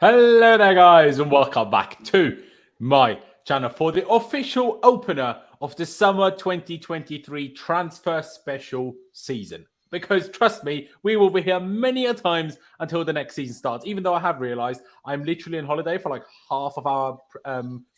Hello there, guys, and welcome back to my channel for the official opener of the summer 2023 transfer special season. Because trust me, we will be here many a times until the next season starts. Even though I have realized I'm literally on holiday for like half of our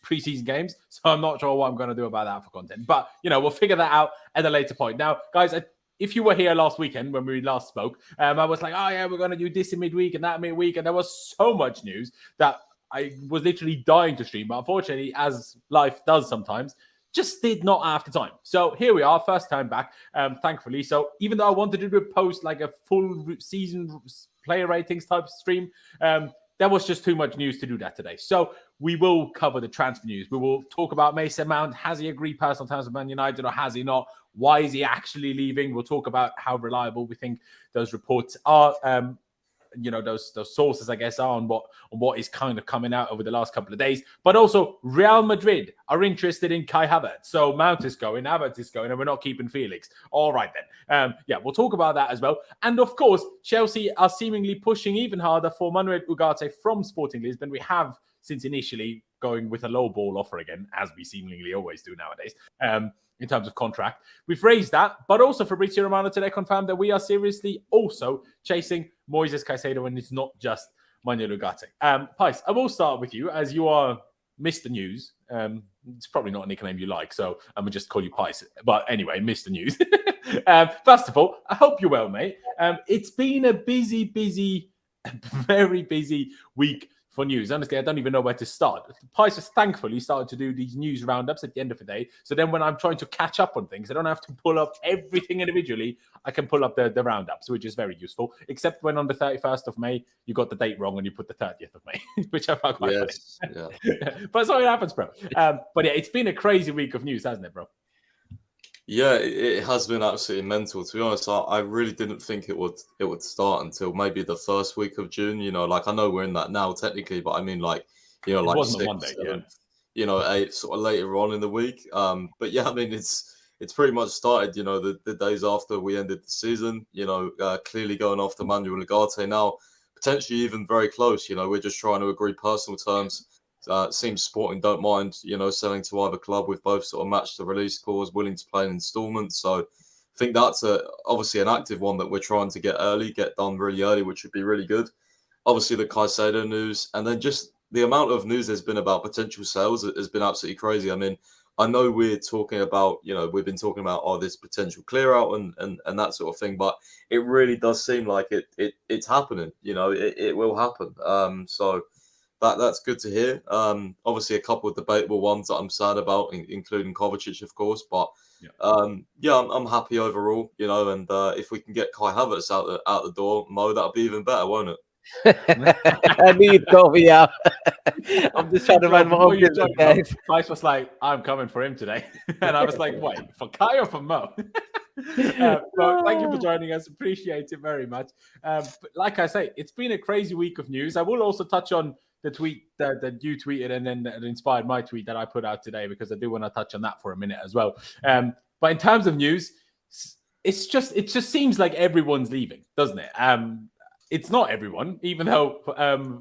preseason games, so I'm not sure what I'm going to do about that for content. But we'll figure that out at a later point. Now, guys, if you were here last weekend when we last spoke, I was like, oh yeah, we're going to do this in midweek and that midweek. And there was so much news that I was literally dying to stream. But unfortunately, as life does sometimes, just did not have the time. So here we are, first time back, thankfully. So even though I wanted to do a post like a full season player ratings type stream, there was just too much news to do that today. So we will cover the transfer news. We will talk about Mason Mount. Has he agreed personal terms with Man United or has he not? Why is he actually leaving? We'll talk about how reliable we think those reports are. Those sources, I guess, are on what is kind of coming out over the last couple of days. But also, Real Madrid are interested in Kai Havertz. So Mount is going, Havertz is going, and we're not keeping Felix. All right, then. We'll talk about that as well. And of course, Chelsea are seemingly pushing even harder for Manuel Ugarte from Sporting Lisbon. We have, since initially, going with a low ball offer again, as we seemingly always do nowadays. In terms of contract. We've raised that, but also Fabrizio Romano today confirmed that we are seriously also chasing Moises Caicedo, and it's not just Manuel Ugarte. Pice, I will start with you, as you are Mr. News. It's probably not a nickname you like, so I'm going to just call you Pice. But anyway, Mr. News. First of all, I hope you're well, mate. It's been a busy, very busy week for news. Honestly, I don't even know where to start. Pice has thankfully started to do these news roundups at the end of the day. So then when I'm trying to catch up on things, I don't have to pull up everything individually. I can pull up the roundups, which is very useful. Except when on the 31st of May, you got the date wrong and you put the 30th of May, which I found quite funny. Yeah. But so it happens, bro. But yeah, it's been a crazy week of news, hasn't it, bro? Yeah, it has been absolutely mental. To be honest, I really didn't think it would start until maybe the first week of June. I know we're in that now technically, but I mean like 6th, Monday, 7th, 8th, sort of later on in the week. But yeah, I mean it's pretty much started. The days after we ended the season. Clearly going after Manuel Ugarte now, potentially even very close. We're just trying to agree personal terms. Seems Sporting don't mind, selling to either club. We've both sort of matched the release clause, willing to play in installments. So I think that's obviously an active one that we're trying to get done really early, which would be really good. Obviously the Caicedo news, and then just the amount of news there's been about potential sales has been absolutely crazy. I mean, I know we're talking about, we've been talking about this potential clear out and that sort of thing, but it really does seem like it's happening. It will happen. So that's good to hear. Obviously, a couple of debatable ones that I'm sad about, including Kovacic, of course. But I'm happy overall. And if we can get Kai Havertz out the door, Mo, that'll be even better, won't it? I knew you'd call me out. I'm just trying to mind my own business, guys. Price was like, I'm coming for him today. And I was like, wait, for Kai or for Mo? Well, thank you for joining us. Appreciate it very much. But like I say, it's been a crazy week of news. I will also touch on the tweet that you tweeted and then that inspired my tweet that I put out today, because I do want to touch on that for a minute as well. But in terms of news, it just seems like everyone's leaving, doesn't it? It's not everyone, even though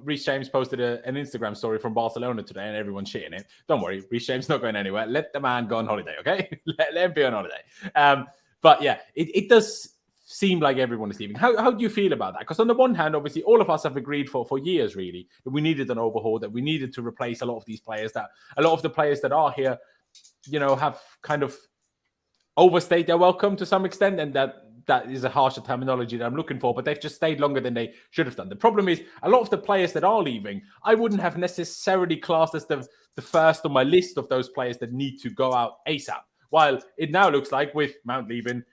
Reece James posted an Instagram story from Barcelona today and everyone's shitting it. Don't worry, Reece James not going anywhere. Let the man go on holiday, okay? let him be on holiday. But yeah, it does seem like everyone is leaving. How do you feel about that? Because on the one hand, obviously, all of us have agreed for years, really, that we needed an overhaul, that we needed to replace a lot of these players, that a lot of the players that are here, have kind of overstayed their welcome to some extent, and that is a harsher terminology that I'm looking for, but they've just stayed longer than they should have done. The problem is a lot of the players that are leaving, I wouldn't have necessarily classed as the first on my list of those players that need to go out ASAP. While it now looks like with Mount leaving,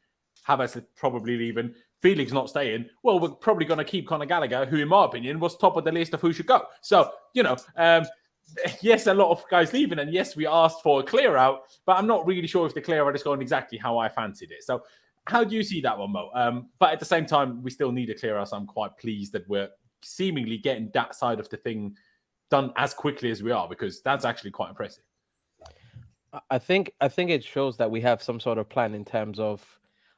Havertz probably leaving, Felix not staying, well, we're probably going to keep Conor Gallagher, who in my opinion was top of the list of who should go. So, yes, a lot of guys leaving, and yes, we asked for a clear out, but I'm not really sure if the clear out is going exactly how I fancied it. So how do you see that one, Mo? But at the same time, we still need a clear out, so I'm quite pleased that we're seemingly getting that side of the thing done as quickly as we are, because that's actually quite impressive. I think it shows that we have some sort of plan in terms of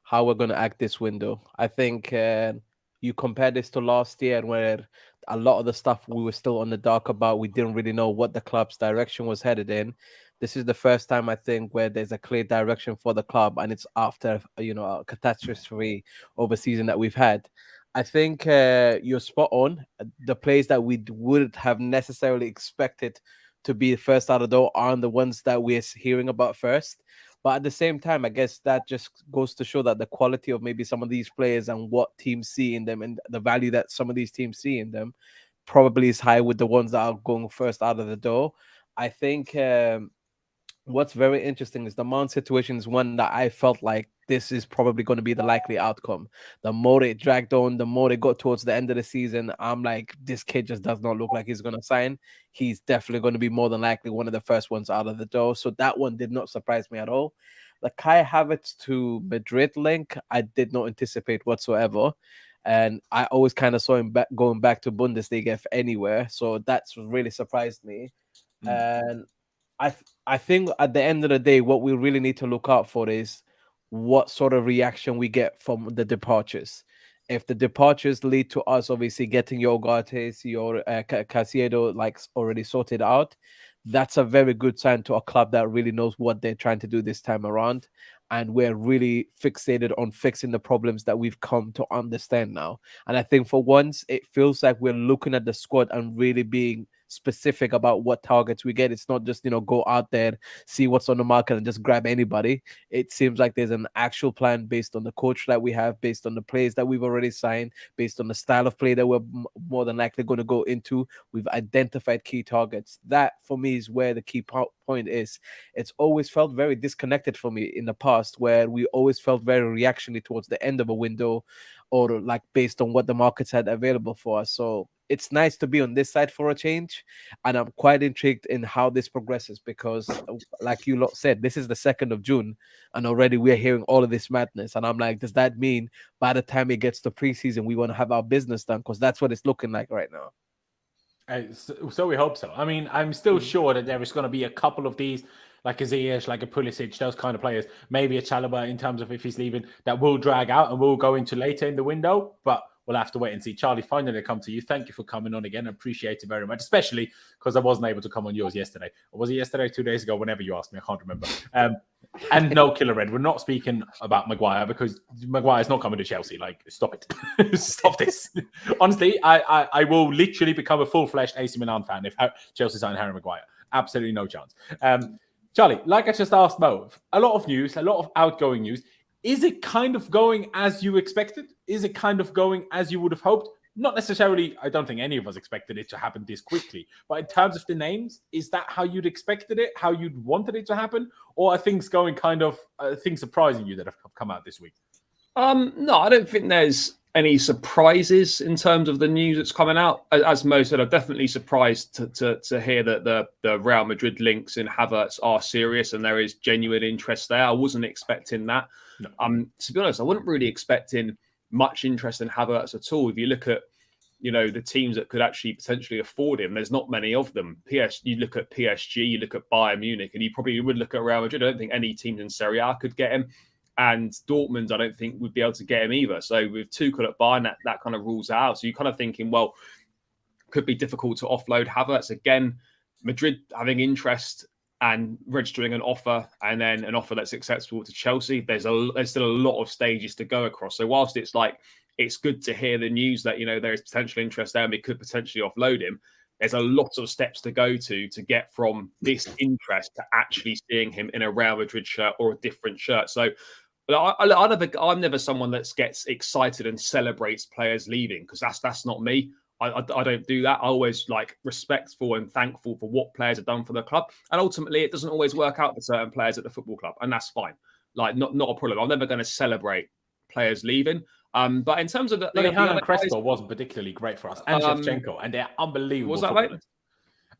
how we're going to act this window. I think you compare this to last year, where a lot of the stuff we were still on the dark about. We didn't really know what the club's direction was headed in. This is the first time, I think, where there's a clear direction for the club, and it's after, a catastrophe over season that we've had. I think you're spot on. The players that we wouldn't have necessarily expected to be first out of the door aren't the ones that we're hearing about first. But at the same time, I guess that just goes to show that the quality of maybe some of these players and what teams see in them and the value that some of these teams see in them probably is high with the ones that are going first out of the door. I think what's very interesting is the Mount situation is one that I felt like this is probably going to be the likely outcome. The more it dragged on, the more it got towards the end of the season, I'm like, this kid just does not look like he's going to sign. He's definitely going to be more than likely one of the first ones out of the door. So that one did not surprise me at all. The Kai Havertz to Madrid link, I did not anticipate whatsoever. And I always kind of saw him going back to Bundesliga if anywhere. So that's really surprised me. And I think at the end of the day, what we really need to look out for is what sort of reaction we get from the departures. If the departures lead to us obviously getting your Ugarte, your Caicedo like already sorted out, that's a very good sign to a club that really knows what they're trying to do this time around. And we're really fixated on fixing the problems that we've come to understand now. And I think for once, it feels like we're looking at the squad and really being specific about what targets we get. It's not just, go out there, see what's on the market and just grab anybody. It seems like there's an actual plan based on the coach that we have, based on the players that we've already signed, based on the style of play that we're more than likely going to go into. We've identified key targets. That, for me, is where the key point is. It's always felt very disconnected for me in the past, where we always felt very reactionary towards the end of a window or like based on what the markets had available for us. So it's nice to be on this side for a change. And I'm quite intrigued in how this progresses because, like you lot said, this is the 2nd of June and already we're hearing all of this madness. And I'm like, does that mean by the time it gets to preseason, we want to have our business done? Because that's what it's looking like right now. So we hope so. I mean, I'm still sure that there is going to be a couple of these, like a Ziyech, like a Pulisic, those kind of players, maybe a Chalobah in terms of if he's leaving, that will drag out and will go into later in the window. But we'll have to wait and see. Charlie, finally come to you. Thank you for coming on again. I appreciate it very much, especially because I wasn't able to come on yours yesterday. Or was it yesterday, 2 days ago? Whenever you asked me, I can't remember. And no, Killer Red, we're not speaking about Maguire because Maguire's not coming to Chelsea. Like, stop it. Stop this. Honestly, I will literally become a full-fledged AC Milan fan if Chelsea sign Harry Maguire. Absolutely no chance. Charlie, like I just asked Mo, a lot of news, a lot of outgoing news. Is it kind of going as you expected? Is it kind of going as you would have hoped? Not necessarily, I don't think any of us expected it to happen this quickly. But in terms of the names, is that how you'd expected it? How you'd wanted it to happen? Or are things going kind of, things surprising you that have come out this week? No, I don't think there's any surprises in terms of the news that's coming out. As Mo said, I'm definitely surprised to hear that the Real Madrid links in Havertz are serious and there is genuine interest there. I wasn't expecting that. No. To be honest, I wasn't really expecting much interest in Havertz at all. If you look at, the teams that could actually potentially afford him, there's not many of them. You look at PSG, you look at Bayern Munich, and you probably would look at Real Madrid. I don't think any teams in Serie A could get him. And Dortmund, I don't think would be able to get him either. So with Tuchel at Bayern, that kind of rules out. So you're kind of thinking, well, could be difficult to offload Havertz. Again, Madrid having interest and registering an offer and then an offer that's acceptable to Chelsea. There's still a lot of stages to go across. So whilst it's good to hear the news that, there is potential interest there and we could potentially offload him, there's a lot of steps to go to get from this interest to actually seeing him in a Real Madrid shirt or a different shirt. So I'm never someone that gets excited and celebrates players leaving because that's not me. I don't do that. I always respectful and thankful for what players have done for the club. And ultimately, it doesn't always work out for certain players at the football club. And that's fine. Not a problem. I'm never going to celebrate players leaving. But in terms of the Hernan Crespo wasn't particularly great for us. And Shevchenko. And they're unbelievable. Was that right?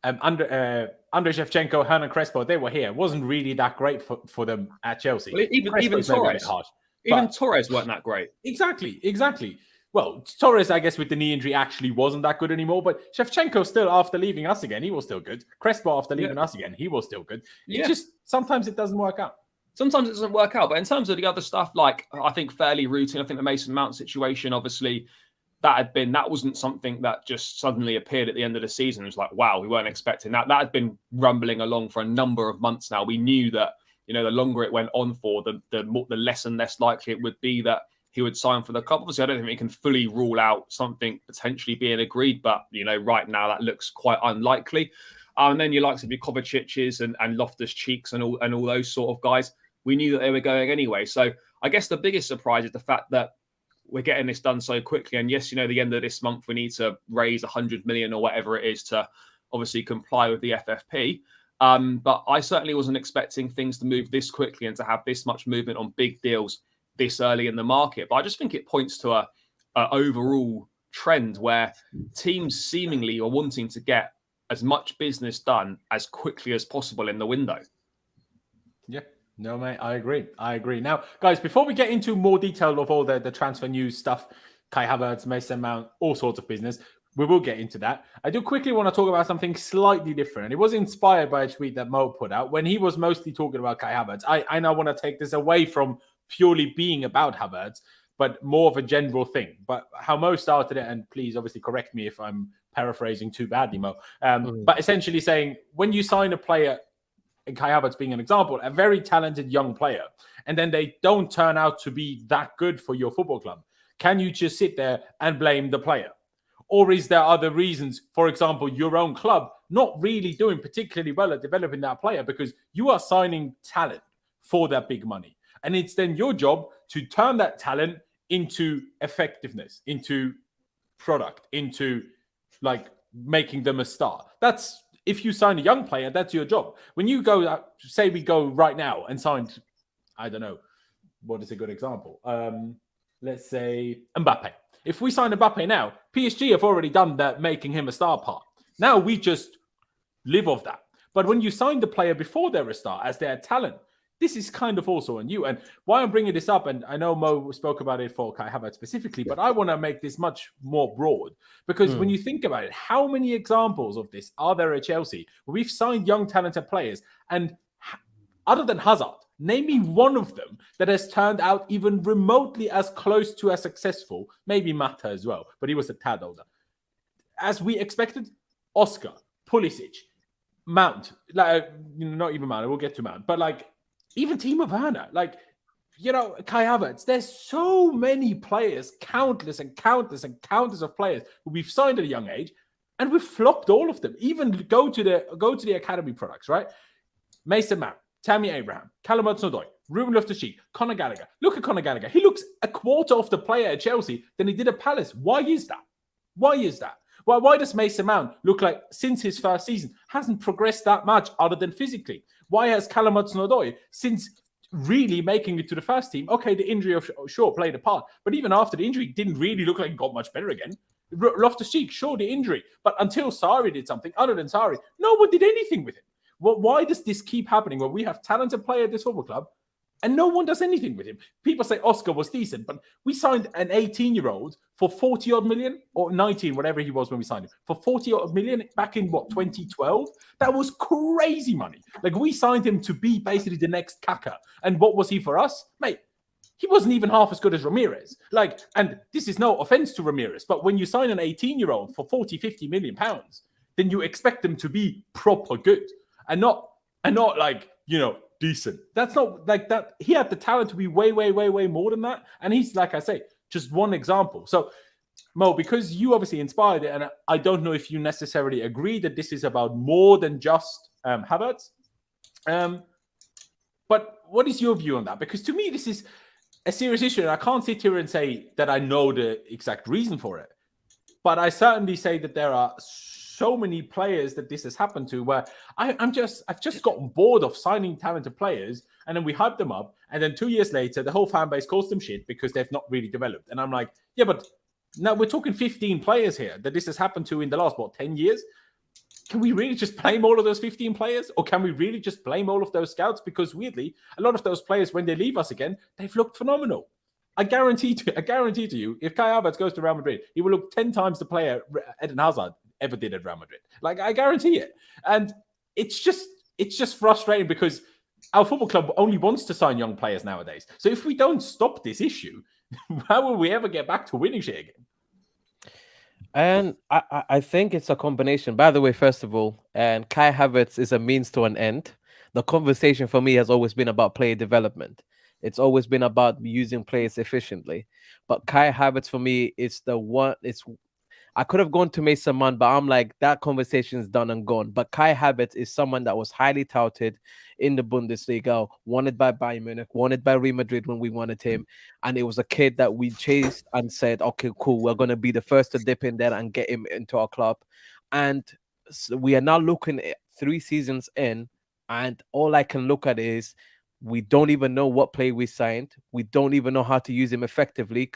Andrei Shevchenko, Hernan Crespo, they were here. It wasn't really that great for them at Chelsea. Well, even Torres. Even Torres weren't that great. Exactly. Well, Torres, I guess, with the knee injury actually wasn't that good anymore. But Shevchenko still, after leaving us again, he was still good. Crespo, after leaving us again, he was still good. It's just, sometimes it doesn't work out. Sometimes it doesn't work out. But in terms of the other stuff, I think fairly routine. I think the Mason Mount situation, obviously, that wasn't something that just suddenly appeared at the end of the season. It was like, wow, we weren't expecting that. That had been rumbling along for a number of months now. We knew that, the longer it went on for, the less and less likely it would be that he would sign for the club. Obviously, I don't think we can fully rule out something potentially being agreed, but right now that looks quite unlikely. And then your likes of your Kovacic's and Loftus-Cheeks and all those sort of guys, we knew that they were going anyway. So I guess the biggest surprise is the fact that we're getting this done so quickly. And yes, the end of this month, we need to raise 100 million or whatever it is to obviously comply with the FFP. But I certainly wasn't expecting things to move this quickly and to have this much movement on big deals this early in the market. But I just think it points to a overall trend where teams seemingly are wanting to get as much business done as quickly as possible in the window. Yeah. No, mate, I agree. Now, guys, before we get into more detail of all the transfer news stuff, Kai Havertz, Mason Mount, all sorts of business, we will get into that. I do quickly want to talk about something slightly different. It was inspired by a tweet that Mo put out when he was mostly talking about Kai Havertz. I now want to take this away from purely being about Havertz, but more of a general thing. But how Mo started it, and please obviously correct me if I'm paraphrasing too badly, Mo, but essentially saying when you sign a player, and Kai Havertz being an example, a very talented young player, and then they don't turn out to be that good for your football club, can you just sit there and blame the player? Or is there other reasons, for example, your own club not really doing particularly well at developing that player because you are signing talent for that big money? And it's then your job to turn that talent into effectiveness, into product, into like making them a star. That's, if you sign a young player, that's your job. When you go, say we go right now and signed, I don't know, what is a good example? Let's say Mbappe. If we sign Mbappe now, PSG have already done that, making him a star part. Now we just live off that. But when you sign the player before they're a star, as their talent, this is kind of also on you. And why I'm bringing this up, and I know Mo spoke about it for Kai Havertz specifically, but I want to make this much more broad. Because when you think about it, how many examples of this are there at Chelsea where we've signed young, talented players, and other than Hazard, name me one of them that has turned out even remotely as close to as successful, maybe Mata as well, but he was a tad older, as we expected? Oscar, Pulisic, Mount, not even Mount, we'll get to Mount, but even Timo Werner, Kai Havertz. There's so many players, countless and countless and countless of players who we've signed at a young age, and we've flopped all of them. Even go to the academy products, right? Mason Mount, Tammy Abraham, Callum Hudson-Odoi, Ruben Loftus-Cheek, Conor Gallagher. Look at Conor Gallagher. He looks a quarter of the player at Chelsea than he did at Palace. Why is that? Why does Mason Mount look like, since his first season, hasn't progressed that much other than physically? Why has Callum Hudson-Odoi, since really making it to the first team, okay, the injury of Shaw played a part, but even after the injury, didn't really look like he got much better again. Loftus-Cheek, sure, the injury, but until Sarri did something, other than Sarri, no one did anything with him. Well, why does this keep happening where we have talented player at this football club and no one does anything with him? People say Oscar was decent, but we signed an 18-year-old for 40-odd million, or 19, whatever he was when we signed him, for 40-odd million back in, 2012? That was crazy money. We signed him to be basically the next Kaka. And what was he for us? Mate, he wasn't even half as good as Ramirez. And this is no offense to Ramirez, but when you sign an 18-year-old for 40, 50 million pounds, then you expect them to be proper good and not decent. That's not like that. He had the talent to be way, way, way, way more than that. And he's, like I say, just one example. So, Mo, because you obviously inspired it, and I don't know if you necessarily agree that this is about more than just Havertz. But what is your view on that? Because to me, this is a serious issue. And I can't sit here and say that I know the exact reason for it. But I certainly say that there are so many players that this has happened to, where I've just gotten bored of signing talented players, and then we hype them up, and then 2 years later the whole fan base calls them shit because they've not really developed. And I'm like, yeah, but now we're talking 15 players here that this has happened to in the last 10 years. Can we really just blame all of those 15 players, or can we really just blame all of those scouts? Because weirdly, a lot of those players, when they leave us again, they've looked phenomenal. I guarantee to you, if Kai Havertz goes to Real Madrid, he will look 10 times the player Eden Hazard ever did at Real Madrid. I guarantee it. And it's just frustrating because our football club only wants to sign young players nowadays. So if we don't stop this issue, how will we ever get back to winning shit again? And I think it's a combination. By the way, first of all, and Kai Havertz is a means to an end. The conversation for me has always been about player development. It's always been about using players efficiently. But Kai Havertz for me is the one. I could have gone to Mason Mount, but I'm like, that conversation is done and gone. But Kai Havertz is someone that was highly touted in the Bundesliga, wanted by Bayern Munich, wanted by Real Madrid when we wanted him. And it was a kid that we chased and said, okay, cool, we're going to be the first to dip in there and get him into our club. And so we are now looking at 3 seasons in, and all I can look at is we don't even know what player we signed. We don't even know how to use him effectively.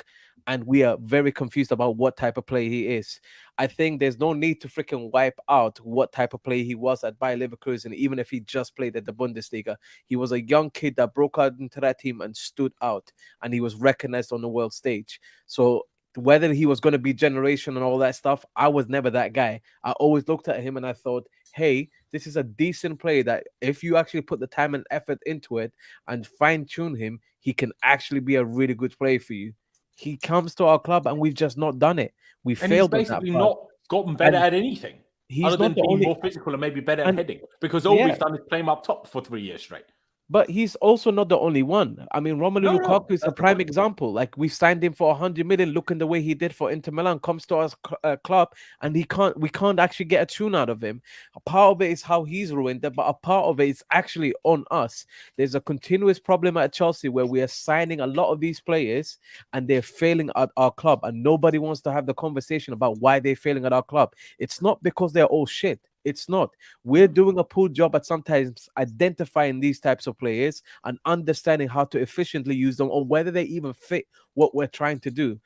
And we are very confused about what type of player he is. I think there's no need to freaking wipe out what type of player he was at Bayer Leverkusen, even if he just played at the Bundesliga. He was a young kid that broke out into that team and stood out, and he was recognized on the world stage. So whether he was going to be generation and all that stuff, I was never that guy. I always looked at him and I thought, hey, this is a decent player that if you actually put the time and effort into it and fine-tune him, he can actually be a really good player for you. He comes to our club and we've just not done it. We And failed he's on that basically part. not gotten better And at anything. He's Other than not the being only, more physical and maybe better at and heading. Because all yeah, we've done is play him up top for 3 years straight. but he's also not the only one. I mean, Romelu No, Lukaku is a that's the prime point. example. Like, we signed him for 100 million, looking the way he did for Inter Milan, comes to our club, and we can't actually get a tune out of him. A part of it is how he's ruined it, but a part of it is actually on us. There's a continuous problem at Chelsea where we are signing a lot of these players and they're failing at our club, and nobody wants to have the conversation about why they're failing at our club. It's not because they're all shit. It's not. We're doing a poor job at sometimes identifying these types of players and understanding how to efficiently use them or whether they even fit what we're trying to do.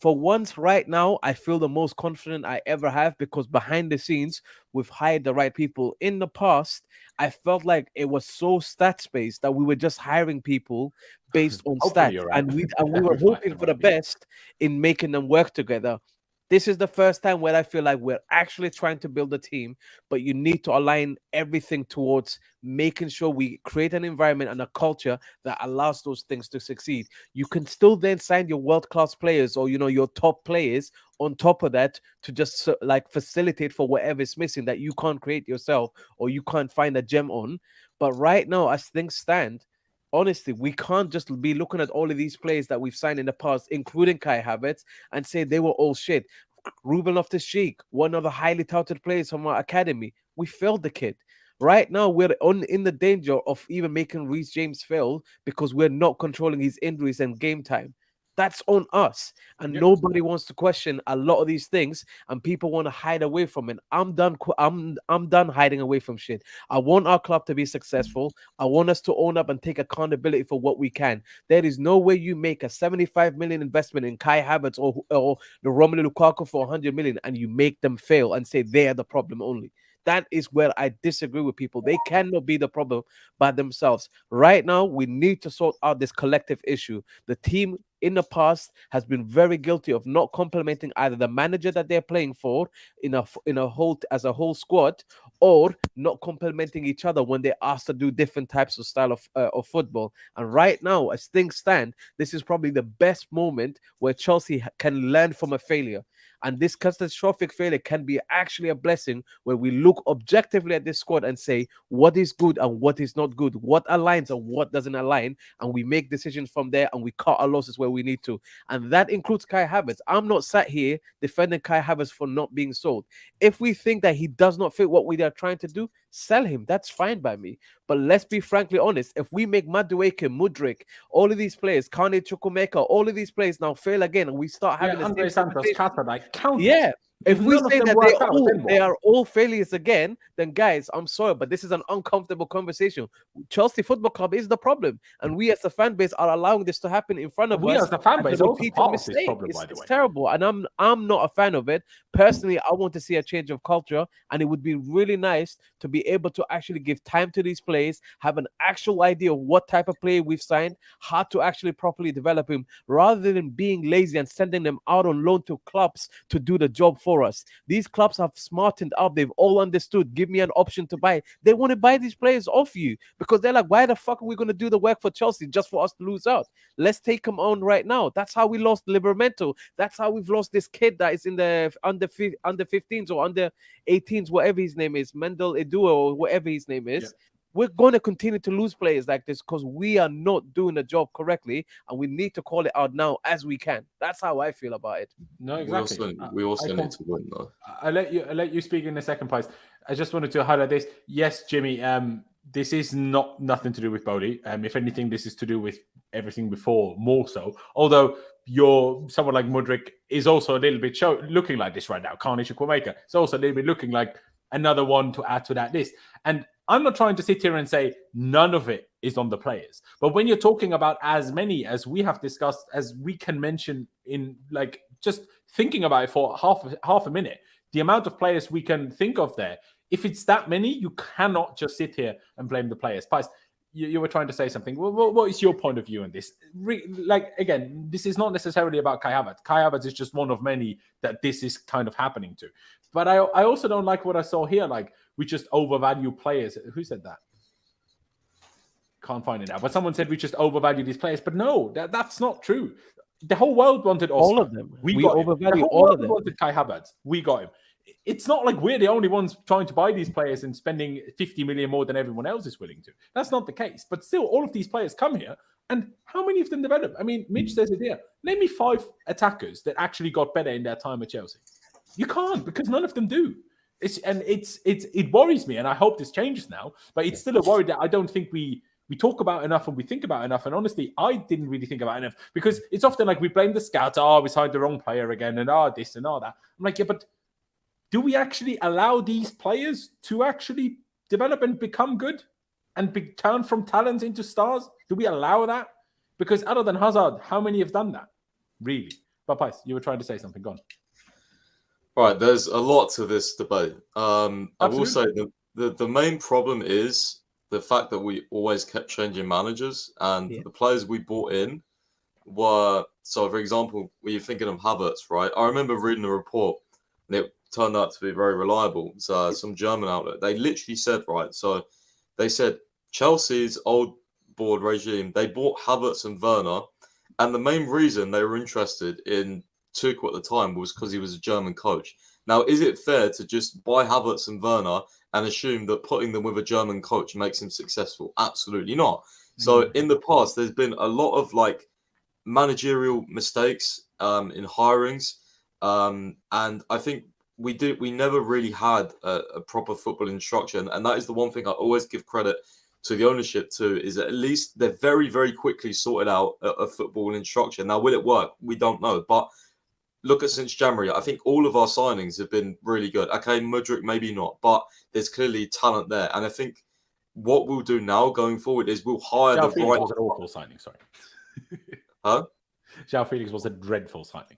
For once, right now, I feel the most confident I ever have because behind the scenes, we've hired the right people. In the past, I felt like it was so stats-based that we were just hiring people based on Hopefully stats, you're right. and we were We've hired hoping the for the right people. best in making them work together. This is the first time where I feel like we're actually trying to build a team, but you need to align everything towards making sure we create an environment and a culture that allows those things to succeed. You can still then sign your world-class players or, your top players on top of that to just like facilitate for whatever is missing that you can't create yourself or you can't find a gem on. But right now, as things stand, honestly, we can't just be looking at all of these players that we've signed in the past, including Kai Havertz, and say they were all shit. Ruben Loftus-Cheek, one of the highly touted players from our academy, we failed the kid. Right now, we're in the danger of even making Reece James fail because we're not controlling his injuries and game time. That's on us, and Yep. nobody wants to question a lot of these things, and people want to hide away from it. I'm done. I'm done hiding away from shit. I want our club to be successful. I want us to own up and take accountability for what we can. There is no way you make a 75 million investment in Kai Havertz or the Romelu Lukaku for 100 million, and you make them fail and say they are the problem only. That is where I disagree with people. They cannot be the problem by themselves. Right now, we need to sort out this collective issue. The team in the past has been very guilty of not complimenting either the manager that they're playing for in a whole squad, or not complimenting each other when they're asked to do different types of style of football. And right now, as things stand, this is probably the best moment where Chelsea can learn from a failure. And this catastrophic failure can be actually a blessing where we look objectively at this squad and say what is good and what is not good, what aligns and what doesn't align, and we make decisions from there and we cut our losses where we need to. And that includes Kai Havertz. I'm not sat here defending Kai Havertz for not being sold. If we think that he does not fit what we are trying to do, sell him. That's fine by me. But let's be frankly honest. If we make Madueke, Mudryk, all of these players, Kante, Chukwuemeka, all of these players now fail again, and we start having Andre the same Santos, conversation. Kata, like count. Yeah. If we none of say them that work out, then they what? are all failures again, then guys, I'm sorry, but this is an uncomfortable conversation. Chelsea Football Club is the problem, and we as a fan base are allowing this to happen in front of We us. as the fan and base the are also repeated part of this mistake. problem, by the It's way. terrible, and I'm not a fan of it. Personally, I want to see a change of culture, and it would be really nice to be able to actually give time to these players, have an actual idea of what type of player we've signed, how to actually properly develop him, rather than being lazy and sending them out on loan to clubs to do the job for for us. These clubs have smartened up. They've all understood. Give me an option to buy. They want to buy these players off you because they're like, why the fuck are we going to do the work for Chelsea just for us to lose out? Let's take them on right now. That's how we lost Livramento. That's how we've lost this kid that is in the under 15s or under 18s, whatever his name is, Mendel Edu or whatever his name is. Yeah. We're going to continue to lose players like this because we are not doing the job correctly, and we need to call it out now as we can. That's how I feel about it. No, exactly. We also need to win, though. I'll let you speak in a second, Pies. I just wanted to highlight this. Yes, Jimmy, this is nothing to do with Bodie. If anything, this is to do with everything before, more so. Although someone like Mudryk is also a little bit looking like this right now. Carnage Chukwuemeka. It's also a little bit looking like another one to add to that list. And I'm not trying to sit here and say none of it is on the players. But when you're talking about as many as we have discussed, as we can mention in like just thinking about it for half a minute, the amount of players we can think of there, if it's that many, you cannot just sit here and blame the players. Pies, you were trying to say something. What is your point of view on this? Again, this is not necessarily about Kai Havertz. Kai Havertz is just one of many that this is kind of happening to. But I also don't like what I saw here. Like, we just overvalue players. Who said that? Can't find it now. But someone said we just overvalue these players. But no, that's not true. The whole world wanted Oscar. All of them. We overvalue all of them. Wanted Kai Havertz. We got him. It's not like we're the only ones trying to buy these players and spending 50 million more than everyone else is willing to. That's not the case. But still, all of these players come here. And how many of them develop? I mean, Mitch says it here. Name me 5 attackers that actually got better in their time at Chelsea. You can't, because none of them do. It worries me, and I hope this changes now. But it's still a worry that I don't think we talk about enough and we think about enough. And honestly, I didn't really think about enough, because it's often like we blame the scouts. Oh, we signed the wrong player again, and this and all that. I'm like, yeah, but do we actually allow these players to actually develop and become good and turn from talents into stars? Do we allow that? Because other than Hazard, how many have done that? Really? Papais, you were trying to say something. Go on. Right, there's a lot to this debate. I will say the main problem is the fact that we always kept changing managers, and the players we bought in were, so for example, when you're thinking of Havertz, right? I remember reading a report, and it turned out to be very reliable. So some German outlet, they literally said, right, so they said Chelsea's old board regime, they bought Havertz and Werner, and the main reason they were interested in Tuchel at the time was because he was a German coach. Now, is it fair to just buy Havertz and Werner and assume that putting them with a German coach makes him successful? Absolutely not. So in the past, there's been a lot of like managerial mistakes in hirings, and I think we never really had a proper football instruction, and that is the one thing I always give credit to the ownership to, is that at least they're very, very quickly sorted out a football instruction. Now, will it work? We don't know, but look at since January, I think all of our signings have been really good. Okay, Mudryk maybe not, but there's clearly talent there. And I think what we'll do now going forward is we'll hire Joao the Felix right... was an awful signing, sorry. Huh? Joao Felix was a dreadful signing.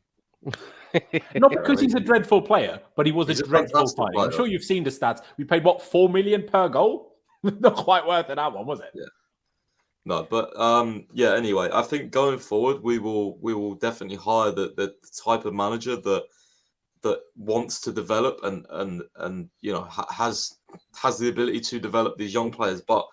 Not because he's a dreadful player, but he was a dreadful signing. Player. I'm sure you've seen the stats. We paid, 4 million per goal? Not quite worth it, that one, was it? Yeah. No, but anyway, I think going forward we will definitely hire the type of manager that wants to develop and has the ability to develop these young players. But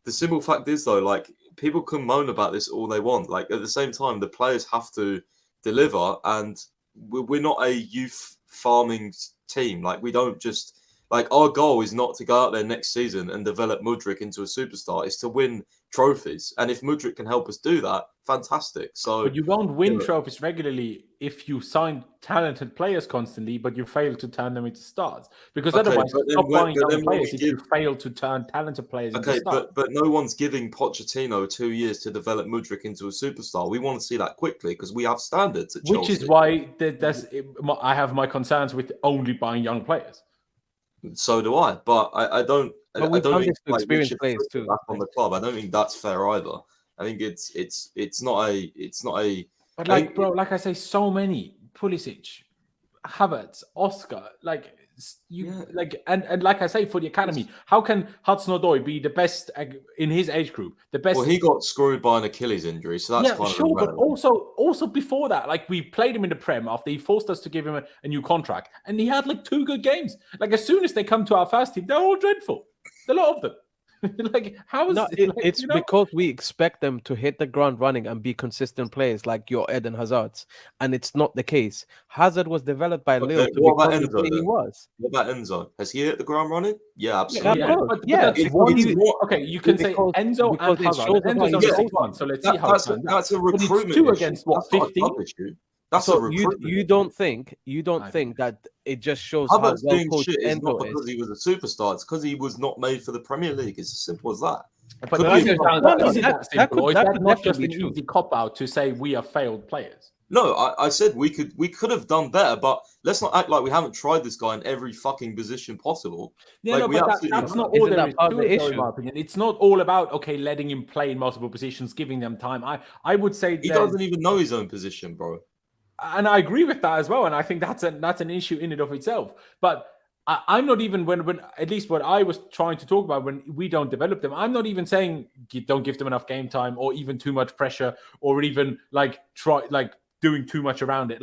the simple fact is, though, like, people can moan about this all they want. Like, at the same time, the players have to deliver, and we're not a youth farming team. Like, we don't just, like, our goal is not to go out there next season and develop Mudryk into a superstar. It's to win trophies, and if Mudryk can help us do that, fantastic. So, but you won't win trophies regularly if you sign talented players constantly, but you fail to turn them into stars. Because otherwise, stop buying young players if you fail to turn talented players into stars. But no one's giving Pochettino 2 years to develop Mudryk into a superstar. We want to see that quickly because we have standards at Chelsea. Which is why I have my concerns with only buying young players. So do I, but I don't. But I don't think experienced players too back on the club. I don't think that's fair either. I think it's not a. But like, bro, like I say, so many Pulisic, Havertz, Oscar, like and like I say, for the academy, how can Hudson-Odoi be the best in his age group? The best. Well, he got screwed by an Achilles injury, so that's kind of but also before that, like we played him in the Prem after he forced us to give him a new contract, and he had like 2 good games. Like as soon as they come to our first team, they're all dreadful. A lot of them. Like how is it's because we expect them to hit the ground running and be consistent players like your Eden Hazards, and it's not the case. Hazard was developed by Lille to what become about the player he was. What about Enzo? Has he hit the ground running? Yeah, absolutely. Okay, you can say Enzo and Hazard. Enzo's on the 6 months, so let's see how that's a recruitment 2 against what 15. That's so a you don't think that it just shows Havertz how well being coached shit is Enzo not because he was a superstar. It's because he was not made for the Premier League. It's as simple as that. But is it not just an easy cop out to say we are failed players? No, I said we could have done better, but let's not act like we haven't tried this guy in every fucking position possible. Yeah, like, that's not all there is to it, in my opinion. It's not all about letting him play in multiple positions, giving them time. I would say he doesn't even know his own position, bro. And I agree with that as well. And I think that's an issue in and of itself. But I'm not even when at least what I was trying to talk about when we don't develop them. I'm not even saying don't give them enough game time or even too much pressure or even doing too much around it.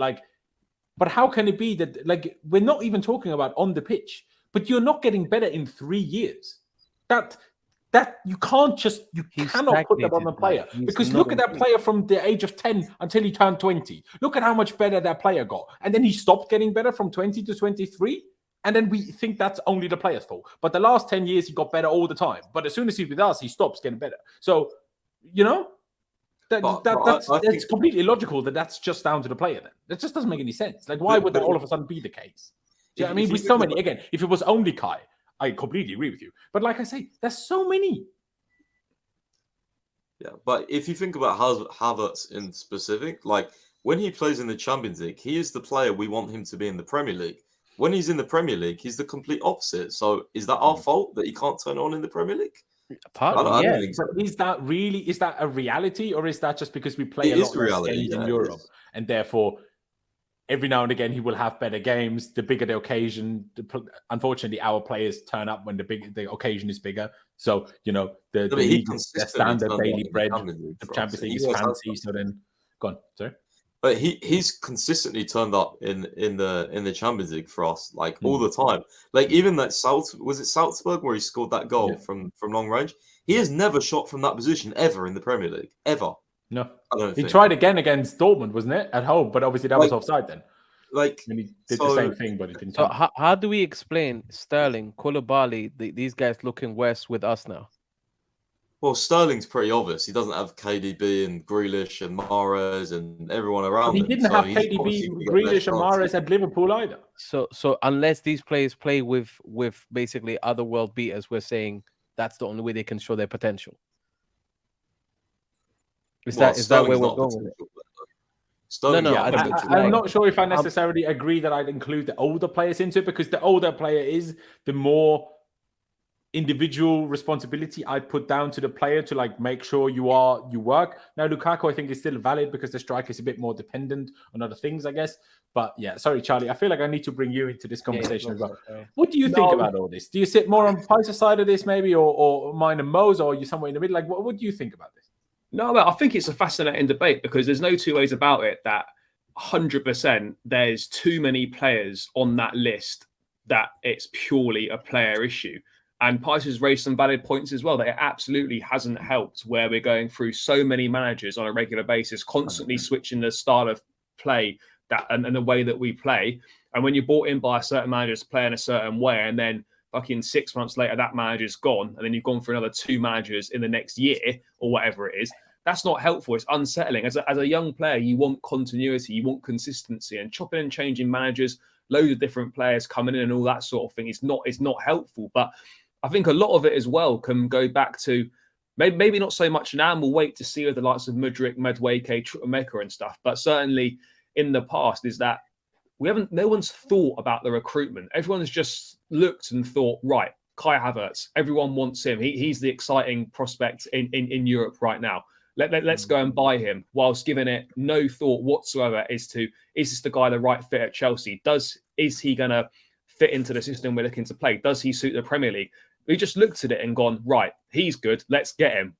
But how can it be that we're not even talking about on the pitch, but you're not getting better in 3 years? That you cannot put that on the player because look at that player from the age of 10 until he turned 20. Look at how much better that player got. And then he stopped getting better from 20 to 23. And then we think that's only the player's fault. But the last 10 years, he got better all the time. But as soon as he's with us, he stops getting better. So, that's completely illogical that's just down to the player then. That just doesn't make any sense. Like, why would that all of a sudden be the case? Do you know what I mean? With so many, again, if it was only Kai, I completely agree with you. But like I say, there's so many. Yeah, but if you think about Havertz in specific, like when he plays in the Champions League, he is the player we want him to be in the Premier League. When he's in the Premier League, he's the complete opposite. So is that our fault that he can't turn on in the Premier League? I don't think so. Is that a reality, or is that just because we play a lot of games in Europe and therefore every now and again he will have better games, the bigger the occasion? Unfortunately, our players turn up when the occasion is bigger. So the standard daily bread, the Champions League is fancy. So then, go on, sorry. But he's consistently turned up in the Champions League for us, like all the time. Like even that Salzburg where he scored that goal from long range? He has never shot from that position ever in the Premier League, ever. No, he tried again against Dortmund, wasn't it, at home? But obviously that was offside then. And he did the same thing, but it didn't. So how do we explain Sterling, Koulibaly, these guys looking worse with us now? Well, Sterling's pretty obvious. He doesn't have KDB and Grealish and Mahrez and everyone around him. He didn't have KDB, Grealish and Mahrez at Liverpool either. So unless these players play with basically other world beaters, we're saying that's the only way they can show their potential. Is that where we're going with it? I'm not sure if I necessarily agree that I'd include the older players into it, because the older player is the more individual responsibility I put down to the player to make sure you work. Now Lukaku I think is still valid because the striker is a bit more dependent on other things, I guess. But yeah, sorry Charlie, I feel like I need to bring you into this conversation as well. What do you think about all this? Do you sit more on Pice's side of this maybe, or mine and Mo's, or are you somewhere in the middle? Like what do you think about this? No, I think it's a fascinating debate because there's no two ways about it that 100% there's too many players on that list that it's purely a player issue. And Pice has raised some valid points as well that it absolutely hasn't helped where we're going through so many managers on a regular basis, constantly switching the style of play and the way that we play. And when you're brought in by a certain manager to play in a certain way, and then fucking 6 months later, that manager's gone, and then you've gone for another 2 managers in the next year or whatever it is, that's not helpful. It's unsettling. As a young player, you want continuity, you want consistency, and chopping and changing managers, loads of different players coming in and all that sort of thing is not helpful. But I think a lot of it as well can go back to maybe not so much now, and we'll wait to see with the likes of Mudryk, Madueke, Chukwuemeka and stuff, but certainly in the past is that no one's thought about the recruitment. Everyone's just looked and thought, right, Kai Havertz, everyone wants him. He's the exciting prospect in Europe right now. Let's go and buy him, whilst giving it no thought whatsoever is this the guy the right fit at Chelsea? Is he going to fit into the system we're looking to play? Does he suit the Premier League? We just looked at it and gone, right, he's good, let's get him.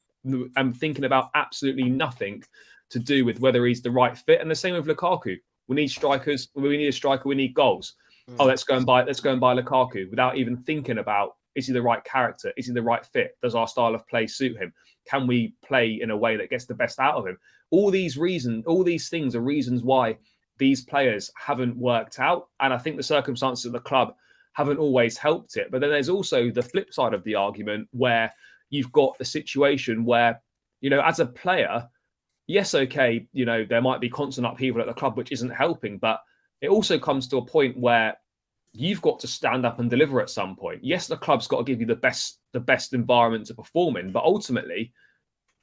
I'm thinking about absolutely nothing to do with whether he's the right fit. And the same with Lukaku. We need strikers. We need a striker. We need goals. Oh, let's go and buy Lukaku without even thinking about, is he the right character? Is he the right fit? Does our style of play suit him? Can we play in a way that gets the best out of him? All these things are reasons why these players haven't worked out. And I think the circumstances of the club haven't always helped it. But then there's also the flip side of the argument where you've got the situation where, as a player, yes, okay, there might be constant upheaval at the club, which isn't helping, but it also comes to a point where you've got to stand up and deliver at some point. Yes, the club's got to give you the best environment to perform in, but ultimately,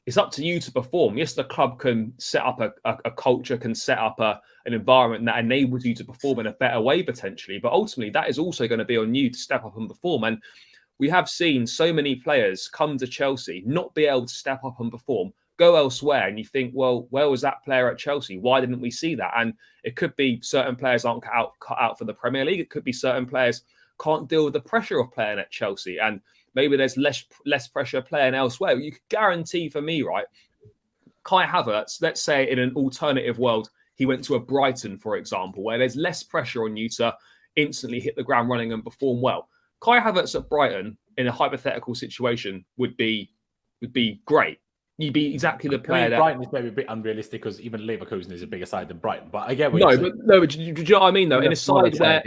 it's up to you to perform. Yes, the club can set up a culture, can set up an environment that enables you to perform in a better way, potentially, but ultimately, that is also going to be on you to step up and perform. And we have seen so many players come to Chelsea, not be able to step up and perform, go elsewhere, and you think, well, where was that player at Chelsea? Why didn't we see that? And it could be certain players aren't cut out for the Premier League. It could be certain players can't deal with the pressure of playing at Chelsea, and maybe there's less pressure playing elsewhere. You could guarantee for me, right, Kai Havertz, let's say in an alternative world, he went to a Brighton, for example, where there's less pressure on you to instantly hit the ground running and perform well. Kai Havertz at Brighton in a hypothetical situation would be great. You'd be exactly the player. Brighton is maybe a bit unrealistic because even Leverkusen is a bigger side than Brighton. But I get what but do you know what I mean? Though, in a side where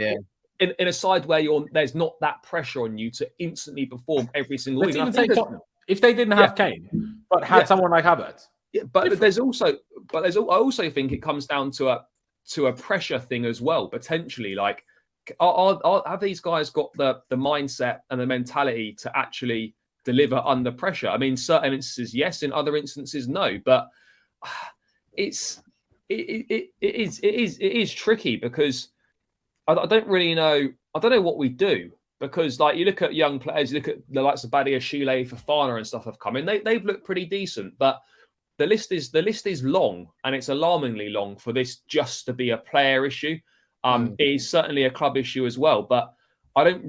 in a side where there's not that pressure on you to instantly perform every single week. Even say Tottenham, if they didn't have Kane, but had someone like Havertz. Yeah, but I also think it comes down to a pressure thing as well. Potentially, like, have these guys got the mindset and the mentality to actually deliver under pressure? I mean, certain instances, yes. In other instances, no. But it is tricky because I don't really know. I don't know what we do because, like, you look at young players, you look at the likes of Badia, Chile, Fofana, and stuff have come in. They've looked pretty decent, but the list is long, and it's alarmingly long for this just to be a player issue. It is certainly a club issue as well, but I don't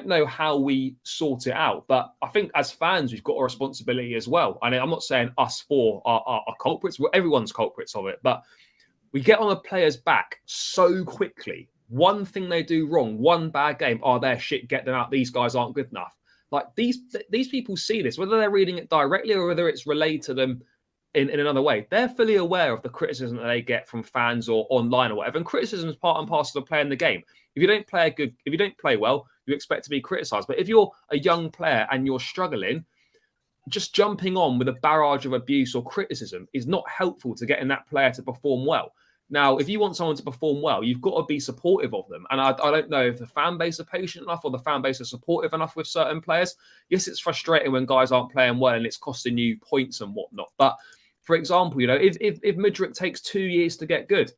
know how we sort it out. But I think as fans, we've got a responsibility as well. And I'm not saying us four are culprits. Everyone's culprits of it, but we get on the players' back so quickly. One thing they do wrong, one bad game, they're shit, get them out. These guys aren't good enough. Like these people see this, whether they're reading it directly or whether it's relayed to them in another way. They're fully aware of the criticism that they get from fans or online or whatever. And criticism is part and parcel of playing the game. If you don't play well, you expect to be criticised. But if you're a young player and you're struggling, just jumping on with a barrage of abuse or criticism is not helpful to getting that player to perform well. Now, if you want someone to perform well, you've got to be supportive of them. And I don't know if the fan base are patient enough or the fan base are supportive enough with certain players. Yes, it's frustrating when guys aren't playing well and it's costing you points and whatnot. But for example, if Madrid takes 2 years to get good,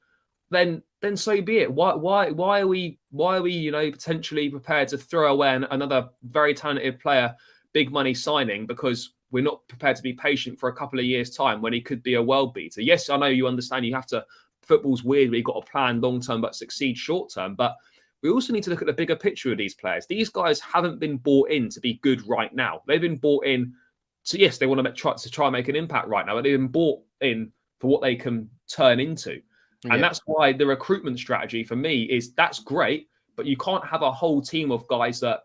then so be it. Why are we potentially prepared to throw away another very talented player, big money signing because we're not prepared to be patient for a couple of years' time when he could be a world beater? Yes, I know you understand you have to. Football's weird. We've got to plan long term but succeed short term. But we also need to look at the bigger picture of these players. These guys haven't been bought in to be good right now. They've been bought in. So yes, they want to try and make an impact right now, but they've been bought in for what they can turn into. Yeah. And that's why the recruitment strategy for me is that's great, but you can't have a whole team of guys that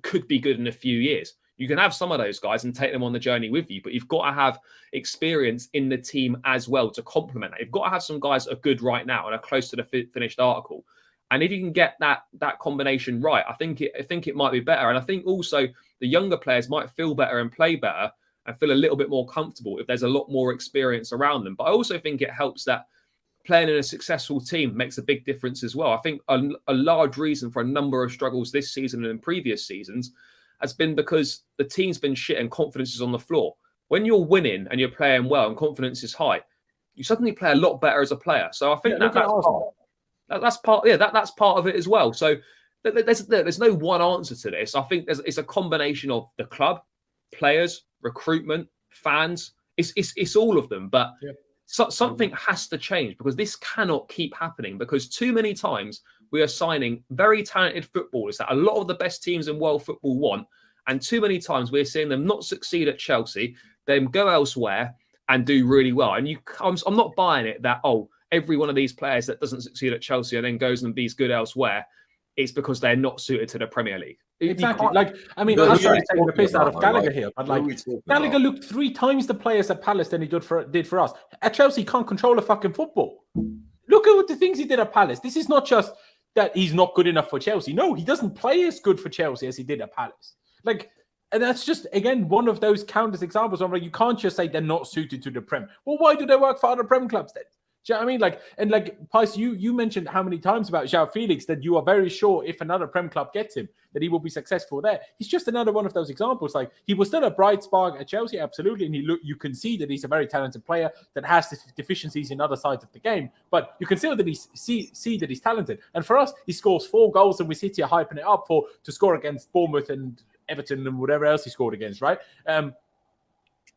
could be good in a few years. You can have some of those guys and take them on the journey with you, but you've got to have experience in the team as well to complement that. You've got to have some guys that are good right now and are close to the finished article. And if you can get that combination right, I think it might be better. And I think also the younger players might feel better and play better and feel a little bit more comfortable if there's a lot more experience around them. But I also think it helps that playing in a successful team makes a big difference as well. I think a large reason for a number of struggles this season and in previous seasons has been because the team's been shit and confidence is on the floor. When you're winning and you're playing well and confidence is high, you suddenly play a lot better as a player. So I think that's part of it as well. So there's no one answer to this. I think it's a combination of the club, players, recruitment, fans. It's all of them. But something has to change because this cannot keep happening because too many times we are signing very talented footballers that a lot of the best teams in world football want. And too many times we're seeing them not succeed at Chelsea, then go elsewhere and do really well. And I'm not buying it that, every one of these players that doesn't succeed at Chelsea and then goes and be good elsewhere, it's because they're not suited to the Premier League. Exactly. I'm sorry taking the piss out of Gallagher here, but Gallagher looked 3 times the players at Palace than he did for us. At Chelsea, he can't control a fucking football. Look at the things he did at Palace. This is not just that he's not good enough for Chelsea. No, he doesn't play as good for Chelsea as he did at Palace. And that's just, again, one of those countless examples where you can't just say they're not suited to the Prem. Well, why do they work for other Prem clubs then? Do you know what I mean? Pice, you mentioned how many times about Joao Felix that you are very sure if another Prem club gets him, that he will be successful there. He's just another one of those examples. He was still a bright spark at Chelsea, absolutely, and you can see that he's a very talented player that has deficiencies in other sides of the game, but you can see that see that he's talented. And for us, he scores 4 goals, and we sit here hyping it up to score against Bournemouth and Everton and whatever else he scored against, right?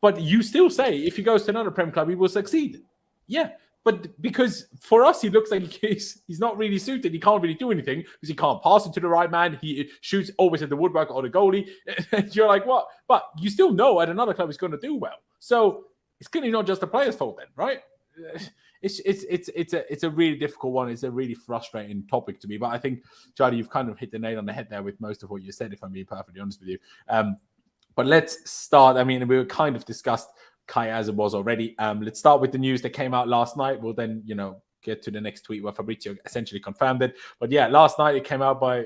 But you still say if he goes to another Prem club, he will succeed. Yeah. But because for us, he looks like he's not really suited. He can't really do anything because he can't pass it to the right man. He shoots always at the woodwork or the goalie. And you're like, what? But you still know at another club he's going to do well. So it's clearly not just the player's fault then, right? It's a really difficult one. It's a really frustrating topic to me. But I think, Charlie, you've kind of hit the nail on the head there with most of what you said, if I'm being perfectly honest with you. But let's start. I mean, we were kind of discussed Kai as it was already. Let's start with the news that came out last night. We'll then, get to the next tweet where Fabrizio essentially confirmed it. But yeah, last night it came out by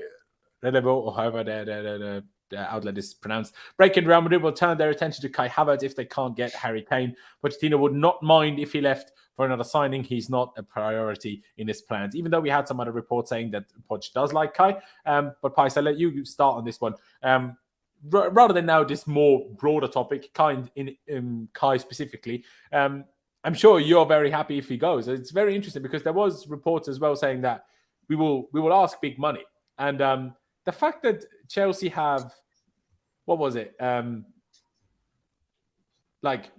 Relevo, or however the outlet is pronounced. Breaking Real Madrid will turn their attention to Kai Havertz if they can't get Harry Kane. Pochettino would not mind if he left for another signing. He's not a priority in his plans, even though we had some other reports saying that Poch does like Kai. But Pais, I'll let you start on this one. Rather than now this more broader topic, Kai specifically, I'm sure you're very happy if he goes. It's very interesting because there was reports as well saying that we will ask big money, and the fact that Chelsea have, what was it?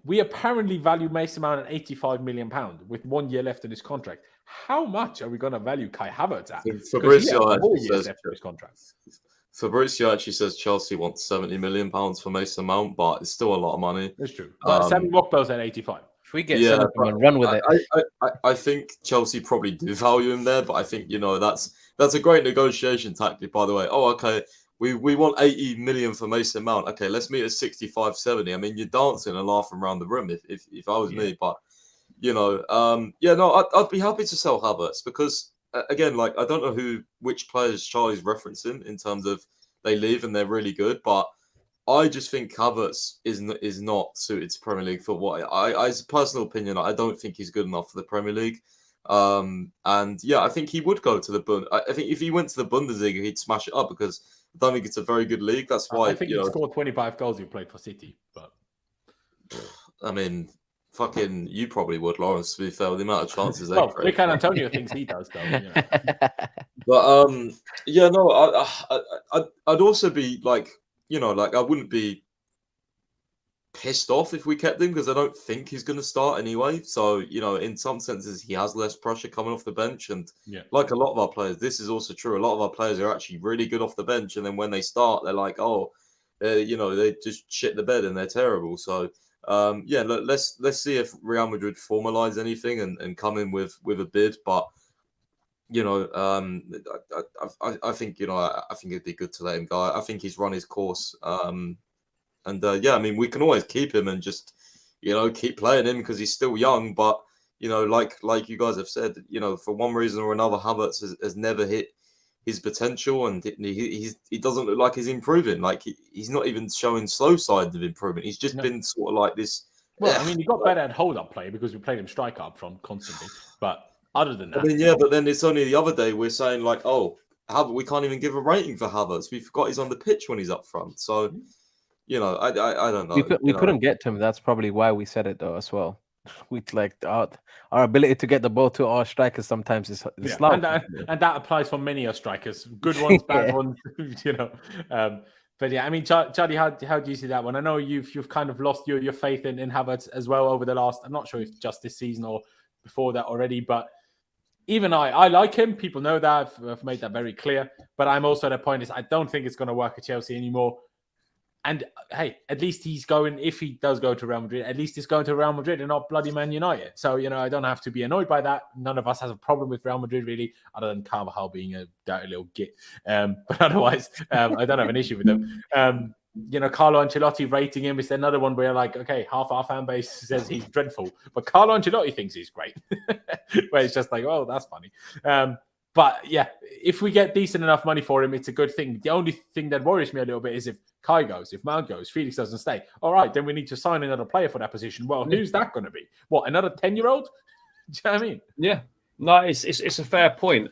We apparently value Mason Mount at £85 million with 1 year left in his contract. How much are we going to value Kai Havertz at? Fabrizio left in his contract. Fabrizio actually says Chelsea wants £70 million for Mason Mount, but it's still a lot of money. That's true. But Sammy Mockbell's at 85. If we get something and run with it. I think Chelsea probably do value him there, but I think, that's a great negotiation tactic, by the way. Oh, okay, we want 80 million for Mason Mount. Okay, let's meet at 65, 70. I mean, you're dancing and laughing around the room if I was me, but, I'd be happy to sell Havertz because, again, I don't know which players Charlie's referencing in terms of they leave and they're really good, but I just think Havertz is not suited to Premier League football. As a personal opinion, I don't think he's good enough for the Premier League. I think he would go to the I think if he went to the Bundesliga, he'd smash it up because I don't think it's a very good league. That's why I think he scored 25 goals. He played for City, but I mean, fucking, you probably would, Laurenz. To be fair, with the amount of chances they create. Mikel Antonio thinks he does, though. But I'd also be I wouldn't be pissed off if we kept him because I don't think he's going to start anyway. So, in some senses, he has less pressure coming off the bench. And like a lot of our players, this is also true. A lot of our players are actually really good off the bench. And then when they start, they're like, they just shit the bed and they're terrible. So, let's see if Real Madrid formalize anything and come in with a bid. But, I think, I think it'd be good to let him go. I think he's run his course. We can always keep him and just, keep playing him because he's still young. But, like you guys have said, for one reason or another, Havertz has never hit his potential and he doesn't look like he's improving. He's not even showing slow signs of improvement. He's just been sort of like this. Well, he got better at hold-up play because we played him striker up front constantly. But other than that... but then it's only the other day we're saying we can't even give a rating for Havertz. We forgot he's on the pitch when he's up front. So... I don't know. We couldn't get to him. That's probably why we said it though as well. We our ability to get the ball to our strikers sometimes is slow. And that applies for many of strikers, good ones, bad ones. But yeah, I mean, Charlie, how do you see that one? I know you've kind of lost your faith in Havertz as well over the last. I'm not sure if just this season or before that already, but even I like him. People know that. I've made that very clear. But I'm also at a point is I don't think it's going to work at Chelsea anymore. And hey, at least he's going, if he does go to Real Madrid, at least he's going to Real Madrid and not bloody Man United. So, I don't have to be annoyed by that. None of us has a problem with Real Madrid, really, other than Carvajal being a dirty little git. But otherwise, I don't have an issue with him. Carlo Ancelotti rating him is another one where, like, okay, half our fan base says he's dreadful, but Carlo Ancelotti thinks he's great. Where it's just like, oh, that's funny. But yeah, if we get decent enough money for him, it's a good thing. The only thing that worries me a little bit is if Kai goes, if Mount goes, Felix doesn't stay. All right, then we need to sign another player for that position. Well, who's that going to be? What, another 10-year-old? Do you know what I mean? Yeah, no, it's a fair point.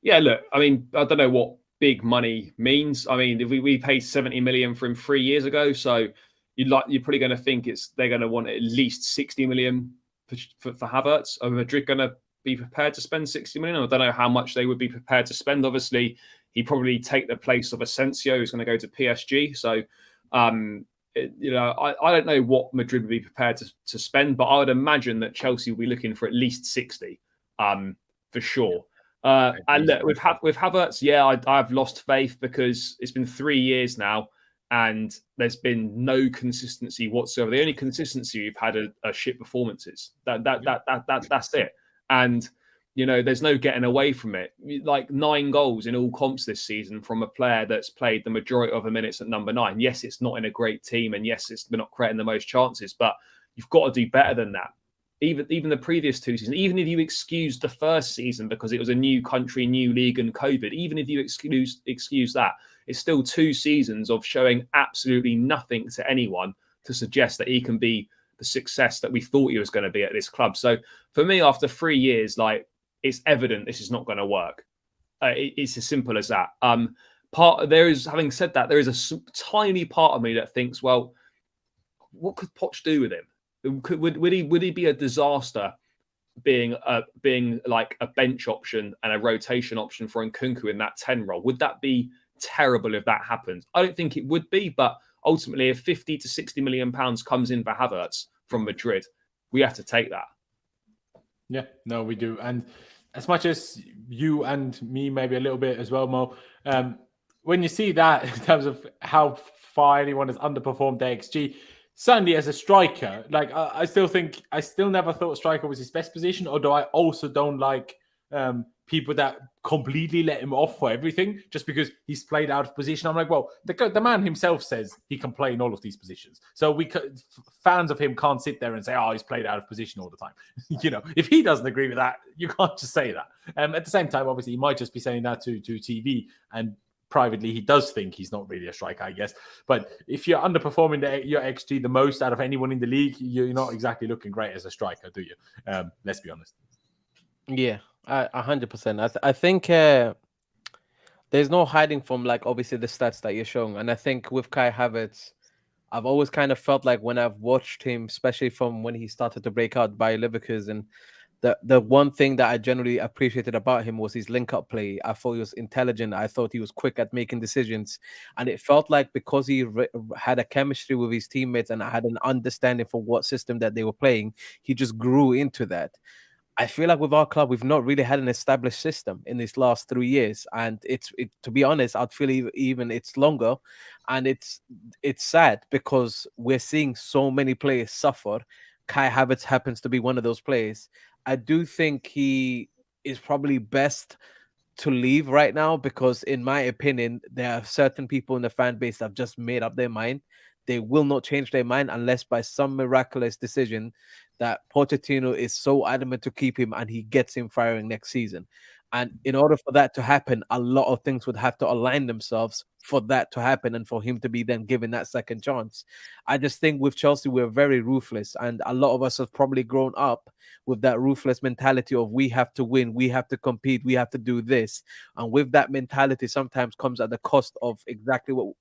Yeah, look, I mean, I don't know what big money means. I mean, if we paid 70 million for him 3 years ago, so you're probably going to think they're going to want at least 60 million for Havertz. Are Madrid going to be prepared to spend 60 million? I don't know how much they would be prepared to spend. Obviously, he'd probably take the place of Asensio, who's going to go to PSG. So, I don't know what Madrid would be prepared to spend, but I would imagine that Chelsea will be looking for at least 60, for sure. And look, with Havertz, yeah, I've lost faith because it's been 3 years now, and there's been no consistency whatsoever. The only consistency we've had are shit performances. That's it. And, there's no getting away from it. Like 9 goals in all comps this season from a player that's played the majority of the minutes at number 9. Yes, it's not in a great team. And yes, we're not creating the most chances, but you've got to do better than that. Even the previous 2 seasons, even if you excuse the first season because it was a new country, new league and COVID, even if you excuse that, it's still 2 seasons of showing absolutely nothing to anyone to suggest that he can be the success that we thought he was going to be at this club. So for me, after 3 years, like, it's evident this is not going to work. It's as simple as that. Having said that, there is a tiny part of me that thinks, well, what could Poch do with him? Would he be a disaster being like a bench option and a rotation option for Nkunku in that 10 role? Would that be terrible if that happened? I don't think it would be, but ultimately, if 50 to 60 million pounds comes in for Havertz from Madrid, we have to take that. Yeah, no, we do. And as much as you and me, maybe a little bit as well, Mo, when you see that in terms of how far anyone has underperformed their XG, certainly as a striker, like I still never thought striker was his best position, although I also don't like people that completely let him off for everything just because he's played out of position. I'm like, well, the man himself says he can play in all of these positions. So fans of him can't sit there and say, oh, he's played out of position all the time. If he doesn't agree with that, you can't just say that. At the same time, obviously, he might just be saying that to TV, and privately, he does think he's not really a striker, I guess. But if you're underperforming your XG the most out of anyone in the league, you're not exactly looking great as a striker, do you? Let's be honest. Yeah, 100%. I think there's no hiding from, like, obviously the stats that you're showing. And I think with Kai Havertz, I've always kind of felt like when I've watched him, especially from when he started to break out by Leverkusen, the one thing that I generally appreciated about him was his link-up play. I thought he was intelligent. I thought he was quick at making decisions. And it felt like because he had a chemistry with his teammates and had an understanding for what system that they were playing, he just grew into that. I feel like with our club, we've not really had an established system in these last 3 years. And to be honest, I'd feel even it's longer. And it's sad because we're seeing so many players suffer. Kai Havertz happens to be one of those players. I do think he is probably best to leave right now because, in my opinion, there are certain people in the fan base that have just made up their mind. They will not change their mind unless by some miraculous decision that Pochettino is so adamant to keep him and he gets him firing next season. And in order for that to happen, a lot of things would have to align themselves for that to happen and for him to be then given that second chance. I just think with Chelsea, we're very ruthless. And a lot of us have probably grown up with that ruthless mentality of we have to win, we have to compete, we have to do this. And with that mentality sometimes comes at the cost of exactly what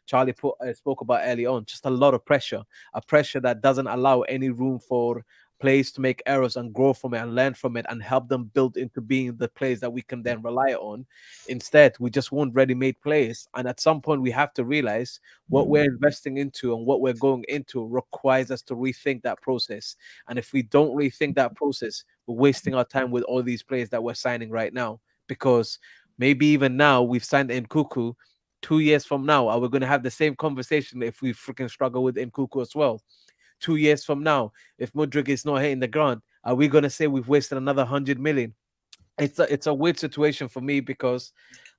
Charlie spoke about early on, just a lot of pressure, a pressure that doesn't allow any room for players to make errors and grow from it and learn from it and help them build into being the players that we can then rely on. Instead, we just want ready-made players. And at some point, we have to realize what we're investing into and what we're going into requires us to rethink that process. And if we don't rethink that process, we're wasting our time with all these players that we're signing right now, because maybe even now we've signed Nkunku. 2 years from now, are we going to have the same conversation if we freaking struggle with Nkunku as well? 2 years from now, if Mudryk is not hitting the ground, are we going to say we've wasted another 100 million? It's a weird situation for me, because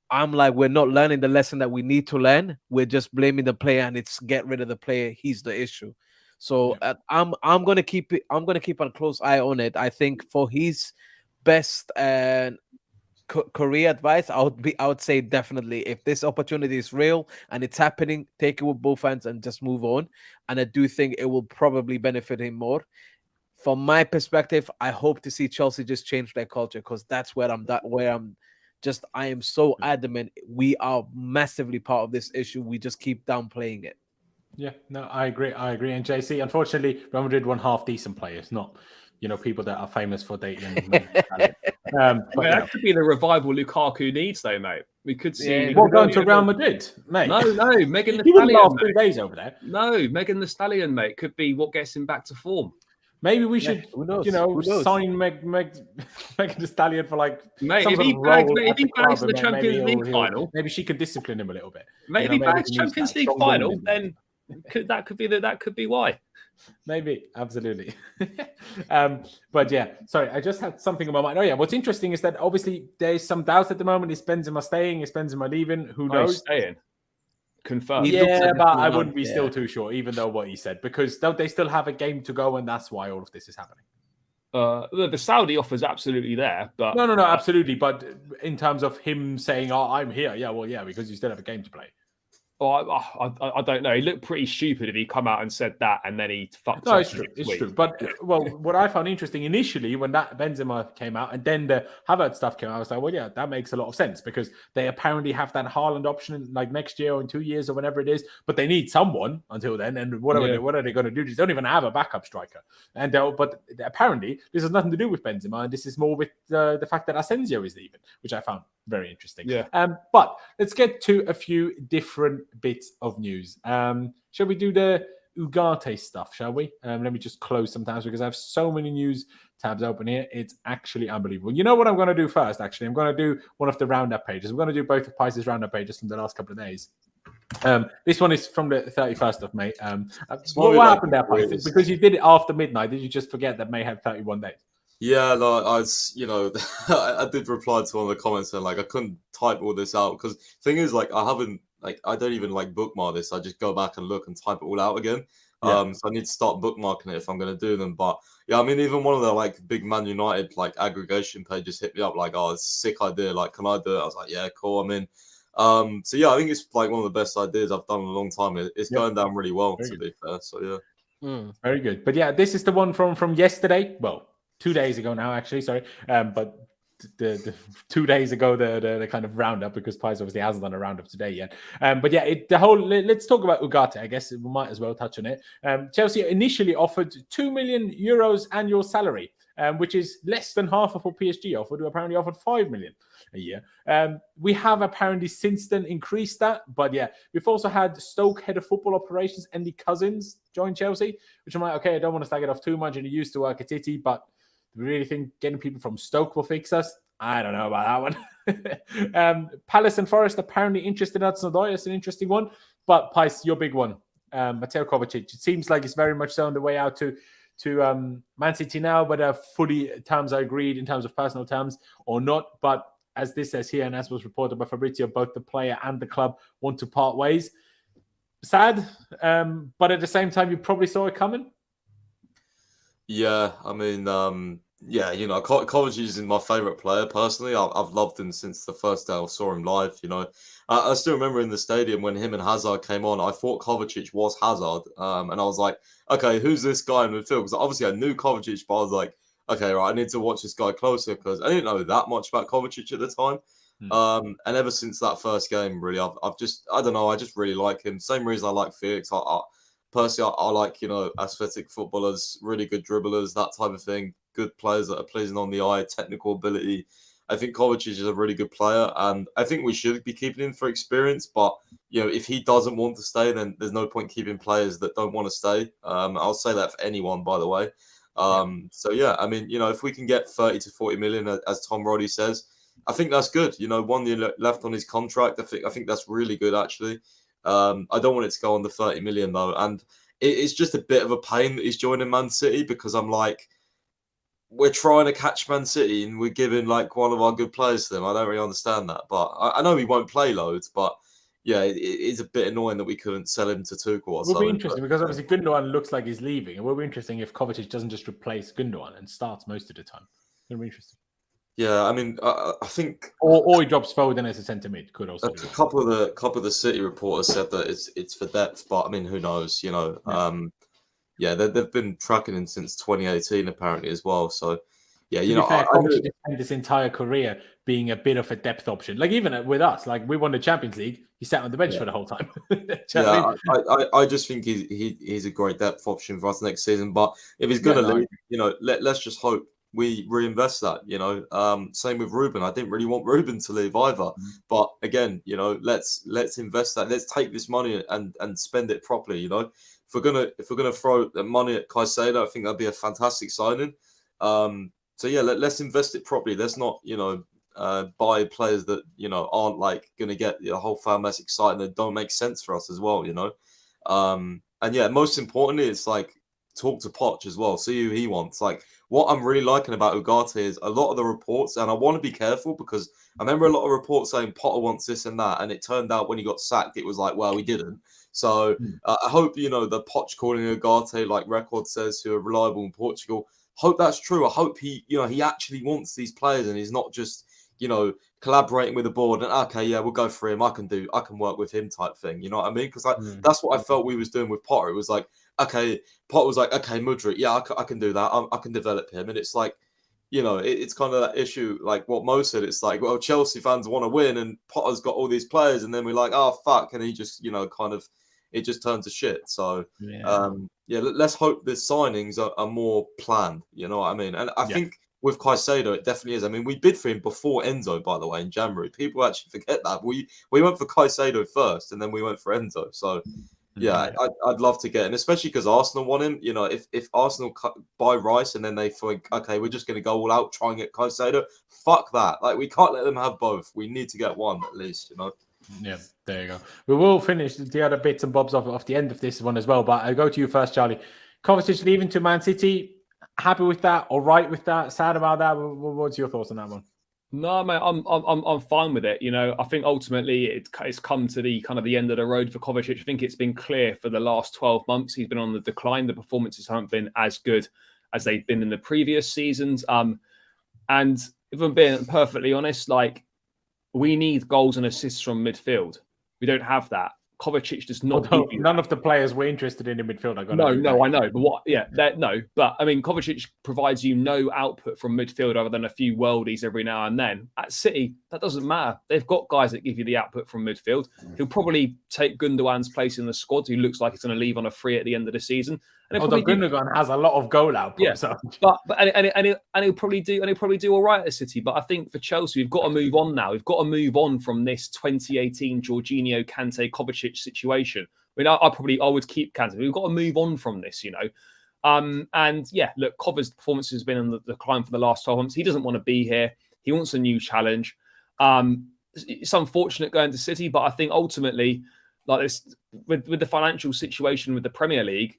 I'm like, we're not learning the lesson that we need to learn. We're just blaming the player, and it's get rid of the player. He's the issue. So I'm gonna keep it. I'm gonna keep a close eye on it. I think for his best career advice, I would say definitely, if this opportunity is real and it's happening, take it with both hands and just move on. And I do think it will probably benefit him more. From my perspective, I hope to see Chelsea just change their culture, because that's where I am so adamant we are massively part of this issue. We just keep downplaying it. Yeah, no, I agree. And JC, unfortunately, Real Madrid want half decent players, not people that are famous for dating. That could be the revival Lukaku needs, though, mate. We could see. What, going to Real Madrid, mate? No, Megan the He wouldn't Stallion. last 3 days over there. No, Megan the Stallion, mate, could be what gets him back to form. Maybe we should, sign Megan the Stallion for Mate, if he bags the Champions League final, maybe she could discipline him a little bit. Mate, if he bags Champions League final, then that could be why. Maybe, absolutely. But yeah, sorry, I just had something in my mind. Oh yeah, what's interesting is that obviously there's some doubts at the moment. Is Benzema staying? Is Benzema leaving? Who knows? He's staying. Confirmed. Yeah, but I wouldn't be still too sure, even though what he said, because they still have a game to go, and that's why all of this is happening. The Saudi offer is absolutely there, but no, absolutely. But in terms of him saying, "Oh, I'm here," because you still have a game to play. I don't know. He looked pretty stupid if he come out and said that and then he fucked up. No, it's true. But what I found interesting initially when that Benzema came out and then the Havertz stuff came out, I was like, well, yeah, that makes a lot of sense, because they apparently have that Haaland option like next year or in 2 years or whenever it is, but they need someone until then. And what are they going to do? They don't even have a backup striker. And but apparently this has nothing to do with Benzema, and this is more with the fact that Asensio is leaving, which I found very interesting. Yeah. But let's get to a few different bits of news. Shall we do the Ugarte stuff, shall we? Let me just close some tabs because I have so many news tabs open here. It's actually unbelievable. You know what I'm going to do first, actually? I'm going to do one of the roundup pages. I'm going to do both of Pice's roundup pages from the last couple of days. This one is from the 31st of May. What happened there, Pice? Because you did it after midnight. Did you just forget that May had 31 days? Yeah, no, I did reply to one of the comments and I couldn't type all this out because thing is I don't even bookmark this. I just go back and look and type it all out again. So I need to start bookmarking it if I'm going to do them. But yeah, I mean, even one of the big Man United aggregation pages hit me up it's a sick idea. Can I do it? I was like, yeah, cool. I'm in. So yeah, I think it's one of the best ideas I've done in a long time. It's going down really well, to be fair. So yeah, very good. But yeah, this is the one from yesterday. Well, 2 days ago now, actually. Sorry, but the 2 days ago the kind of roundup, because Pies obviously hasn't done a roundup today yet. But yeah, let's talk about Ugarte. I guess we might as well touch on it. Chelsea initially offered €2 million annual salary, which is less than half of what PSG offered, who apparently offered $5 million a year. We have apparently since then increased that, but yeah, we've also had Stoke head of football operations, Andy Cousins, join Chelsea, which I'm like, okay, I don't want to slag it off too much, and he used to work at City, but do we really think getting people from Stoke will fix us? I don't know about that one. Palace and Forest apparently interested in Hudson-Odoi. It's an interesting one. But, Pice, your big one. Mateo Kovacic. It seems like it's very much so on the way out to Man City now, whether fully terms are agreed in terms of personal terms or not. But as this says here, and as was reported by Fabrizio, both the player and the club want to part ways. Sad, but at the same time, you probably saw it coming. Yeah, I mean, Kovacic is my favourite player personally. I've loved him since the first day I saw him live. I still remember in the stadium when him and Hazard came on. I thought Kovacic was Hazard, and I was like, okay, who's this guy in midfield? Because obviously I knew Kovacic, but I was like, okay, right, I need to watch this guy closer because I didn't know that much about Kovacic at the time. And ever since that first game, really, I just really like him. Same reason I like Felix. Personally, I like, aesthetic footballers, really good dribblers, that type of thing. Good players that are pleasing on the eye, technical ability. I think Kovacic is a really good player, and I think we should be keeping him for experience. But, if he doesn't want to stay, then there's no point keeping players that don't want to stay. I'll say that for anyone, by the way. So yeah, I mean, if we can get 30 to 40 million, as Tom Roddy says, I think that's good. 1 year left on his contract. I think that's really good, actually. I don't want it to go on the 30 million though, and it's just a bit of a pain that he's joining Man City, because I'm like, we're trying to catch Man City and we're giving like one of our good players to them. I don't really understand that, but I know he won't play loads, but yeah, it is a bit annoying that we couldn't sell him to Tuchel or something. It will be interesting because but, obviously Gundogan looks like he's leaving. It will be interesting if Kovacic doesn't just replace Gundogan and starts most of the time. It'll be interesting. Yeah, I mean, I think, or he drops Foden as a centre mid. Could also a couple of the City reporters said that it's for depth, but I mean, who knows? Yeah, they've been tracking him since 2018 apparently as well. So yeah, Kovacic spent his entire career being a bit of a depth option. Like even with us, like we won the Champions League, he sat on the bench for the whole time. I just think he's a great depth option for us next season. But if he's going to leave, let's just hope we reinvest that. Same with Ruben. I didn't really want Ruben to leave either. But again, let's invest that. Let's take this money and spend it properly. If we're gonna throw the money at Caicedo, I think that'd be a fantastic signing. So yeah, let's invest it properly. Let's not buy players that aren't like going to get the whole fan base excited and don't make sense for us as well. And yeah, most importantly, it's like talk to Poch as well. See who he wants. Like what I'm really liking about Ugarte is a lot of the reports, and I want to be careful because I remember a lot of reports saying Potter wants this and that, and it turned out when he got sacked, it was like, well, he didn't. So I hope the Poch calling Ugarte, like record says, who are reliable in Portugal. Hope that's true. I hope he actually wants these players and he's not just collaborating with the board and okay, yeah, we'll go for him. I can work with him type thing. You know what I mean? Because that's what I felt we was doing with Potter. It was like, okay, Potter was like, okay, Mudryk, yeah, I can do that. I can develop him, and it's like, it's kind of that issue, like what Mo said. It's like, well, Chelsea fans want to win, and Potter's got all these players, and then we're like, oh fuck, and he just kind of. It just turns to shit. So, let's hope the signings are more planned. You know what I mean? And I think with Caicedo, it definitely is. I mean, we bid for him before Enzo, by the way, in January. People actually forget that. We went for Caicedo first, and then we went for Enzo. So, yeah, I'd love to get him, especially because Arsenal want him. If Arsenal buy Rice and then they think, okay, we're just going to go all out, try and get Caicedo, fuck that. Like, we can't let them have both. We need to get one at least, Yeah, there you go. We will finish the other bits and bobs off the end of this one as well. But I'll go to you first, Charlie. Kovacic leaving to Man City. Happy with that? All right with that? Sad about that? What's your thoughts on that one? No, mate, I'm fine with it. I think ultimately it's come to the kind of the end of the road for Kovacic. I think it's been clear for the last 12 months he's been on the decline. The performances haven't been as good as they've been in the previous seasons. And if I'm being perfectly honest, like, we need goals and assists from midfield. We don't have that. Kovacic does not. None of the players were interested in the midfield. I know. But what? Yeah, no. But I mean, Kovacic provides you no output from midfield other than a few worldies every now and then. At City, that doesn't matter. They've got guys that give you the output from midfield. He'll probably take Gundogan's place in the squad, who looks like he's going to leave on a free at the end of the season. And Gundogan has a lot of goal output. Yeah, so. but he'll probably do all right at City. But I think for Chelsea, we've got to move on now. We've got to move on from this 2018 Jorginho, Kante, Kovacic situation. I mean, I would keep Kante. We've got to move on from this, And yeah, look, Kova's performance has been on the decline for the last 12 months. He doesn't want to be here. He wants a new challenge. It's unfortunate going to City, but I think ultimately, like this, with the financial situation with the Premier League,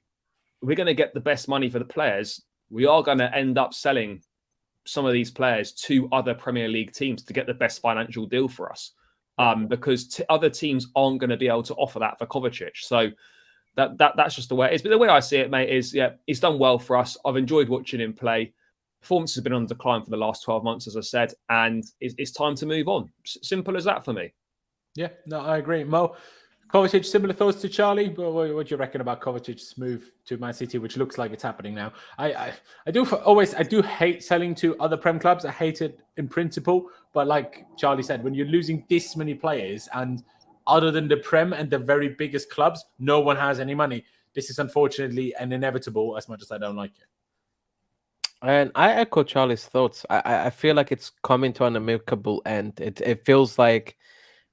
we're going to get the best money for the players. We are going to end up selling some of these players to other Premier League teams to get the best financial deal for us. Because other teams aren't going to be able to offer that for Kovacic. So that's just the way it is. But the way I see it, mate, is, yeah, he's done well for us. I've enjoyed watching him play. Performance has been on decline for the last 12 months, as I said, and it's time to move on. Simple as that for me. Yeah, no, I agree. Mo, Kovacic, similar thoughts to Charlie. What do you reckon about Kovacic's move to Man City, which looks like it's happening now? I do hate selling to other Prem clubs. I hate it in principle, but like Charlie said, when you're losing this many players, and other than the Prem and the very biggest clubs, no one has any money. This is unfortunately an inevitable, as much as I don't like it. And I echo Charlie's thoughts. I feel like it's coming to an amicable end. It feels like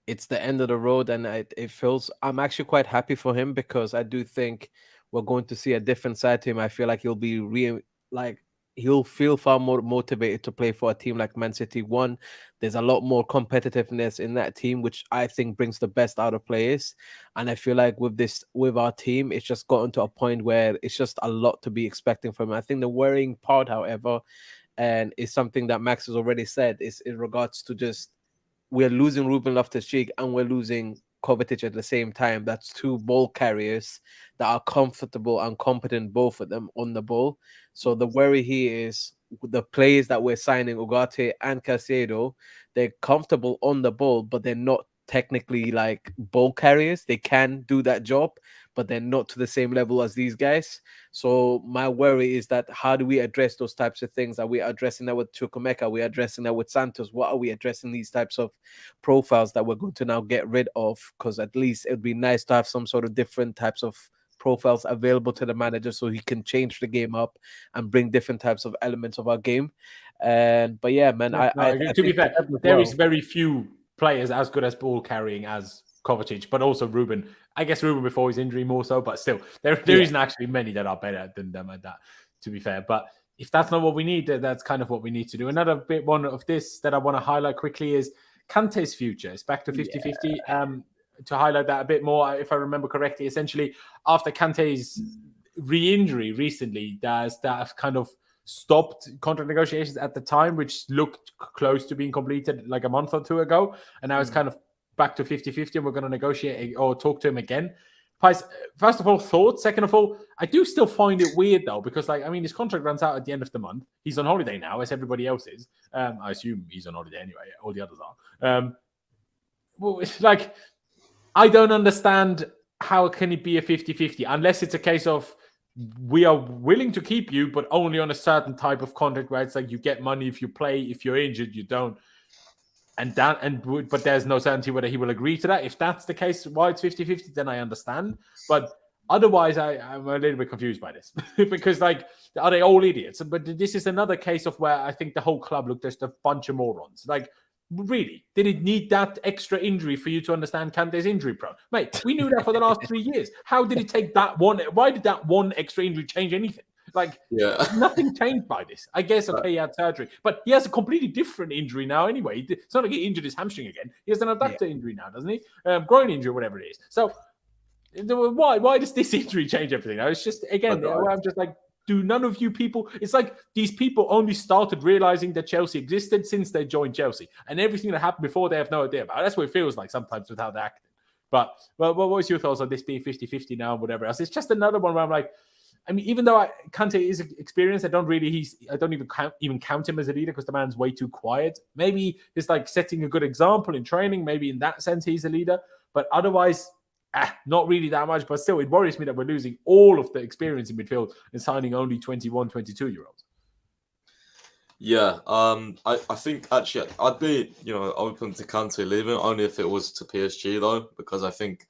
it's the end of the road, and it feels, I'm actually quite happy for him, because I do think we're going to see a different side to him. I feel like he'll be like he'll feel far more motivated to play for a team like Man City. One, there's a lot more competitiveness in that team, which I think brings the best out of players. And I feel like with our team, it's just gotten to a point where it's just a lot to be expecting from him. I think the worrying part, however, and is something that Max has already said, is in regards to just we're losing Ruben Loftus-Cheek and we're losing Kovacic at the same time. That's two ball carriers that are comfortable and competent, both of them on the ball. So the worry here is the players that we're signing, Ugarte and Caicedo, they're comfortable on the ball, but they're not technically like ball carriers. They can do that job, but they're not to the same level as these guys. So my worry is that how do we address those types of things? Are we addressing that with Chukwuemeka? Are we addressing that with Santos? What are we addressing these types of profiles that we're going to now get rid of? Because at least it would be nice to have some sort of different types of profiles available to the manager so he can change the game up and bring different types of elements of our game. But yeah, man, to be fair, there is very few players as good as ball carrying as Kovacic, but also Ruben. I guess Ruben before his injury more so, but still, there isn't actually many that are better than them at that, to be fair. But if that's not what we need, that's kind of what we need to do. Another bit one of this that I want to highlight quickly is Kante's future. It's back to 50-50. To highlight that a bit more, if I remember correctly, essentially after Kante's re-injury recently, that kind of stopped contract negotiations at the time, which looked close to being completed like a month or two ago. And now it's kind of back to 50-50 and we're going to negotiate or talk to him again. Pies, first of all, thoughts. Second of all, I do still find it weird though, because his contract runs out at the end of the month. He's on holiday now, as everybody else is. I assume he's on holiday anyway. All the others are. Well, it's like, I don't understand how can it be a 50-50 unless it's a case of we are willing to keep you, but only on a certain type of contract where it's like you get money if you play, if you're injured, you don't. But there's no certainty whether he will agree to that. If that's the case, why it's 50-50, then I understand. But otherwise, I'm a little bit confused by this because are they all idiots? But this is another case of where I think the whole club looked just a bunch of morons. Like, really, did it need that extra injury for you to understand Kante's injury prone? Mate, we knew that for the last 3 years. How did it take that one? Why did that one extra injury change anything? Nothing changed by this. I guess, okay, he had surgery, but he has a completely different injury now anyway. It's not like he injured his hamstring again. He has an adductor injury now, doesn't he? Groin injury, whatever it is. So why does this injury change everything? It's just, again, I'm just like, do none of you people... It's like these people only started realizing that Chelsea existed since they joined Chelsea. And everything that happened before, they have no idea about. That's what it feels like sometimes with how they're acting. But what was your thoughts on this being 50-50 now and whatever else? It's just another one where I'm like, even though Kante is experienced, I don't even count him as a leader because the man's way too quiet. Maybe it's like setting a good example in training. Maybe in that sense, he's a leader. But otherwise... not really that much, but still, it worries me that we're losing all of the experience in midfield and signing only 21, 22-year-olds. Yeah, I think actually I'd be, open to Kante leaving, only if it was to PSG though, because I think,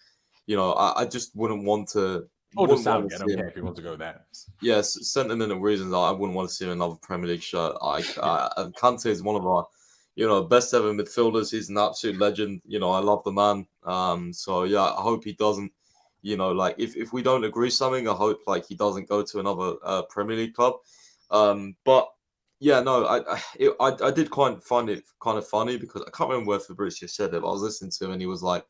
I just wouldn't want to. Or to Saudi, I don't care if you want to go there. Yes, sentimental reasons. I wouldn't want to see another Premier League shirt. Kante is one of our, best ever midfielders. He's an absolute legend. I love the man. So yeah, I hope he doesn't, if we don't agree something, I hope he doesn't go to another Premier League club. But yeah, no, I did find it kind of funny because I can't remember where Fabrizio said it, but I was listening to him and he was like,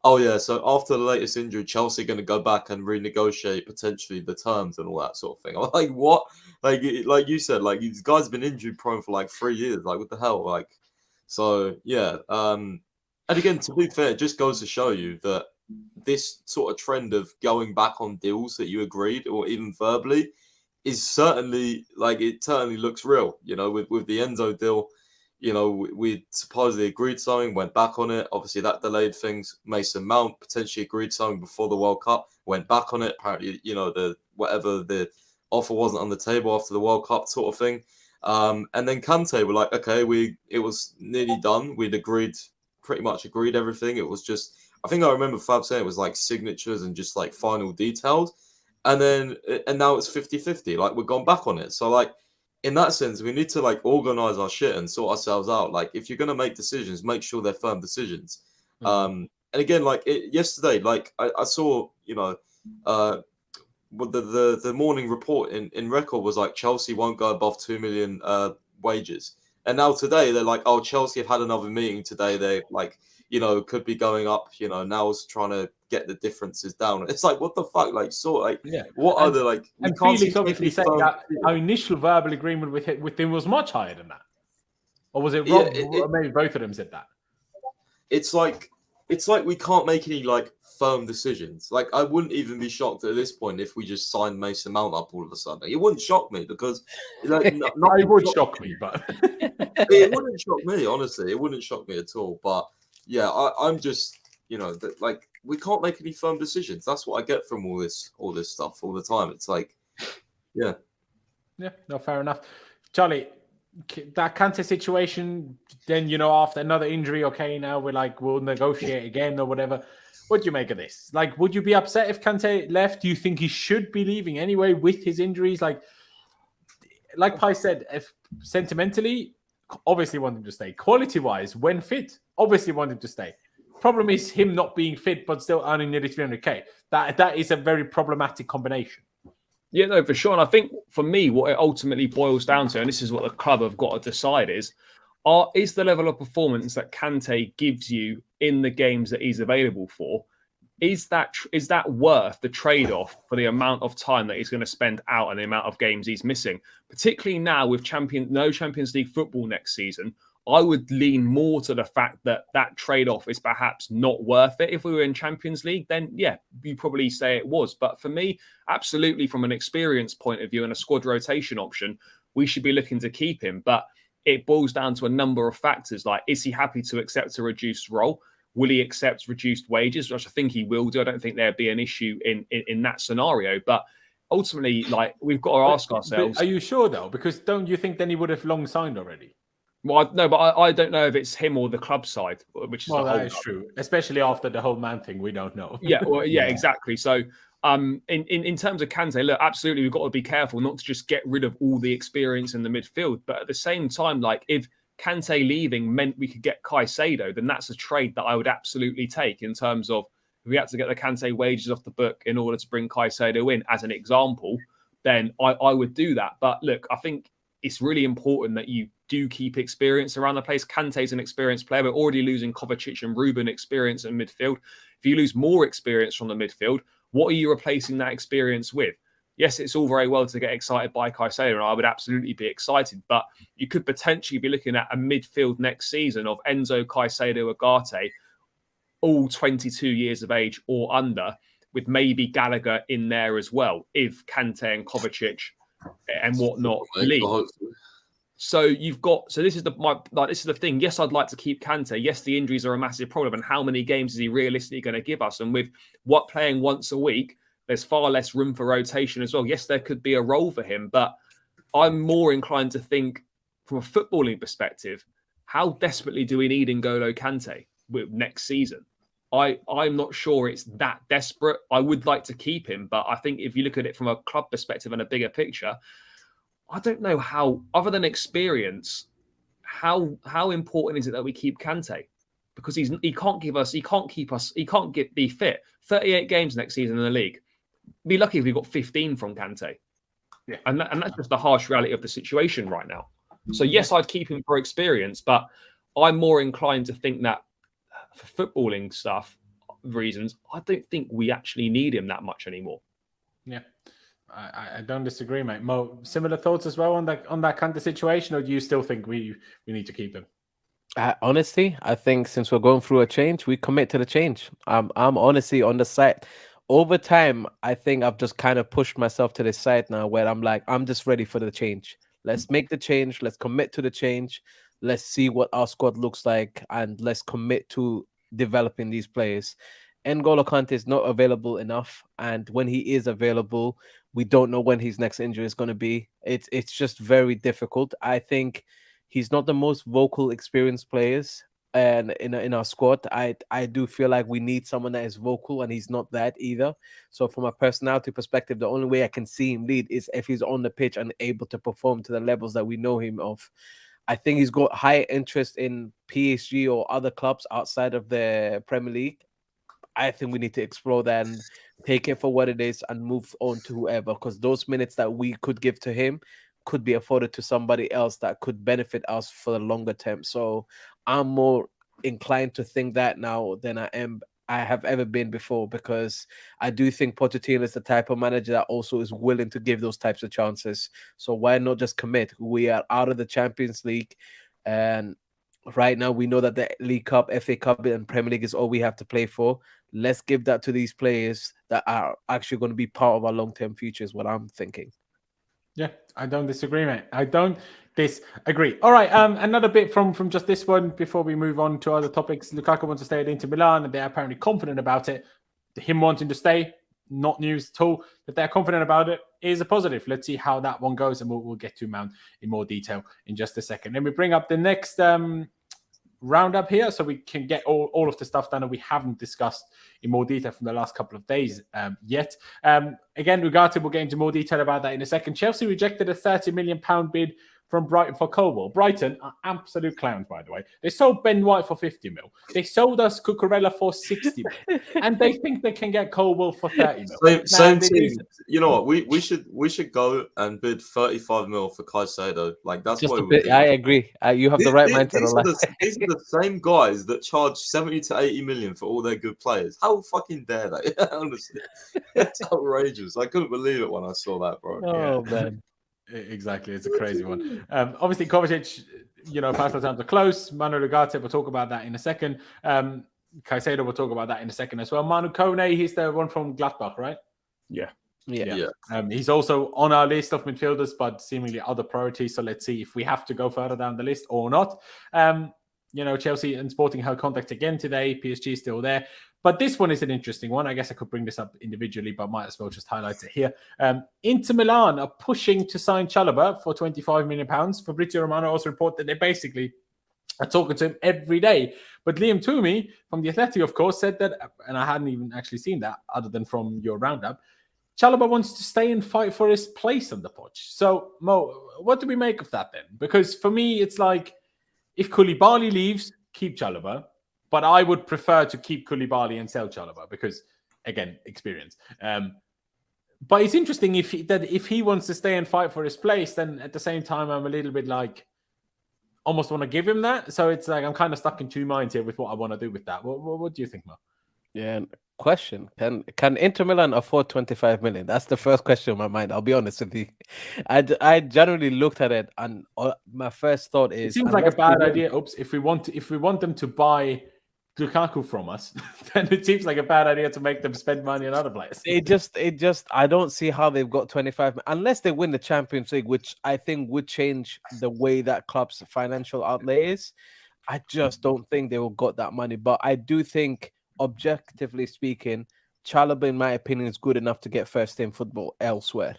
oh yeah, so after the latest injury, Chelsea are going to go back and renegotiate potentially the terms and all that sort of thing. I'm like, what? Like you said, these guys have been injury prone for 3 years. What the hell? So yeah. And again, to be fair, it just goes to show you that this sort of trend of going back on deals that you agreed or even verbally is certainly it certainly looks real. With the Enzo deal, we supposedly agreed something, went back on it. Obviously, that delayed things. Mason Mount potentially agreed something before the World Cup, went back on it. Apparently, the offer wasn't on the table after the World Cup sort of thing. And then Kante were like, okay, it was nearly done. We'd pretty much agreed everything. It was just, I think I remember Fab saying it was signatures and just final details. And now it's 50-50. We've gone back on it. So in that sense, we need to organize our shit and sort ourselves out. If you're going to make decisions, make sure they're firm decisions. And again, yesterday, I saw, the morning report in Record was like Chelsea won't go above 2 million wages, and now today they're like, oh, Chelsea have had another meeting today. They like, could be going up. Now it's trying to get the differences down. It's like, what the fuck? Like, what are the like? And Felix obviously said that our initial verbal agreement with him was much higher than that, or was it Rob? Maybe both of them said that. It's like we can't make any like firm decisions. Like, I wouldn't even be shocked at this point if we just signed Mason Mount up all of a sudden. It wouldn't shock me because, like, it would shock me, but it wouldn't shock me. Honestly, it wouldn't shock me at all. But yeah, I'm just, like, we can't make any firm decisions. That's what I get from all this stuff all the time. It's like, yeah, no, fair enough, Charlie. That Kante situation, then, after another injury, okay, now we'll negotiate again or whatever. What do you make of this? Like, would you be upset if Kante left? Do you think he should be leaving anyway with his injuries? Like Pai said, if sentimentally, obviously want him to stay. Quality-wise, when fit, obviously want him to stay. Problem is him not being fit but still earning nearly 300k. That is a very problematic combination. Yeah, no, for sure. And I think for me, what it ultimately boils down to, and this is what the club have got to decide is the level of performance that Kante gives you in the games that he's available for, is that worth the trade-off for the amount of time that he's going to spend out and the amount of games he's missing? Particularly now with no Champions League football next season, I would lean more to the fact that trade-off is perhaps not worth it. If we were in Champions League, then yeah, you probably say it was. But for me, absolutely, from an experience point of view and a squad rotation option, we should be looking to keep him. But it boils down to a number of factors, like, is he happy to accept a reduced role? Will he accept reduced wages, which I think he will do? I don't think there'd be an issue in that scenario. But ultimately, like, we've got to ask ourselves... Are you sure, though? Because don't you think then he would have long signed already? Well, no, but I don't know if it's him or the club side, which is that is true. Especially after the whole man thing, we don't know. Yeah, exactly. So, in terms of Kante, look, absolutely, we've got to be careful not to just get rid of all the experience in the midfield. But at the same time, like, if Kante leaving meant we could get Caicedo, then that's a trade that I would absolutely take. In terms of, if we had to get the Kante wages off the book in order to bring Caicedo in, as an example, then I would do that. But look, I think it's really important that you do keep experience around the place. Kante's an experienced player. We're already losing Kovacic and Ruben experience in midfield. If you lose more experience from the midfield, what are you replacing that experience with? Yes, it's all very well to get excited by Caicedo, and I would absolutely be excited, but you could potentially be looking at a midfield next season of Enzo, Caicedo, Ugarte, all 22 years of age or under, with maybe Gallagher in there as well, if Kante and Kovacic and whatnot leave. So this is the thing. Yes, I'd like to keep Kante. Yes, the injuries are a massive problem. And how many games is he realistically going to give us? And with what playing once a week, there's far less room for rotation as well. Yes, there could be a role for him, but I'm more inclined to think from a footballing perspective, how desperately do we need N'Golo Kante next season? I'm not sure it's that desperate. I would like to keep him, but I think if you look at it from a club perspective and a bigger picture, I don't know how, other than experience, how important is it that we keep Kante? Because he can't be fit. 38 games next season in the league. Be lucky if we got 15 from Kante. Yeah. And that's just the harsh reality of the situation right now. So yes, I'd keep him for experience, but I'm more inclined to think that for footballing stuff reasons, I don't think we actually need him that much anymore. Yeah. I don't disagree, mate. Mo, similar thoughts as well on that Kante situation, or do you still think we need to keep him? Honestly, I think since we're going through a change, we commit to the change. I'm honestly on the side. Over time, I think I've just kind of pushed myself to this side now where I'm like, I'm just ready for the change. Let's make the change. Let's commit to the change. Let's see what our squad looks like, and let's commit to developing these players. N'Golo Kante is not available enough, and when he is available, we don't know when his next injury is going to be. It's just very difficult. I think he's not the most vocal, experienced players, and in our squad, I do feel like we need someone that is vocal, and he's not that either. So from a personality perspective, the only way I can see him lead is if he's on the pitch and able to perform to the levels that we know him of. I think he's got higher interest in PSG or other clubs outside of the Premier League. I think we need to explore that and take it for what it is, and move on to whoever. Because those minutes that we could give to him could be afforded to somebody else that could benefit us for the longer term. So I'm more inclined to think that now than I have ever been before, because I do think Pochettino is the type of manager that also is willing to give those types of chances. So why not just commit? We are out of the Champions League, and right now we know that the League Cup, FA Cup, and Premier League is all we have to play for. Let's give that to these players that are actually going to be part of our long-term future, is what I'm thinking. Yeah, I don't disagree, mate. I don't disagree. All right, another bit from just this one before we move on to other topics. Lukaku wants to stay at Inter Milan, and they're apparently confident about it. Him wanting to stay, not news at all. That they're confident about it is a positive. Let's see how that one goes, and we'll get to Mount in more detail in just a second. Then we bring up the next roundup here, so we can get all of the stuff done that we haven't discussed in more detail from the last couple of days yet. Again, Ugarte, we'll get into more detail about that in a second. Chelsea rejected a £30 million bid from Brighton for Colwell. Brighton are absolute clowns, by the way. They sold Ben White for 50 mil. They sold us Cucurella for 60 mil. And they think they can get Colwell for 30 mil. Same team. You know what? We should go and bid 35 mil for Caicedo. Like, that's just what a bit. I agree. You have the right mindset on that. These are the same guys that charge 70 to 80 million for all their good players. How fucking dare they? Honestly, it's outrageous. I couldn't believe it when I saw that, bro. Oh, man. Exactly, it's a crazy one. Obviously, Kovacic, personal times are close. Manuel Ugarte, we'll talk about that in a second. Caicedo, we'll talk about that in a second as well. Manu Kone, he's the one from Gladbach, right? Yeah. He's also on our list of midfielders, but seemingly other priorities. So let's see if we have to go further down the list or not. Chelsea and Sporting held contact again today. PSG is still there. But this one is an interesting one. I guess I could bring this up individually, but might as well just highlight it here. Inter Milan are pushing to sign Chalobah for £25 million. Fabrizio Romano also reported that they basically are talking to him every day. But Liam Toomey from The Athletic, of course, said that, and I hadn't even actually seen that other than from your roundup, Chalobah wants to stay and fight for his place on the pitch. So, Mo, what do we make of that then? Because for me, it's like, if Koulibaly leaves, keep Chalobah. But I would prefer to keep Koulibaly and sell Chalobah because, again, experience. But it's interesting if he wants to stay and fight for his place, then at the same time, I'm a little bit like, almost want to give him that. So it's like I'm kind of stuck in two minds here with what I want to do with that. What do you think, Mo? Yeah, question. Can Inter Milan afford 25 million? That's the first question in my mind. I'll be honest with you. I generally looked at it, and my first thought is, it seems like a bad idea. If we want them to buy Lukaku from us, then it seems like a bad idea to make them spend money on other players. It just I don't see how they've got 25 unless they win the Champions League, which I think would change the way that club's financial outlay is. I just don't think they will got that money. But I do think, objectively speaking, Chalobah, in my opinion, is good enough to get first team football elsewhere.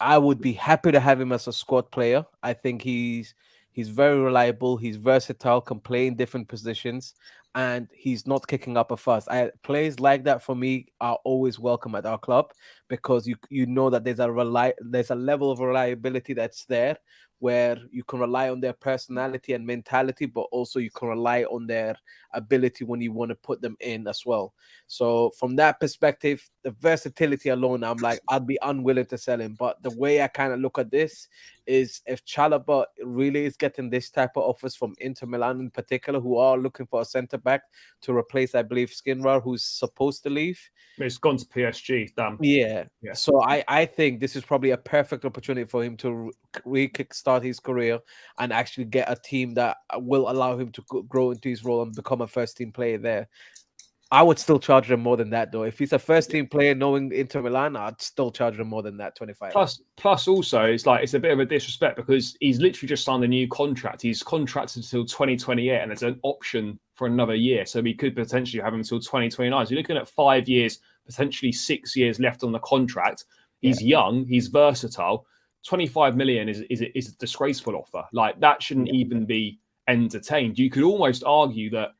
I would be happy to have him as a squad player. I think he's very reliable. He's versatile, can play in different positions, and he's not kicking up a fuss. Players like that for me are always welcome at our club because you know that there's a level of reliability that's there where you can rely on their personality and mentality, but also you can rely on their ability when you want to put them in as well. So from that perspective, the versatility alone, I'm like, I'd be unwilling to sell him. But the way I kind of look at this is if Chalobah really is getting this type of offers from Inter Milan in particular, who are looking for a centre-back to replace, I believe, Skinrar, who's supposed to leave. It's gone to PSG, damn. Yeah. So I think this is probably a perfect opportunity for him to re-kickstart his career and actually get a team that will allow him to grow into his role and become a first-team player there. I would still charge him more than that, though. If he's a first-team player knowing Inter Milan, I'd still charge him more than that, 25. Plus also, it's a bit of a disrespect because he's literally just signed a new contract. He's contracted until 2028, and there's an option for another year. So we could potentially have him until 2029. So you're looking at 5 years, potentially 6 years left on the contract. He's young. He's versatile. 25 million is a disgraceful offer. Like, that shouldn't even be entertained. You could almost argue that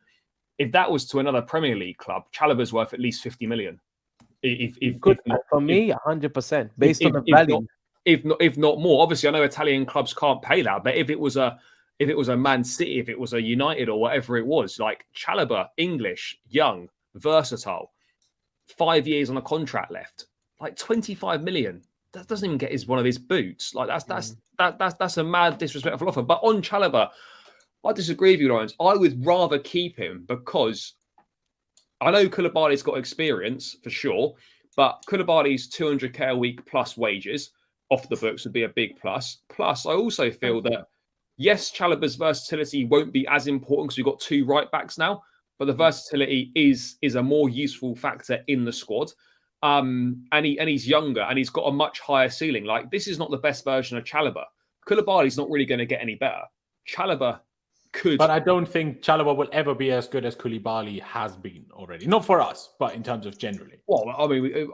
if that was to another Premier League club, Chalobah's worth at least 50 million. For me, 100%, based on the value. If not more. Obviously, I know Italian clubs can't pay that, but if it was a Man City, if it was a United or whatever it was, like Chalobah, English, young, versatile, 5 years on a contract left. Like 25 million. That doesn't even get one of his boots. Like that's a mad disrespectful offer. But on Chalobah, I disagree with you, Laurenz. I would rather keep him because I know Koulibaly's got experience for sure, but Koulibaly's 200k a week plus wages off the books would be a big plus. Plus, I also feel that yes, Chalobah's versatility won't be as important because we've got 2 right backs now, but the versatility is a more useful factor in the squad. And he's younger and he's got a much higher ceiling. Like, this is not the best version of Chalobah. Koulibaly's not really going to get any better. Chalobah could, but I don't think Chalobah will ever be as good as Koulibaly has been already. Not for us, but in terms of generally. Well, I mean,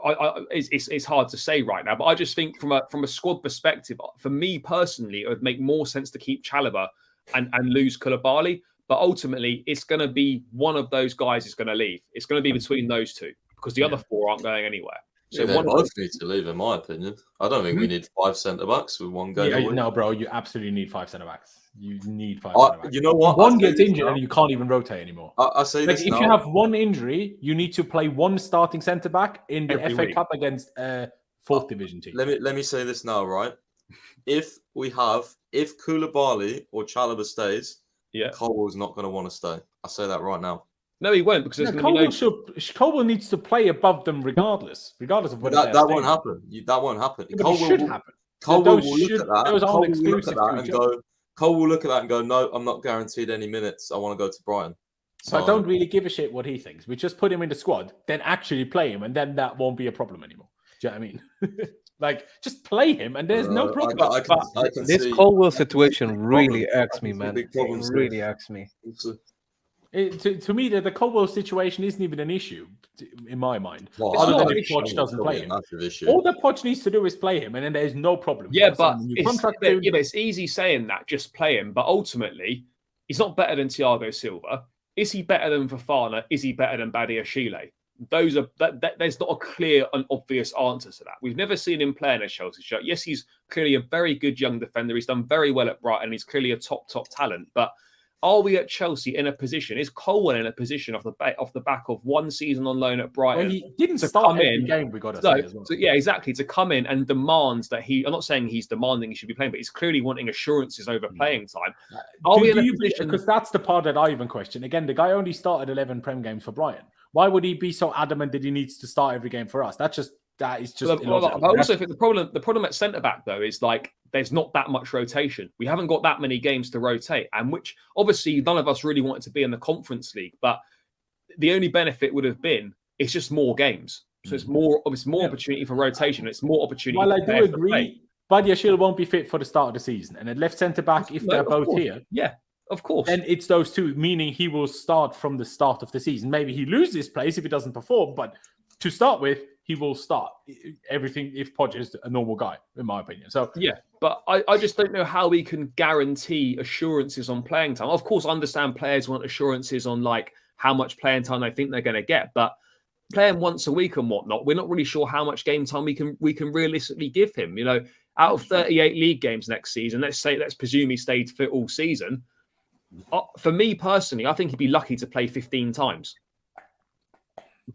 it's hard to say right now, but I just think from a squad perspective, for me personally, it would make more sense to keep Chalobah and lose Koulibaly. But ultimately, it's going to be one of those guys is going to leave. It's going to be between those two because the other 4 aren't going anywhere. So they both need to leave, in my opinion. I don't think we need 5 centre-backs with one game. Yeah, no, bro, you absolutely need 5 centre-backs. You need 5 centre-backs. You know what? One gets injured and you can't even rotate anymore. I say this if now. you have one injury, you need to play one starting centre-back in the FA Cup against a 4th division team. Let me say this now, right? If Koulibaly or Chalobah stays, Colwell's not going to want to stay. I say that right now. No, he won't because there's going to be Colwell needs to play above them regardless of what that won't happen. That won't happen. Yeah, it should happen. Colwell will look at that. Colwell will look at that and go, no, I'm not guaranteed any minutes. I want to go to Brighton. So I don't really give a shit what he thinks. We just put him in the squad, then actually play him, and then that won't be a problem anymore. Do you know what I mean? Like, just play him, and there's no problem. I can this see Colwell situation really irks me, man. It really irks me. To me, the Colwell situation isn't even an issue in my mind. Well, other than if Poch doesn't play him. All that Poch needs to do is play him, and then there's no problem. Yeah, but it's easy saying that, just play him. But ultimately, he's not better than Thiago Silva. Is he better than Fofana? Is he better than Badiashile? There's not a clear and obvious answer to that. We've never seen him play in a Chelsea shirt. Yes, he's clearly a very good young defender. He's done very well at Brighton. He's clearly a top talent. But are we at Chelsea in a position? Is Colwell in a position off the back of one season on loan at Brighton? Well, he didn't start every game. We got to say as well. Yeah, exactly. To come in and demand that I'm not saying he's demanding he should be playing, but he's clearly wanting assurances over playing time. Are we in a position? Because that's the part that I even question. Again, the guy only started 11 Prem games for Brighton. Why would he be so adamant that he needs to start every game for us? That is just. I also think the problem at centre back though is like there's not that much rotation. We haven't got that many games to rotate, and which obviously none of us really wanted to be in the Conference League. But the only benefit would have been it's just more games, so it's more opportunity for rotation. It's more opportunity. Well, I do agree. Badiashile won't be fit for the start of the season, and at left centre back, if they're both here, of course. Then it's those two, meaning he will start from the start of the season. Maybe he loses his place if he doesn't perform, but to start with, he will start everything if Poch is a normal guy, in my opinion. So but I just don't know how we can guarantee assurances on playing time. Of course, I understand players want assurances on like how much playing time they think they're going to get, but playing once a week and whatnot, we're not really sure how much game time we can realistically give him. You know, out of 38 league games next season, let's presume he stayed fit all season. For me personally, I think he'd be lucky to play 15 times.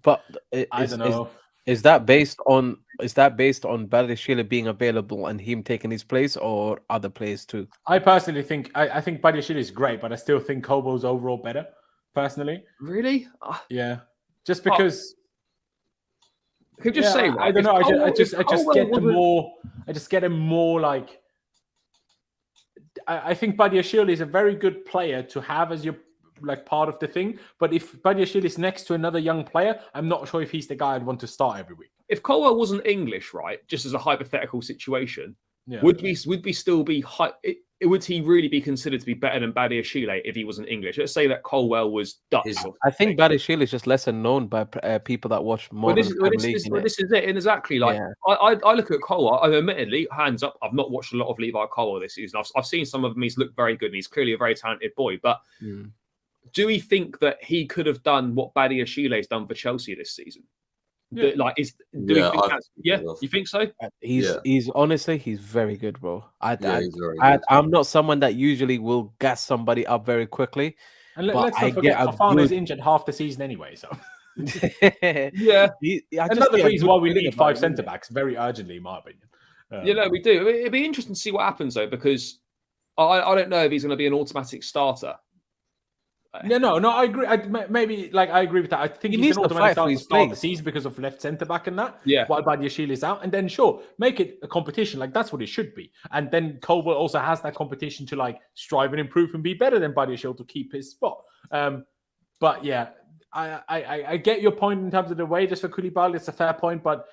But I don't know. Is that based on Badiashile being available and him taking his place, or other players too? I personally think I think Badiashile is great, but I still think Colwell's overall better. Personally, really? Yeah, just because. Could you say? I don't know. I just get him more like. I think Badiashile is a very good player to have as your like part of the thing. But if Badiashile is next to another young player, I'm not sure if he's the guy I'd want to start every week. If Colwell wasn't English, right, just as a hypothetical situation, would we still be would he really be considered to be better than Badiashile if he wasn't English? Let's say that Colwell was Dutch. I think Badiashile is just lesser known by people that watch more. This is it. And exactly, like I look at Colwell. Admittedly, hands up, I've not watched a lot of Levi Colwell this season. I've seen some of them. He's looked very good, and he's clearly a very talented boy. But do we think that he could have done what Badiashile's done for Chelsea this season? You think so? He's honestly, he's very good, bro. I'm not someone that usually will gas somebody up very quickly. And let's not forget, Fofana's injured half the season anyway. So Yeah. Another reason why we need 5 centre backs very urgently, in my opinion. We do. It'd be interesting to see what happens though, because I don't know if he's going to be an automatic starter. No, I agree. I agree with that. I think he's an automatic starter to start the season because of left centre back and that. Yeah. While Badiashile is out, and then sure, make it a competition. Like that's what it should be. And then Colwell also has that competition to like strive and improve and be better than Badiashile to keep his spot. But yeah, I get your point in terms of the wages for Koulibaly. It's a fair point, but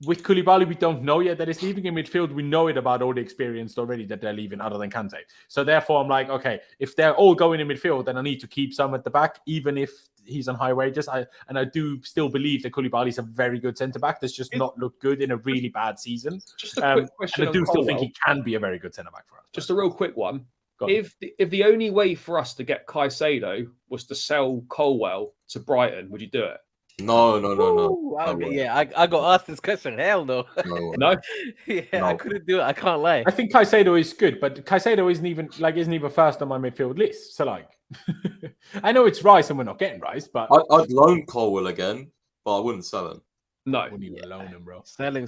with Koulibaly, we don't know yet that he's leaving in midfield. We know it about all the experience already that they're leaving other than Kante. So therefore, I'm like, okay, if they're all going in midfield, then I need to keep some at the back, even if he's on high wages. I do still believe that Koulibaly is a very good centre-back that's just not looked good in a really bad season. Just a quick question. And I do still think he can be a very good centre-back for us. Just a real quick one. If the only way for us to get Caicedo was to sell Colwell to Brighton, would you do it? No. I got asked this question. Hell no. No? I couldn't do it. I can't lie. I think Caicedo is good, but Caicedo isn't even first on my midfield list. So like, I know it's Rice and we're not getting Rice, but I'd loan Colwell again, but I wouldn't sell him. No, I wouldn't even loan him, bro. Selling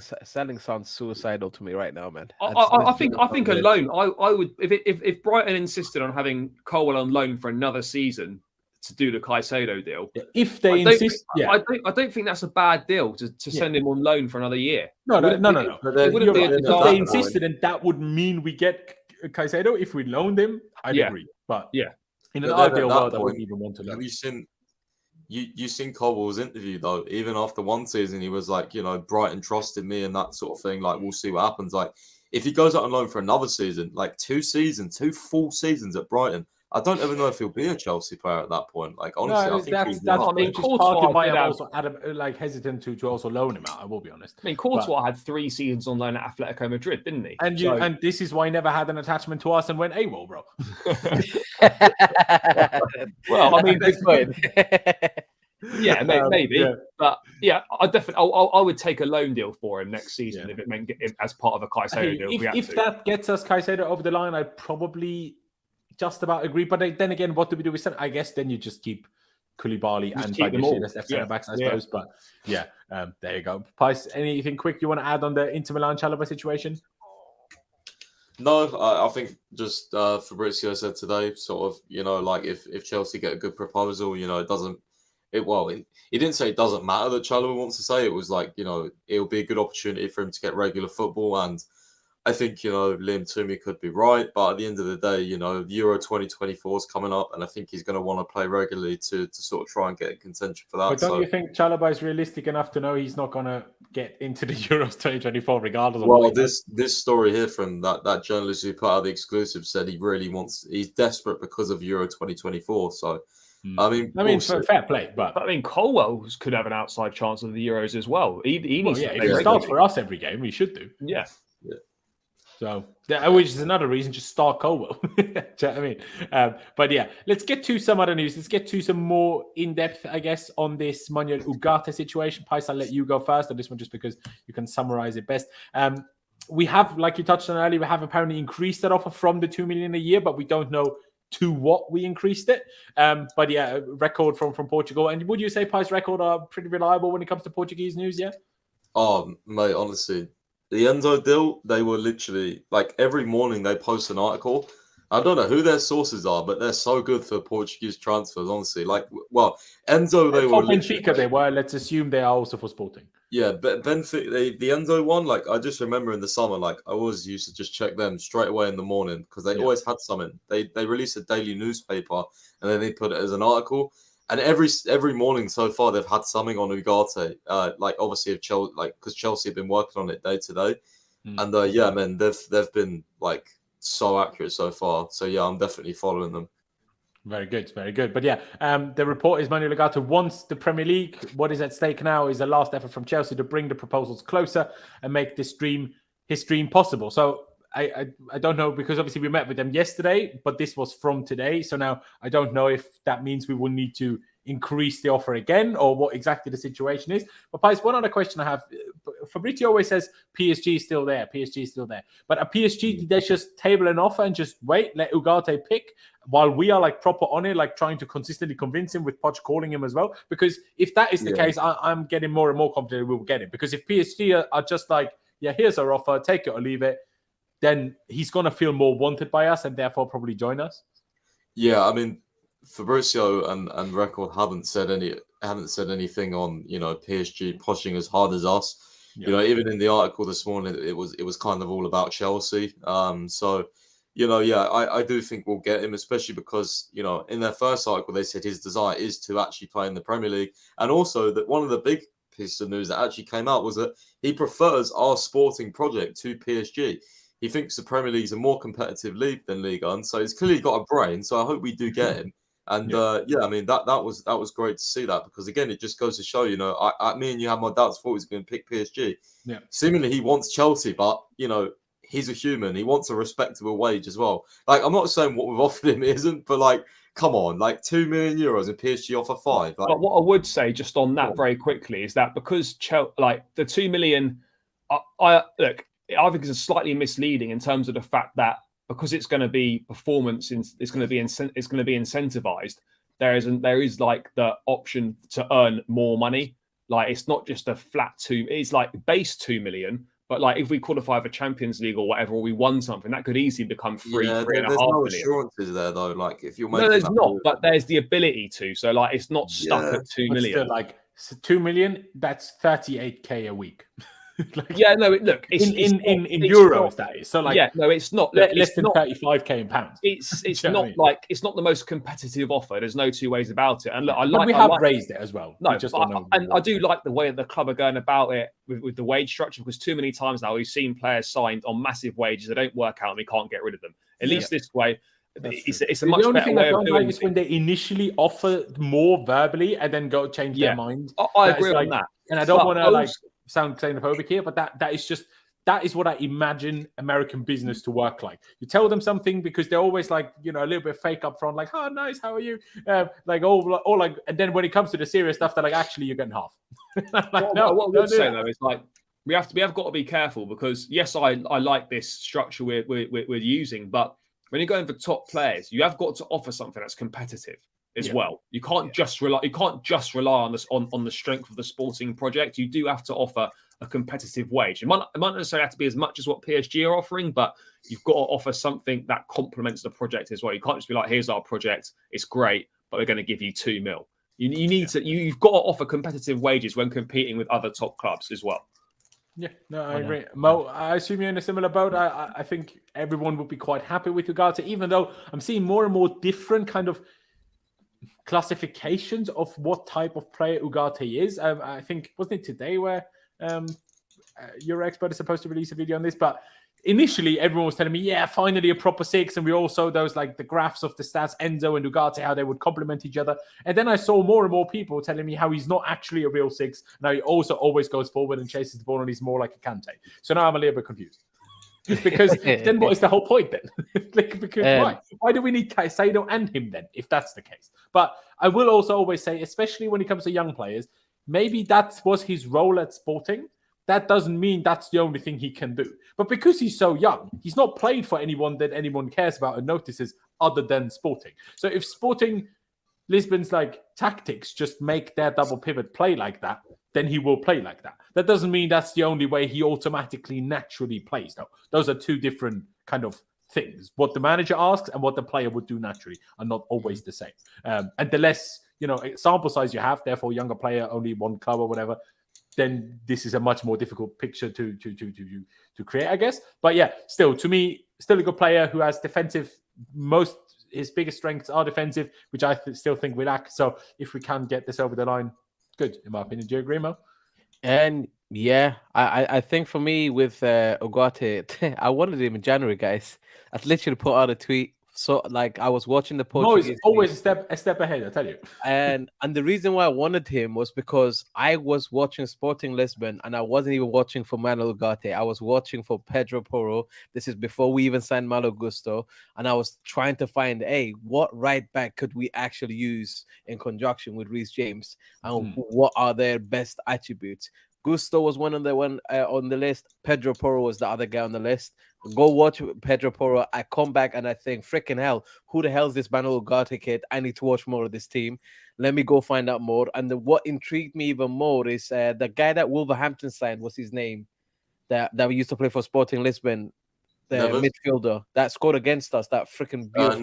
sounds suicidal to me right now, man. I think a loan. I would if Brighton insisted on having Colwell on loan for another season to do the Caicedo deal. If they insist, I don't think that's a bad deal to send him on loan for another year. No. If they insisted, right. and that would mean we get Caicedo. If we loaned him, I'd agree. But in an But ideal world, I wouldn't even want to loan. Have you seen Colwell's interview though? Even after one season, he was like, Brighton trusted me and that sort of thing. Like, we'll see what happens. Like, if he goes out on loan for another season, like 2 full seasons at Brighton, I don't even know if he'll be a Chelsea player at that point. Like, honestly, I think that's part of why I'm also hesitant to also loan him out. I will be honest. I mean, Courtois had 3 seasons on loan at Atletico Madrid, didn't he? And this is why he never had an attachment to us and went AWOL, bro. Well, I mean, yeah, maybe. But yeah, I would take a loan deal for him next season if it meant as part of a Caicedo deal. If that gets us Caicedo over the line, I'd probably just about agree. But then again, what do we do with centre? I guess then you just keep Koulibaly and Badiashile as left centre backs, I suppose. But there you go. Pice, anything quick you want to add on the Inter Milan Chalobah situation? No, I think just Fabrizio said today, sort of, like if Chelsea get a good proposal, it doesn't. He didn't say it doesn't matter that Chalobah wants to say. It was like, it'll be a good opportunity for him to get regular football. And I think, Liam Toomey could be right. But at the end of the day, Euro 2024 is coming up. And I think he's going to want to play regularly to sort of try and get contention for that. But don't you think Chalobah is realistic enough to know he's not going to get into the Euros 2024 regardless of what this story here from that journalist who put out the exclusive said he's desperate because of Euro 2024. So, I mean, fair play, but I mean, Colwell could have an outside chance of the Euros as well. He needs to if he starts for us every game, we should do. Yeah. So, which is another reason, just start Colwell. Do you know what I mean? But yeah, let's get to some other news. Let's get to some more in-depth, I guess, on this Manuel Ugarte situation. Pice, I'll let you go first on this one just because you can summarize it best. We have, like you touched on earlier, we have apparently increased that offer from the 2 million a year, but we don't know to what we increased it. But yeah, record from Portugal. And would you say Pice record are pretty reliable when it comes to Portuguese news? Yeah. Oh, mate, honestly, the Enzo deal, they were literally like every morning they post an article. I don't know who their sources are, but they're so good for Portuguese transfers, honestly. Like, well, Enzo, they were Benfica, they were. Let's assume they are also for Sporting. Yeah, but Benfica, the Enzo one, like, I just remember in the summer, like, I always used to just check them straight away in the morning because they always had something. They released a daily newspaper and then they put it as an article. And every morning so far, they've had something on Ugarte. Like, obviously, if Chelsea, like, because Chelsea have been working on it day to day. And yeah, man, they've been like so accurate so far. So yeah, I'm definitely following them. Very good, very good. But yeah, the report is Manuel Ugarte wants the Premier League. What is at stake now is a last effort from Chelsea to bring the proposals closer and make his dream possible. So I don't know, because obviously we met with them yesterday, but this was from today. So now I don't know if that means we will need to increase the offer again, or what exactly the situation is. But Pies, one other question I have. Fabrizio always says PSG is still there. PSG is still there. But at PSG, did they just table an offer and just wait, let Ugarte pick, while we are like proper on it, like trying to consistently convince him with Poch calling him as well? Because if that is the case, I'm getting more and more confident we will get it. Because if PSG are just like, yeah, here's our offer, take it or leave it, then he's going to feel more wanted by us and therefore probably join us. Yeah, I mean, Fabrizio and Record haven't said anything on, you know, PSG pushing as hard as us. Yeah. You know, even in the article this morning, it was kind of all about Chelsea. So, you know, yeah, I do think we'll get him, especially because, you know, in their first article they said his desire is to actually play in the Premier League, and also that one of the big pieces of news that actually came out was that he prefers our sporting project to PSG. He thinks the Premier League is a more competitive league than Ligue 1, so he's clearly got a brain. So I hope we do get him. And yeah, I mean that was great to see that, because again it just goes to show, you know, me and you had my doubts before he was going to pick PSG. Yeah, seemingly he wants Chelsea, but you know he's a human. He wants a respectable wage as well. Like, I'm not saying what we've offered him isn't, but like, come on, like €2 million and PSG offer 5. Like, but what I would say just on that very quickly is that because like the 2 million, I think it's slightly misleading in terms of the fact that because it's going to be performance, it's going to be incentivized. There is like the option to earn more money. Like, it's not just a flat 2. It's like base 2 million. But like, if we qualify for Champions League or whatever, or we won something, that could easily become 3.5 million. There's no assurances there though. Like, if you're making no, there's not. But there's the ability to. So like, it's not stuck at 2 million. Still, like 2 million, that's 38k a week. Like, yeah, no. Look, it's in euros, not, that is. So like, yeah, no, it's not. Look, less than 35k in pounds. It's not like, it's not the most competitive offer. There's no two ways about it. And look, we have raised it as well. No, I do like the way the club are going about it with the wage structure, because too many times now we've seen players signed on massive wages. They don't work out and we can't get rid of them. At least this way, it's a much better way of doing it. When they initially offer more verbally and then go change their mind. I agree on that. And I don't want to like sound xenophobic here, but that is what I imagine American business to work like. You tell them something because they're always like, you know, a little bit fake up front, like, oh, nice, how are you? Like, all like, and then when it comes to the serious stuff, they're like, actually, you're getting half. Like, what I would say though is like, we have got to be careful, because yes, I like this structure we're using, but when you're going for top players, you have got to offer something that's competitive as well. You can't just rely. You can't just rely on this on the strength of the sporting project. You do have to offer a competitive wage. It might not necessarily have to be as much as what PSG are offering, but you've got to offer something that complements the project as well. You can't just be like, here's our project, it's great, but we're going to give you 2 million. You need to. You've got to offer competitive wages when competing with other top clubs as well. Yeah, no, I agree. Mo, I assume you're in a similar boat. I think everyone would be quite happy with Ugarte, even though I'm seeing more and more different kind of classifications of what type of player Ugarte is. I think, wasn't it today where your expert is supposed to release a video on this? But initially, everyone was telling me, yeah, finally a proper 6. And we all saw those, like the graphs of the stats, Enzo and Ugarte, how they would complement each other. And then I saw more and more people telling me how he's not actually a real 6. Now he also always goes forward and chases the ball, and he's more like a Kante. So now I'm a little bit confused. Because then what is the whole point then? Like, why do we need Caicedo and him then, if that's the case? But I will also always say, especially when it comes to young players, maybe that was his role at Sporting. That doesn't mean that's the only thing he can do. But because he's so young, he's not played for anyone that anyone cares about and notices other than Sporting. So if Sporting Lisbon's like tactics just make their double pivot play like that, then he will play like that. That doesn't mean that's the only way he automatically naturally plays, though. Those are two different kind of things. What the manager asks and what the player would do naturally are not always the same. And the less, you know, sample size you have, therefore younger player, only one club or whatever, then this is a much more difficult picture to create, I guess. But yeah, still, to me, still a good player who has defensive. His biggest strengths are defensive, which I still think we lack. So if we can get this over the line, good, in my opinion. Do you agree, Mo? And yeah, I think for me with Ugarte, I wanted him in January, guys. I literally put out a tweet So like I was watching the Mo is Portuguese always league, a step ahead, I tell you. and the reason why I wanted him was because I was watching Sporting Lisbon and I wasn't even watching for Manuel Ugarte. I was watching for Pedro Porro. This is before we even signed Malo Gusto, and I was trying to find, hey, what right back could we actually use in conjunction with Reece James, and what are their best attributes? Gusto was one on the list. Pedro Porro was the other guy on the list. Go watch Pedro Porro. I come back and I think, freaking hell, who the hell is this Manuel Ugarte kid? I need to watch more of this team. Let me go find out more. And what intrigued me even more is the guy that Wolverhampton signed. What's his name? That we used to play for Sporting Lisbon. The midfielder that scored against us. That freaking beautiful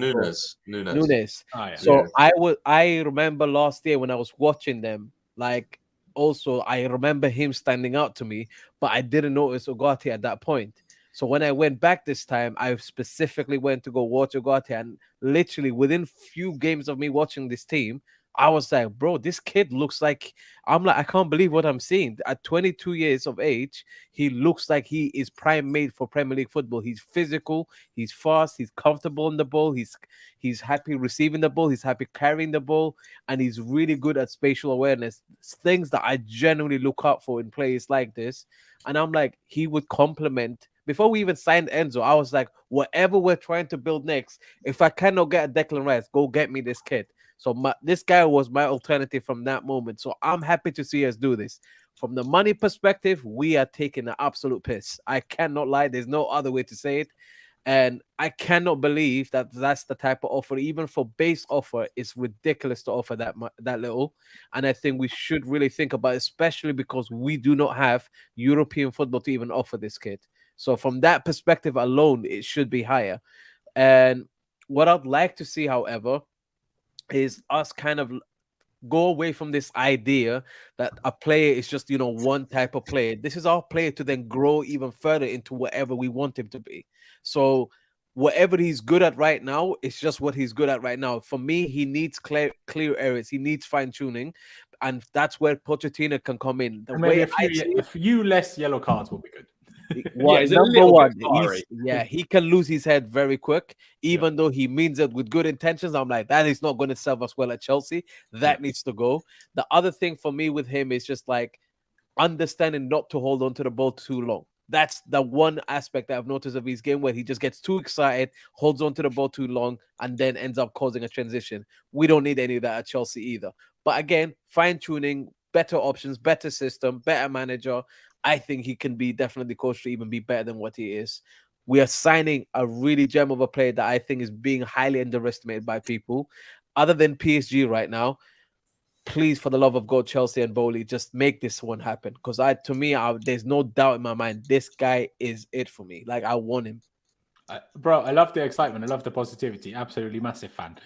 Nunes. Oh, yeah. So I remember last year when I was watching them, like. Also, I remember him standing out to me, but I didn't notice Ugarte at that point. So when I went back this time, I specifically went to go watch Ugarte, and literally within few games of me watching this team, I was like, bro, this kid looks like, I'm like, I can't believe what I'm seeing. At 22 years of age, he looks like he is prime made for Premier League football. He's physical, he's fast, he's comfortable on the ball, he's happy receiving the ball, he's happy carrying the ball, and he's really good at spatial awareness. Things that I genuinely look out for in players like this. And I'm like, he would complement. Before we even signed Enzo, I was like, whatever we're trying to build next, if I cannot get a Declan Rice, go get me this kid. So this guy was my alternative from that moment. So I'm happy to see us do this. From the money perspective, we are taking an absolute piss. I cannot lie. There's no other way to say it. And I cannot believe that that's the type of offer, even for base offer, it's ridiculous to offer that little. And I think we should really think about it, especially because we do not have European football to even offer this kid. So from that perspective alone, it should be higher. And what I'd like to see, however, is us kind of go away from this idea that a player is just, one type of player. This is our player to then grow even further into whatever we want him to be. So whatever he's good at right now, it's just what he's good at right now. For me, he needs clear areas. He needs fine-tuning. And that's where Pochettino can come in. Maybe a few less yellow cards will be good. Number one, he can lose his head very quick, even though he means it with good intentions. I'm like, that is not going to serve us well at Chelsea. That needs to go. The other thing for me with him is just like understanding not to hold on to the ball too long. That's the one aspect that I've noticed of his game where he just gets too excited, holds on to the ball too long, and then ends up causing a transition. We don't need any of that at Chelsea either. But again, fine-tuning, better options, better system, better manager. I think he can be definitely coached to even be better than what he is. We are signing a really gem of a player that I think is being highly underestimated by people. Other than PSG right now, please, for the love of God, Chelsea and Bowley, just make this one happen. Because there's no doubt in my mind, this guy is it for me. Like, I want him. Bro, I love the excitement. I love the positivity. Absolutely massive fan.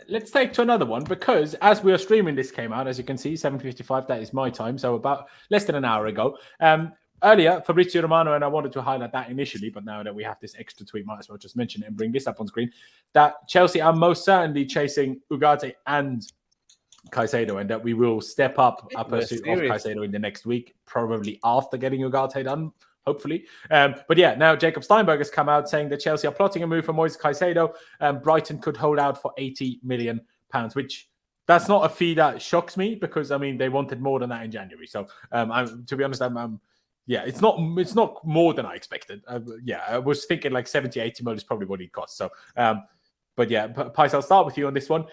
Let's take to another one, because as we are streaming, this came out, as you can see, 7:55. That is my time. So about less than an hour ago. Earlier, Fabrizio Romano, and I wanted to highlight that initially, but now that we have this extra tweet, might as well just mention it and bring this up on screen, that Chelsea are most certainly chasing Ugarte and Caicedo, and that we will step up a pursuit of Caicedo in the next week, probably after getting Ugarte done. Hopefully. But yeah, now Jacob Steinberg has come out saying that Chelsea are plotting a move for Moise Caicedo. Brighton could hold out for £80 million, which that's not a fee that shocks me, because, I mean, they wanted more than that in January. So, to be honest, it's not more than I expected. I was thinking like 70, 80 million is probably what it costs. So, but yeah, Pais, I'll start with you on this one.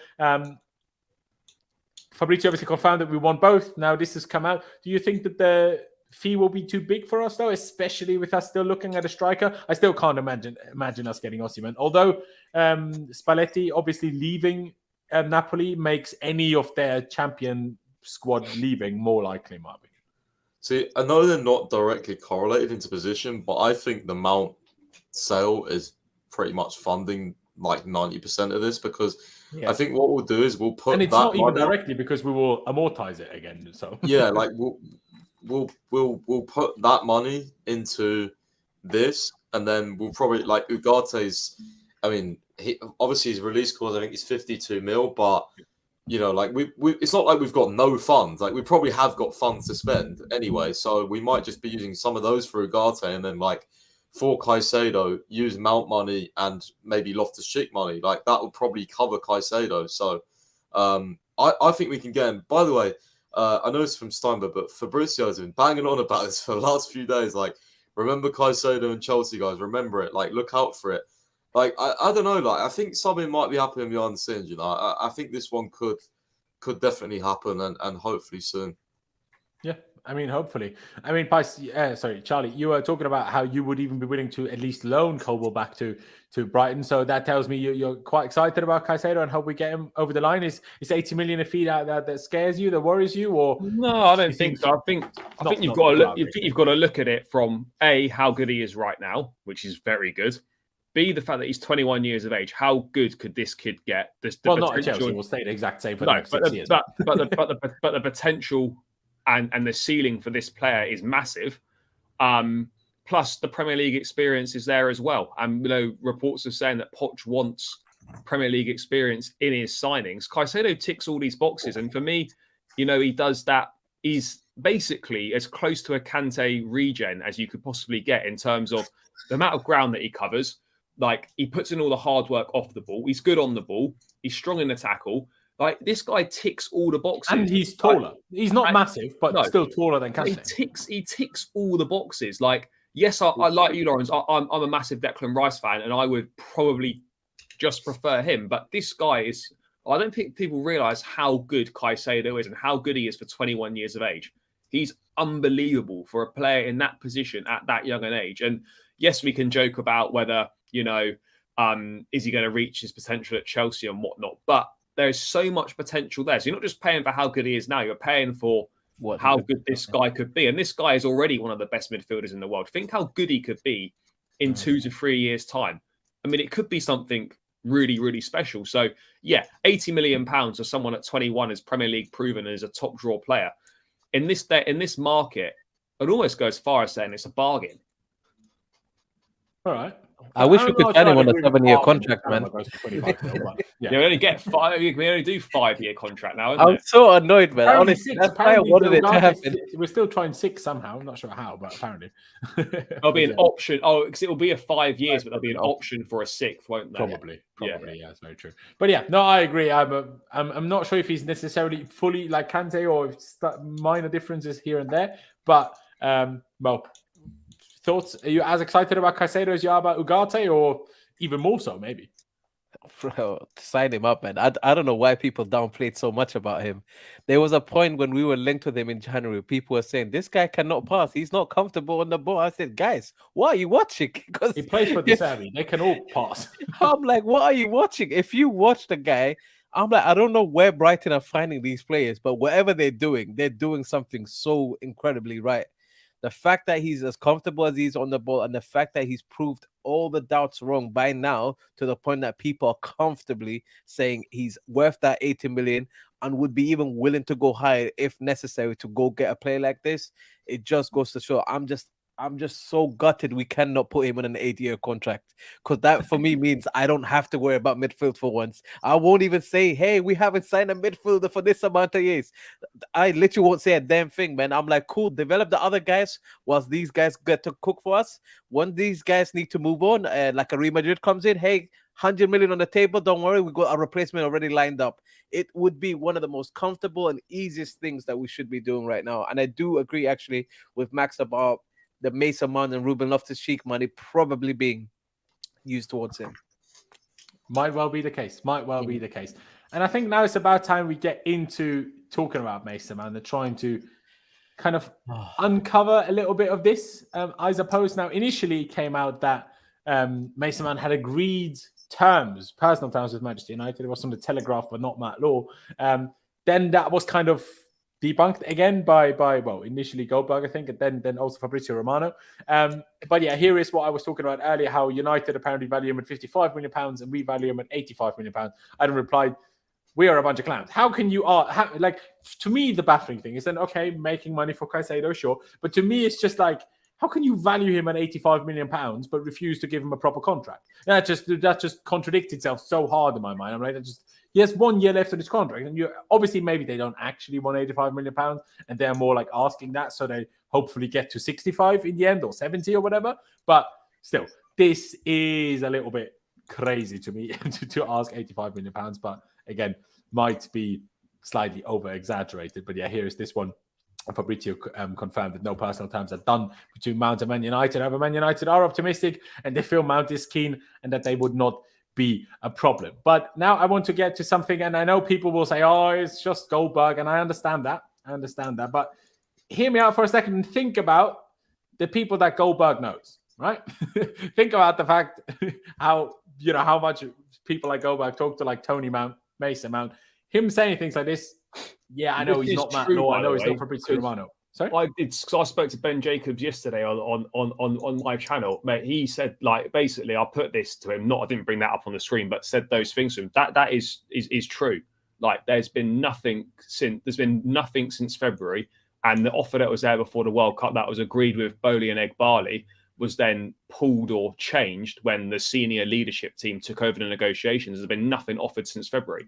Fabrizio obviously confirmed that we want both. Now this has come out. Do you think that the fee will be too big for us, though, especially with us still looking at a striker? I still can't imagine us getting Osimhen. Although Spalletti obviously leaving Napoli makes any of their champion squad leaving more likely, in my opinion. See, I know they're not directly correlated into position, but I think the Mount sale is pretty much funding like 90% of this, because I think what we'll do is we'll put, and it's not even directly, because we will amortize it again. So like we'll put that money into this, and then we'll probably, like, Ugarte's, I mean, his release clause, I think, is 52 mil, but like we it's not like we've got no funds. Like, we probably have got funds to spend anyway, so we might just be using some of those for Ugarte, and then like for Caicedo, use Mount money and maybe Loftus-Cheek money. Like that would probably cover Caicedo. So I think we can get him. By the way, I know it's from Steinberg, but Fabrizio has been banging on about this for the last few days. Like, remember Caicedo and Chelsea, guys. Remember it. Like, look out for it. Like, I don't know. Like, I think something might be happening behind the scenes. You know, I think this one could definitely happen and hopefully soon. Yeah, I mean, hopefully. I mean, sorry, Charlie, you were talking about how you would even be willing to at least loan Colwell back to Brighton. So that tells me you're quite excited about Caicedo and hope we get him over the line. Is 80 million a fee that scares you, that worries you, or no? I don't think so. I think you've got to look. You've got to look at it from A, how good he is right now, which is very good. B, the fact that he's 21 years of age. How good could this kid get? Not at Chelsea. We'll stay the exact same for the next 6 years. But the potential and the ceiling for this player is massive. Plus, the Premier League experience is there as well. And reports are saying that Poch wants Premier League experience in his signings. Caicedo ticks all these boxes, and for me, he does that. He's basically as close to a Kante regen as you could possibly get in terms of the amount of ground that he covers. Like, he puts in all the hard work off the ball. He's good on the ball. He's strong in the tackle. Like, this guy ticks all the boxes. And he's taller. He's not massive, but still taller than Kante. He ticks all the boxes. Like, yes, I like you, Laurenz. I'm a massive Declan Rice fan, and I would probably just prefer him. But this guy is... I don't think people realise how good Caicedo is and how good he is for 21 years of age. He's unbelievable for a player in that position at that young an age. And yes, we can joke about whether... is he going to reach his potential at Chelsea and whatnot? But there's so much potential there. So you're not just paying for how good he is now, you're paying for how good this guy could be. And this guy is already one of the best midfielders in the world. Think how good he could be in 2 to 3 years' time. I mean, it could be something really, really special. So, yeah, £80 million for someone at 21 is Premier League proven as a top draw player. In this market, I'd almost go as far as saying it's a bargain. All right. I wish we could sign him on a 7-year contract, man. You only get 5. You can only do 5-year contract now. I'm so annoyed, man. Honestly, that's why I wanted it to happen. We're still trying 6 somehow. I'm not sure how, but apparently there'll be an option. Oh, because it will be a 5 years, but there'll be an option for a 6th, won't there? Probably. Yeah, it's very true. But yeah, no, I agree. I'm not sure if he's necessarily fully like Kante or if minor differences here and there. But well. Thoughts? Are you as excited about Caicedo as you are about Ugarte, or even more so, maybe? Bro, sign him up, man. I don't know why people downplayed so much about him. There was a point when we were linked with him in January. People were saying, this guy cannot pass. He's not comfortable on the ball. I said, guys, what are you watching? Because he plays for the Savi. They can all pass. I'm like, what are you watching? If you watch the guy, I'm like, I don't know where Brighton are finding these players, but whatever they're doing something so incredibly right. The fact that he's as comfortable as he's on the ball and the fact that he's proved all the doubts wrong by now to the point that people are comfortably saying he's worth that 80 million and would be even willing to go higher if necessary to go get a player like this. It just goes to show I'm just so gutted we cannot put him on an 8-year contract, because that for me means I don't have to worry about midfield for once. I won't even say, hey, we haven't signed a midfielder for this amount of years. I literally won't say a damn thing, man. I'm like, cool, develop the other guys whilst these guys get to cook for us. When these guys need to move on, like a Real Madrid comes in, hey, 100 million on the table, don't worry, we got a replacement already lined up. It would be one of the most comfortable and easiest things that we should be doing right now. And I do agree actually with Max about the Mason Mount and Ruben Loftus-Cheek money probably being used towards him. Might well be the case. And I think now it's about time we get into talking about Mason Mount and trying to kind of uncover a little bit of this. I suppose now initially it came out that Mason Mount had agreed personal terms with Manchester United. It was from the Telegraph, but not Matt Law. Then that was kind of debunked again by initially Goldberg, I think, and then also Fabrizio Romano. But yeah, here is what I was talking about earlier, how United apparently value him at £55 million and we value him at £85 million. Adam replied, we are a bunch of clowns. How can you to me, the baffling thing is then, okay, making money for Caicedo, sure. But to me, it's just like, how can you value him at £85 million but refuse to give him a proper contract? That just contradicts itself so hard in my mind. I'm like, he has 1 year left of his contract, and obviously maybe they don't actually want £85 million, and they're more like asking that, so they hopefully get to 65 in the end or 70 or whatever. But still, this is a little bit crazy to me to ask 85 million pounds, but again, might be slightly over exaggerated. But yeah, here is this one. Fabrizio confirmed that no personal terms are done between Mount and Man United. However, Man United are optimistic and they feel Mount is keen and that they would not be a problem. But now I want to get to something, and I know people will say, oh, it's just Goldberg, and I understand that. But hear me out for a second and think about the people that Goldberg knows, right? Think about the fact how much people like Goldberg talk to like Tony Mount, Mason Mount. Him saying things like this, yeah, I know he's not Matt Law. I know he's not Fabrizio Romano. Sorry? I spoke to Ben Jacobs yesterday on my channel. Mate, he said, like, basically, I put this to him. I didn't bring that up on the screen, but said those things to him. That is true. Like, there's been nothing since February, and the offer that was there before the World Cup that was agreed with Bowley and Egbali was then pulled or changed when the senior leadership team took over the negotiations. There's been nothing offered since February.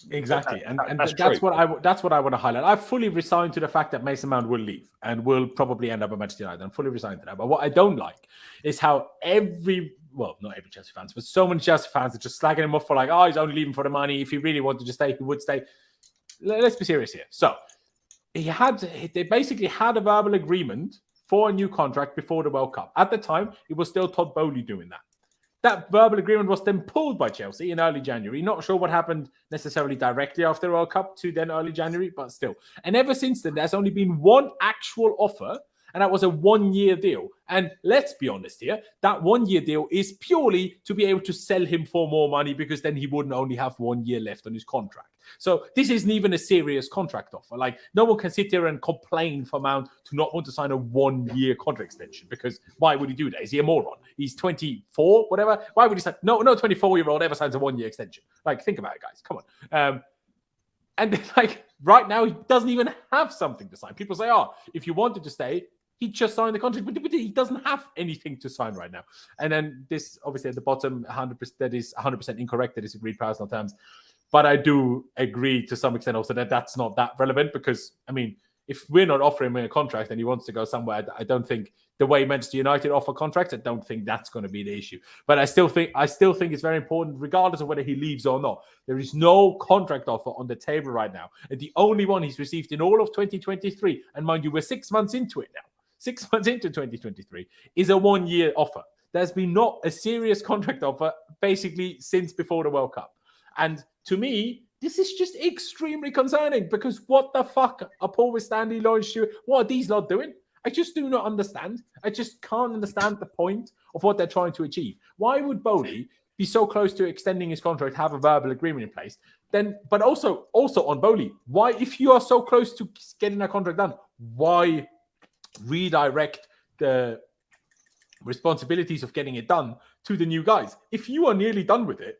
Exactly, and that's what I want to highlight. I've fully resigned to the fact that Mason Mount will leave and will probably end up at Manchester United. I'm fully resigned to that. But what I don't like is how not every Chelsea fans, but so many Chelsea fans are just slagging him off for like, oh, he's only leaving for the money. If he really wanted to stay, he would stay. Let's be serious here. So they basically had a verbal agreement for a new contract before the World Cup. At the time, it was still Todd Bowley doing that. That verbal agreement was then pulled by Chelsea in early January. Not sure what happened necessarily directly after the World Cup to then early January, but still. And ever since then, there's only been one actual offer, and that was a 1-year deal. And let's be honest here, that 1-year deal is purely to be able to sell him for more money because then he wouldn't only have 1 year left on his contract. So this isn't even a serious contract offer. Like, no one can sit here and complain for Mount to not want to sign a 1-year contract extension, because why would he do that? Is he a moron? He's 24, whatever. Why would he say, no 24-year-old ever signs a 1-year extension? Like, think about it, guys. Come on. And like right now, he doesn't even have something to sign. People say, oh, if you wanted to stay, he just signed the contract, but he doesn't have anything to sign right now. And then this, obviously, at the bottom, 100%, that is 100% incorrect. That is agreed personal terms. But I do agree to some extent also that that's not that relevant, because, I mean, if we're not offering him a contract and he wants to go somewhere, I don't think the way Manchester United offer contracts, I don't think that's going to be the issue. But I still think it's very important, regardless of whether he leaves or not. There is no contract offer on the table right now. And the only one he's received in all of 2023, and mind you, we're 6 months into it now. 6 months into 2023 is a 1-year offer. There's been not a serious contract offer basically since before the World Cup. And to me, this is just extremely concerning, because what the fuck are Paul Stanley, Laurenz Stewart, what are these lot doing? I just do not understand. I just can't understand the point of what they're trying to achieve. Why would Bowley be so close to extending his contract, have a verbal agreement in place? Then, but also on Bowley, why, if you are so close to getting a contract done, why redirect the responsibilities of getting it done to the new guys? If you are nearly done with it,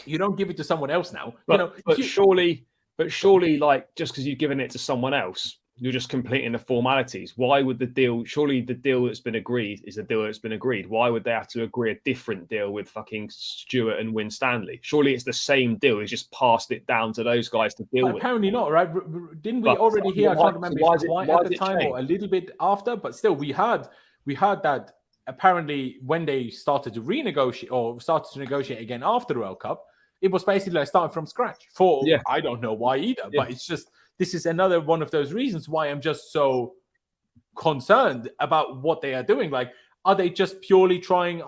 you don't give it to someone else now. But surely, like, just because you've given it to someone else, you're just completing the formalities. Why would the deal? Surely the deal that's been agreed is the deal that's been agreed. Why would they have to agree a different deal with fucking Stewart and Win Stanley? Surely it's the same deal. He's just passed it down to those guys to deal with. Apparently not, right? Didn't we already hear? I can't remember why at the time or a little bit after, but still, we heard that apparently when they started to renegotiate or started to negotiate again after the World Cup, it was basically like starting from scratch. I don't know why either, but it's just, this is another one of those reasons why I'm just so concerned about what they are doing. Like, are they just purely trying,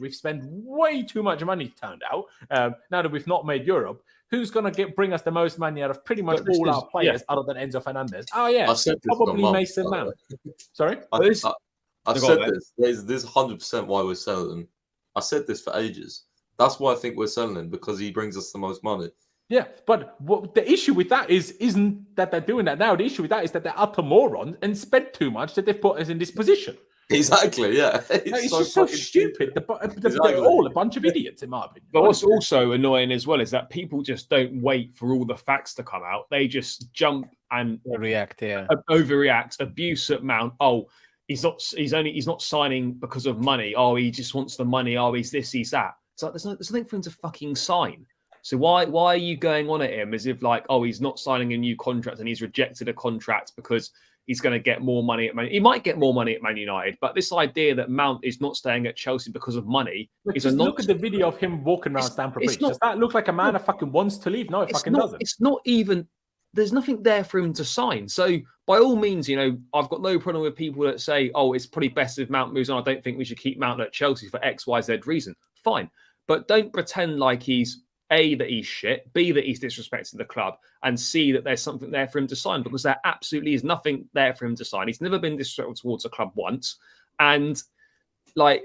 we've spent way too much money, turned out, now that we've not made Europe. Who's going to bring us the most money out of pretty much all our players other than Enzo Fernandez? Probably Mason Mount. Sorry? I've said this. This is 100% why we're selling him. I said this for ages. That's why I think we're selling him, because he brings us the most money. Yeah, but the issue with that isn't that they're doing that now. The issue with that is that they're utter morons and spent too much that they've put us in this position. Exactly, yeah. It's just so stupid. They're all a bunch of idiots, in my opinion. But what's also annoying as well is that people just don't wait for all the facts to come out. They just jump and overreact, abuse at Mount. Oh, he's not signing because of money. Oh, he just wants the money. Oh, he's this, he's that. It's like there's nothing for him to fucking sign. So why are you going on at him as if like, oh, he's not signing a new contract and he's rejected a contract because he's going to get more money at Man. He might get more money at Man United, but this idea that Mount is not staying at Chelsea because of money is a look at the video of him walking around Stamford Bridge. Does that look like a man that fucking wants to leave? No, it fucking doesn't. It's not even. There's nothing there for him to sign. So by all means, I've got no problem with people that say, "Oh, it's probably best if Mount moves on. I don't think we should keep Mount at Chelsea for X, Y, Z reason." Fine, but don't pretend like he's A, that he's shit, B, that he's disrespecting the club, and C, that there's something there for him to sign, because there absolutely is nothing there for him to sign. He's never been disrespectful towards a club once. And I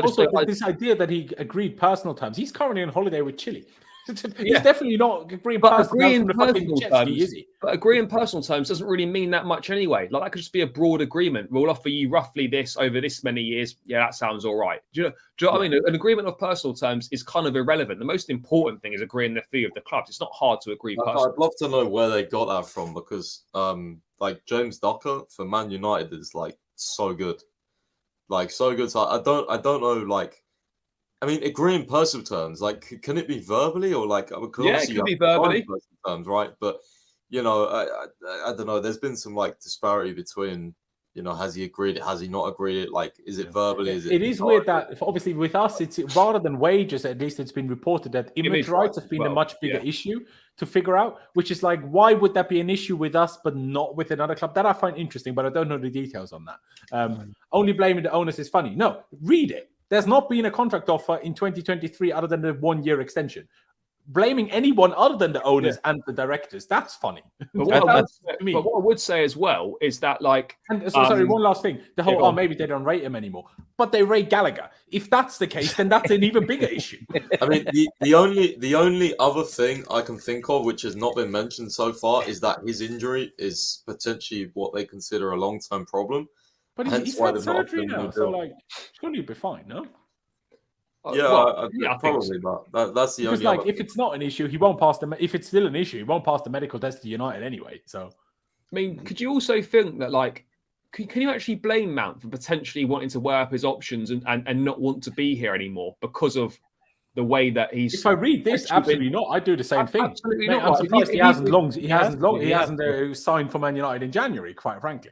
just this idea that he agreed personal terms. He's currently on holiday with Chile. He's definitely not agreeing personal terms, is he? But agreeing personal terms doesn't really mean that much anyway. Like, that could just be a broad agreement. We'll offer you roughly this over this many years. Yeah, that sounds all right. Do you know what I mean? An agreement of personal terms is kind of irrelevant. The most important thing is agreeing the fee of the club. It's not hard to agree personally. I'd love to know where they got that from, because James Docker for Man United is so good. So good. So I don't know, I mean, agreeing personal terms, can it be verbally or it could be verbally. Personal terms, right? But I don't know. There's been some disparity between, has he agreed it, has he not agreed it? Is it verbally? It is weird that obviously with us, it's rather than wages, at least it's been reported that image rights have been a much bigger issue to figure out, which is why would that be an issue with us but not with another club? That I find interesting, but I don't know the details on that. Only blaming the owners is funny. No, read it. There's not been a contract offer in 2023 other than the 1-year extension. Blaming anyone other than the owners and the directors, that's funny. But what I would say as well is that sorry, one last thing. The whole, maybe they don't rate him anymore. But they rate Gallagher. If that's the case, then that's an even bigger issue. I mean, the only other thing I can think of which has not been mentioned so far is that his injury is potentially what they consider a long-term problem. But he's had surgery now, so surely he'll be fine, no? Probably not. That's the only. If it's not an issue, he won't pass the. If it's still an issue, he won't pass the medical test to United anyway. So, I mean, could you also think that can you actually blame Mount for potentially wanting to weigh up his options and not want to be here anymore because of the way that he's? If I read this, absolutely not. I do the same thing. Absolutely not. I'm surprised he hasn't signed for Man United in January. Quite frankly,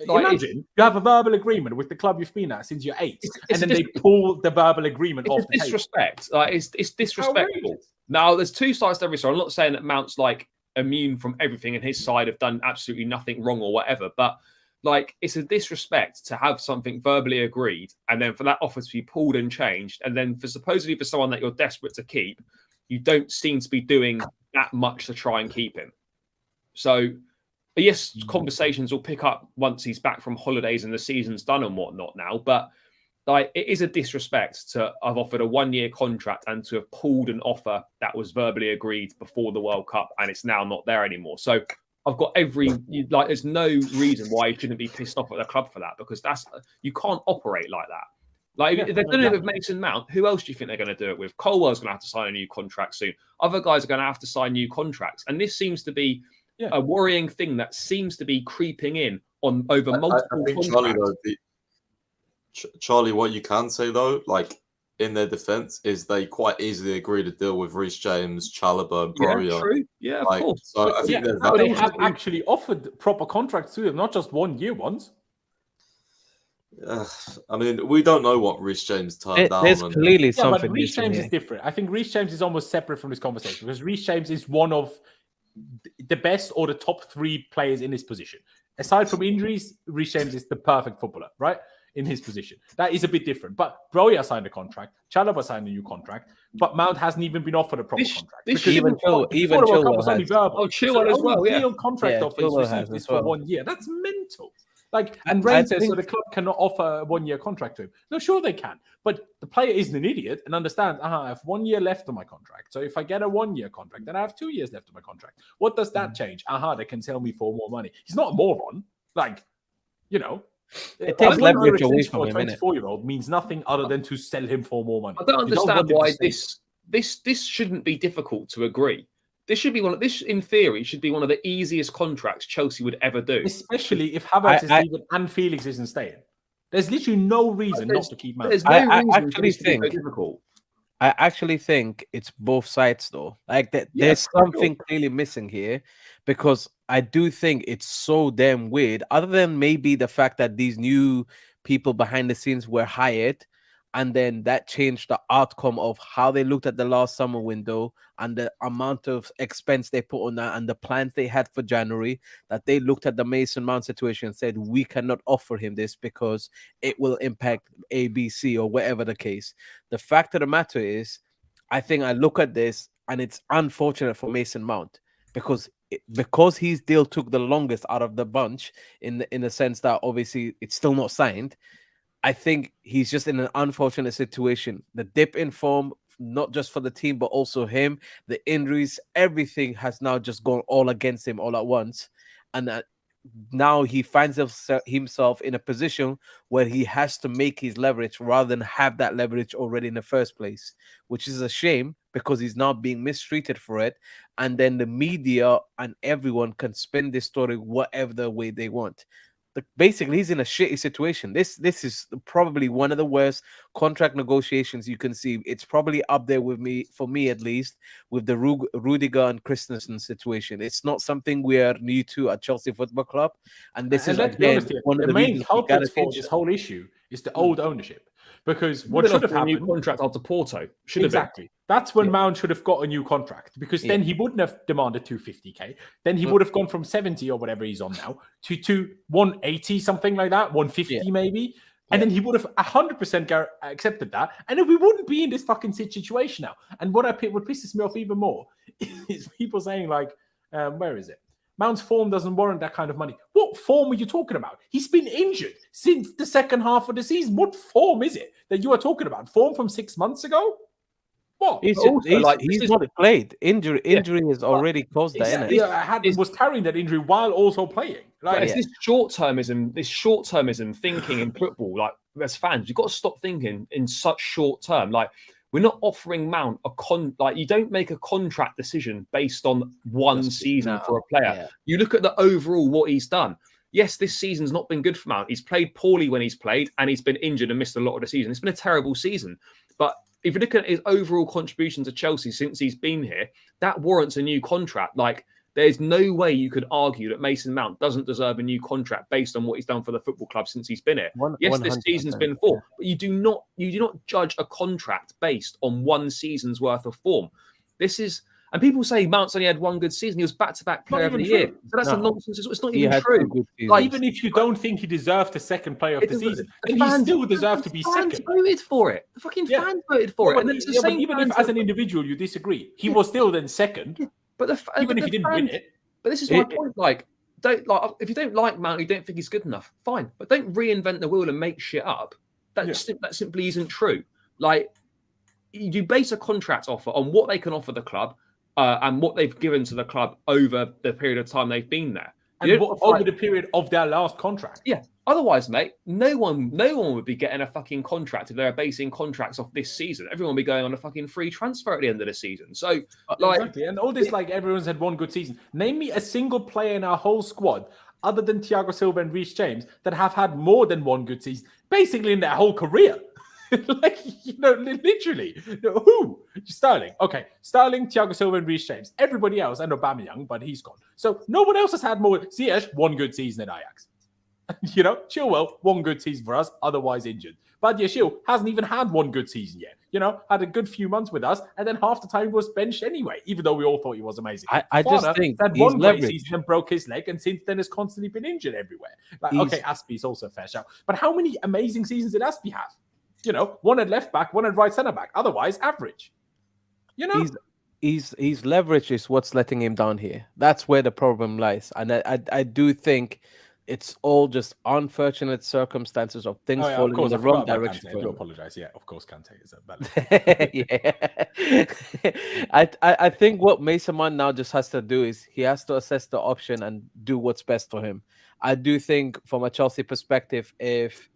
imagine you have a verbal agreement with the club you've been at since you're 8, and then they pull the verbal agreement off the disrespect. It's disrespectful. Now, there's two sides to every story. I'm not saying that Mount's immune from everything and his side have done absolutely nothing wrong or whatever, but it's a disrespect to have something verbally agreed and then for that offer to be pulled and changed, and then for someone that you're desperate to keep, you don't seem to be doing that much to try and keep him. So, yes, conversations will pick up once he's back from holidays and the season's done and whatnot now. But it is a disrespect to have offered a 1-year contract and to have pulled an offer that was verbally agreed before the World Cup, and it's now not there anymore. So I've got there's no reason why he shouldn't be pissed off at the club for that, because you can't operate like that. If they're doing it with Mason Mount, who else do you think they're going to do it with? Colwell's going to have to sign a new contract soon. Other guys are going to have to sign new contracts, and this seems to be a worrying thing that seems to be creeping in over multiple contracts. Charlie, what you can say though, in their defense, is they quite easily agree to deal with Reece James, Chalobah, Broja. Yeah, true. Yeah, of course. So I think they have actually offered proper contracts to them, not just 1-year ones. I mean, we don't know what Reece James turned down. There's clearly something. But Reece James is different. I think Reece James is almost separate from this conversation, because Reece James is one of the best or the top 3 players in his position. Aside from injuries, Reece James is the perfect footballer, right? In his position. That is a bit different. But Broja signed a contract, Chalobah signed a new contract, but Mount hasn't even been offered a proper contract. Even Chilwell was only verbal. Oh, Chilwell as well, yeah. Real contract offers received this for 1 year. That's mental. And Ren says so the club cannot offer a 1-year contract to him. No, sure they can. But the player isn't an idiot and understands, I have 1 year left on my contract. So if I get a 1-year contract, then I have 2 years left on my contract. What does that change? They can sell me for more money. He's not a moron. It takes leverage away from him. A 24-year-old means nothing other than to sell him for more money. I don't understand why this shouldn't be difficult to agree. This should be in theory, should be one of the easiest contracts Chelsea would ever do. Especially if Havertz is leaving and Felix isn't staying. There's literally no reason not to keep Mount. There's no reason for this to be so difficult. I actually think it's both sides though. There's something clearly missing here, because I do think it's so damn weird. Other than maybe the fact that these new people behind the scenes were hired, and then that changed the outcome of how they looked at the last summer window and the amount of expense they put on that and the plans they had for January, that they looked at the Mason Mount situation and said, we cannot offer him this because it will impact ABC or whatever the case. The fact of the matter is, I think I look at this and it's unfortunate for Mason Mount because his deal took the longest out of the bunch in the sense that obviously it's still not signed. I think he's just in an unfortunate situation. The dip in form, not just for the team, but also him, the injuries, everything has now just gone all against him all at once. And now he finds himself in a position where he has to make his leverage rather than have that leverage already in the first place, which is a shame because he's now being mistreated for it. And then the media and everyone can spin this story whatever the way they want. Basically, he's in a shitty situation. This is probably one of the worst contract negotiations you can see. It's probably up there with for me at least, with the Rudiger and Christensen situation. It's not something we are new to at Chelsea Football Club, and this is again one of the main culprits for this whole issue is the old ownership. Because what should have happened, a new contract after Porto. Exactly. That's when Mount should have got a new contract, because then he wouldn't have demanded 250k. Then he would have gone from 70 or whatever he's on now to 180, something like that, 150 maybe. And then he would have 100% accepted that. And then we wouldn't be in this fucking situation now. And what pisses me off even more is people saying like, where is it? Mount's form doesn't warrant that kind of money. What form are you talking about? He's been injured since the second half of the season. What form is it that you are talking about? Form from 6 months ago? What? He's not played. Injury has already caused that, isn't it? Yeah, was carrying that injury while also playing. Like, it's this short-termism thinking in football. Like, as fans, you've got to stop thinking in such short term. Like, we're not offering Mount you don't make a contract decision based on one season for a player. Yeah. You look at the overall what he's done. Yes, this season's not been good for Mount. He's played poorly when he's played, and he's been injured and missed a lot of the season. It's been a terrible season. But if you look at his overall contribution to Chelsea since he's been here, that warrants a new contract. Like, there's no way you could argue that Mason Mount doesn't deserve a new contract based on what he's done for the football club since he's been here. Yes, this season's been poor, but you do not judge a contract based on one season's worth of form. And people say Mount's only had one good season. He was back-to-back player of the year. So that's a nonsense. It's not even true. Like, even if you don't think he deserved the second player of the season, then he still deserved to be second. Fans voted for it. The fucking fans voted for it. And then it's the same. Even if as an individual you disagree, he was still then second. Yeah. But even if he didn't win it. But this is my point. Like, if you don't like Mount, you don't think he's good enough, fine. But don't reinvent the wheel and make shit up. That simply isn't true. Like, you base a contract offer on what they can offer the club and what they've given to the club over the period of time they've been there. And over the period of their last contract. Yeah. Otherwise, mate, no one would be getting a fucking contract if they're basing contracts off this season. Everyone would be going on a fucking free transfer at the end of the season. So, exactly. And all this, like, everyone's had one good season. Name me a single player in our whole squad, other than Thiago Silva and Reece James, that have had more than one good season, basically in their whole career. Like, literally. Who? Sterling. Okay. Sterling, Thiago Silva, and Reece James. Everybody else, and Aubameyang, but he's gone. So no one else has had more. Ziyech, one good season at Ajax. Chilwell, one good season for us, otherwise injured. But Yashil hasn't even had one good season yet. Had a good few months with us, and then half the time was benched anyway, even though we all thought he was amazing. I just think that one great season and broke his leg, and since then has constantly been injured everywhere. Okay, Aspie's also a fair shout. But how many amazing seasons did Aspie have? One at left back, one at right centre back. Otherwise, average. His leverage is what's letting him down here. That's where the problem lies, and I do think it's all just unfortunate circumstances of things falling in the wrong direction. I do apologize. Yeah, of course, Kante is a bad. Yeah, I think what Mason Mount now just has to do is he has to assess the option and do what's best for him. I do think from a Chelsea perspective, if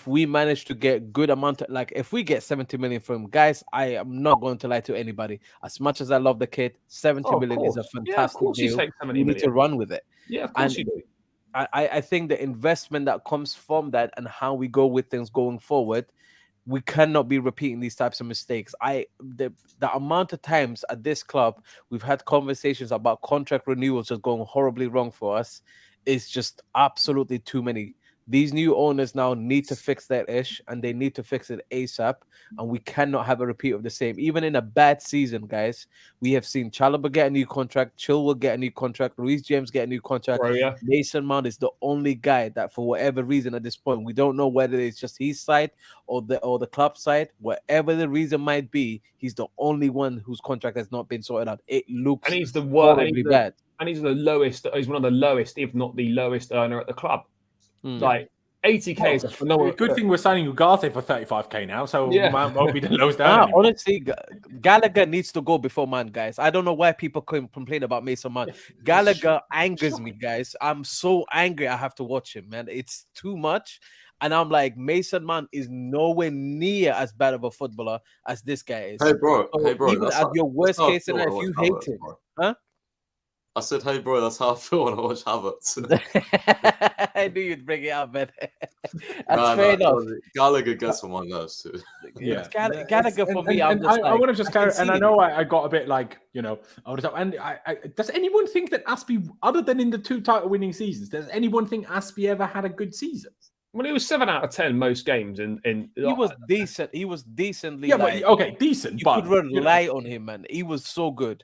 we manage to get good amount of, like, if we get 70 million from him, guys, I am not going to lie to anybody. As much as I love the kid, 70 million is a fantastic deal. We need to run with it. Yeah, of course you do. I think the investment that comes from that and how we go with things going forward we cannot be repeating these types of mistakes. The amount of times at this club we've had conversations about contract renewals just going horribly wrong for us is just absolutely too many. These new owners now need to fix their ish, and they need to fix it ASAP. And we cannot have a repeat of the same. Even in a bad season, guys, we have seen Chalobah get a new contract, Chilwell get a new contract, Reece James get a new contract. Mason Mount is the only guy that, for whatever reason at this point, we don't know whether it's just his side or the club side. Whatever the reason might be, he's the only one whose contract has not been sorted out. It looks and he's the worst, bad. And he's the lowest. He's one of the lowest, if not the lowest earner at the club. Like 80k is a phenomenal. Good thing we're signing Ugarte for 35k now, so Mount won't be the lowest down. Honestly, Gallagher needs to go before Mount, guys. I don't know why people complain about Mason Mount. Gallagher angers me, guys. I'm so angry I have to watch him, man. It's too much. And I'm like, Mason Mount is nowhere near as bad of a footballer as this guy is. Hey, bro. Even at your worst case scenario, if you hate him, huh? I said, hey, bro, that's how I feel when I watch Havertz. I knew you'd bring it up, man. That's fair enough. Gallagher gets on my nerves, too. Yeah. Gallagher for me, I want to just carry, and I know I got a bit like, over the top. And does anyone think that Aspie, other than in the 2 title-winning seasons, does anyone think Aspie ever had a good season? Well, it was 7 out of 10 most games. He was decent. He was decently. Decent. You but could rely on him, man. He was so good.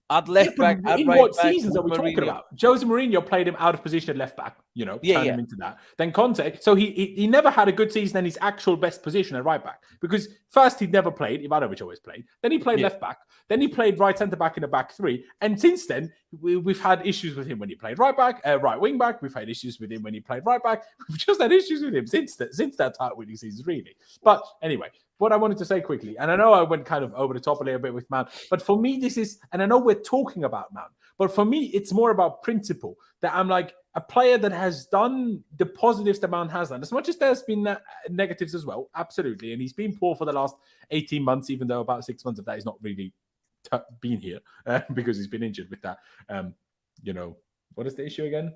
At left back, at in right what back, seasons are we talking about? Jose Mourinho played him out of position at left back, turned him into that. Then Kante, so he never had a good season in his actual best position at right back, because first he'd never played, Ivanovic always played. Then he played left back. Then he played right centre back in a back 3. And since then, we've had issues with him when he played right back, right wing back. We've had issues with him when he played right back. We've just had issues with him since that title winning season, really. But anyway, what I wanted to say quickly, and I know I went kind of over the top a little bit with Mount, but for me, this is, and I know we're talking about Mount, but for me, it's more about principle, that I'm like a player that has done the positives that Mount has done, as much as there's been negatives as well, absolutely, and he's been poor for the last 18 months, even though about 6 months of that he's not really been here because he's been injured with that. What is the issue again?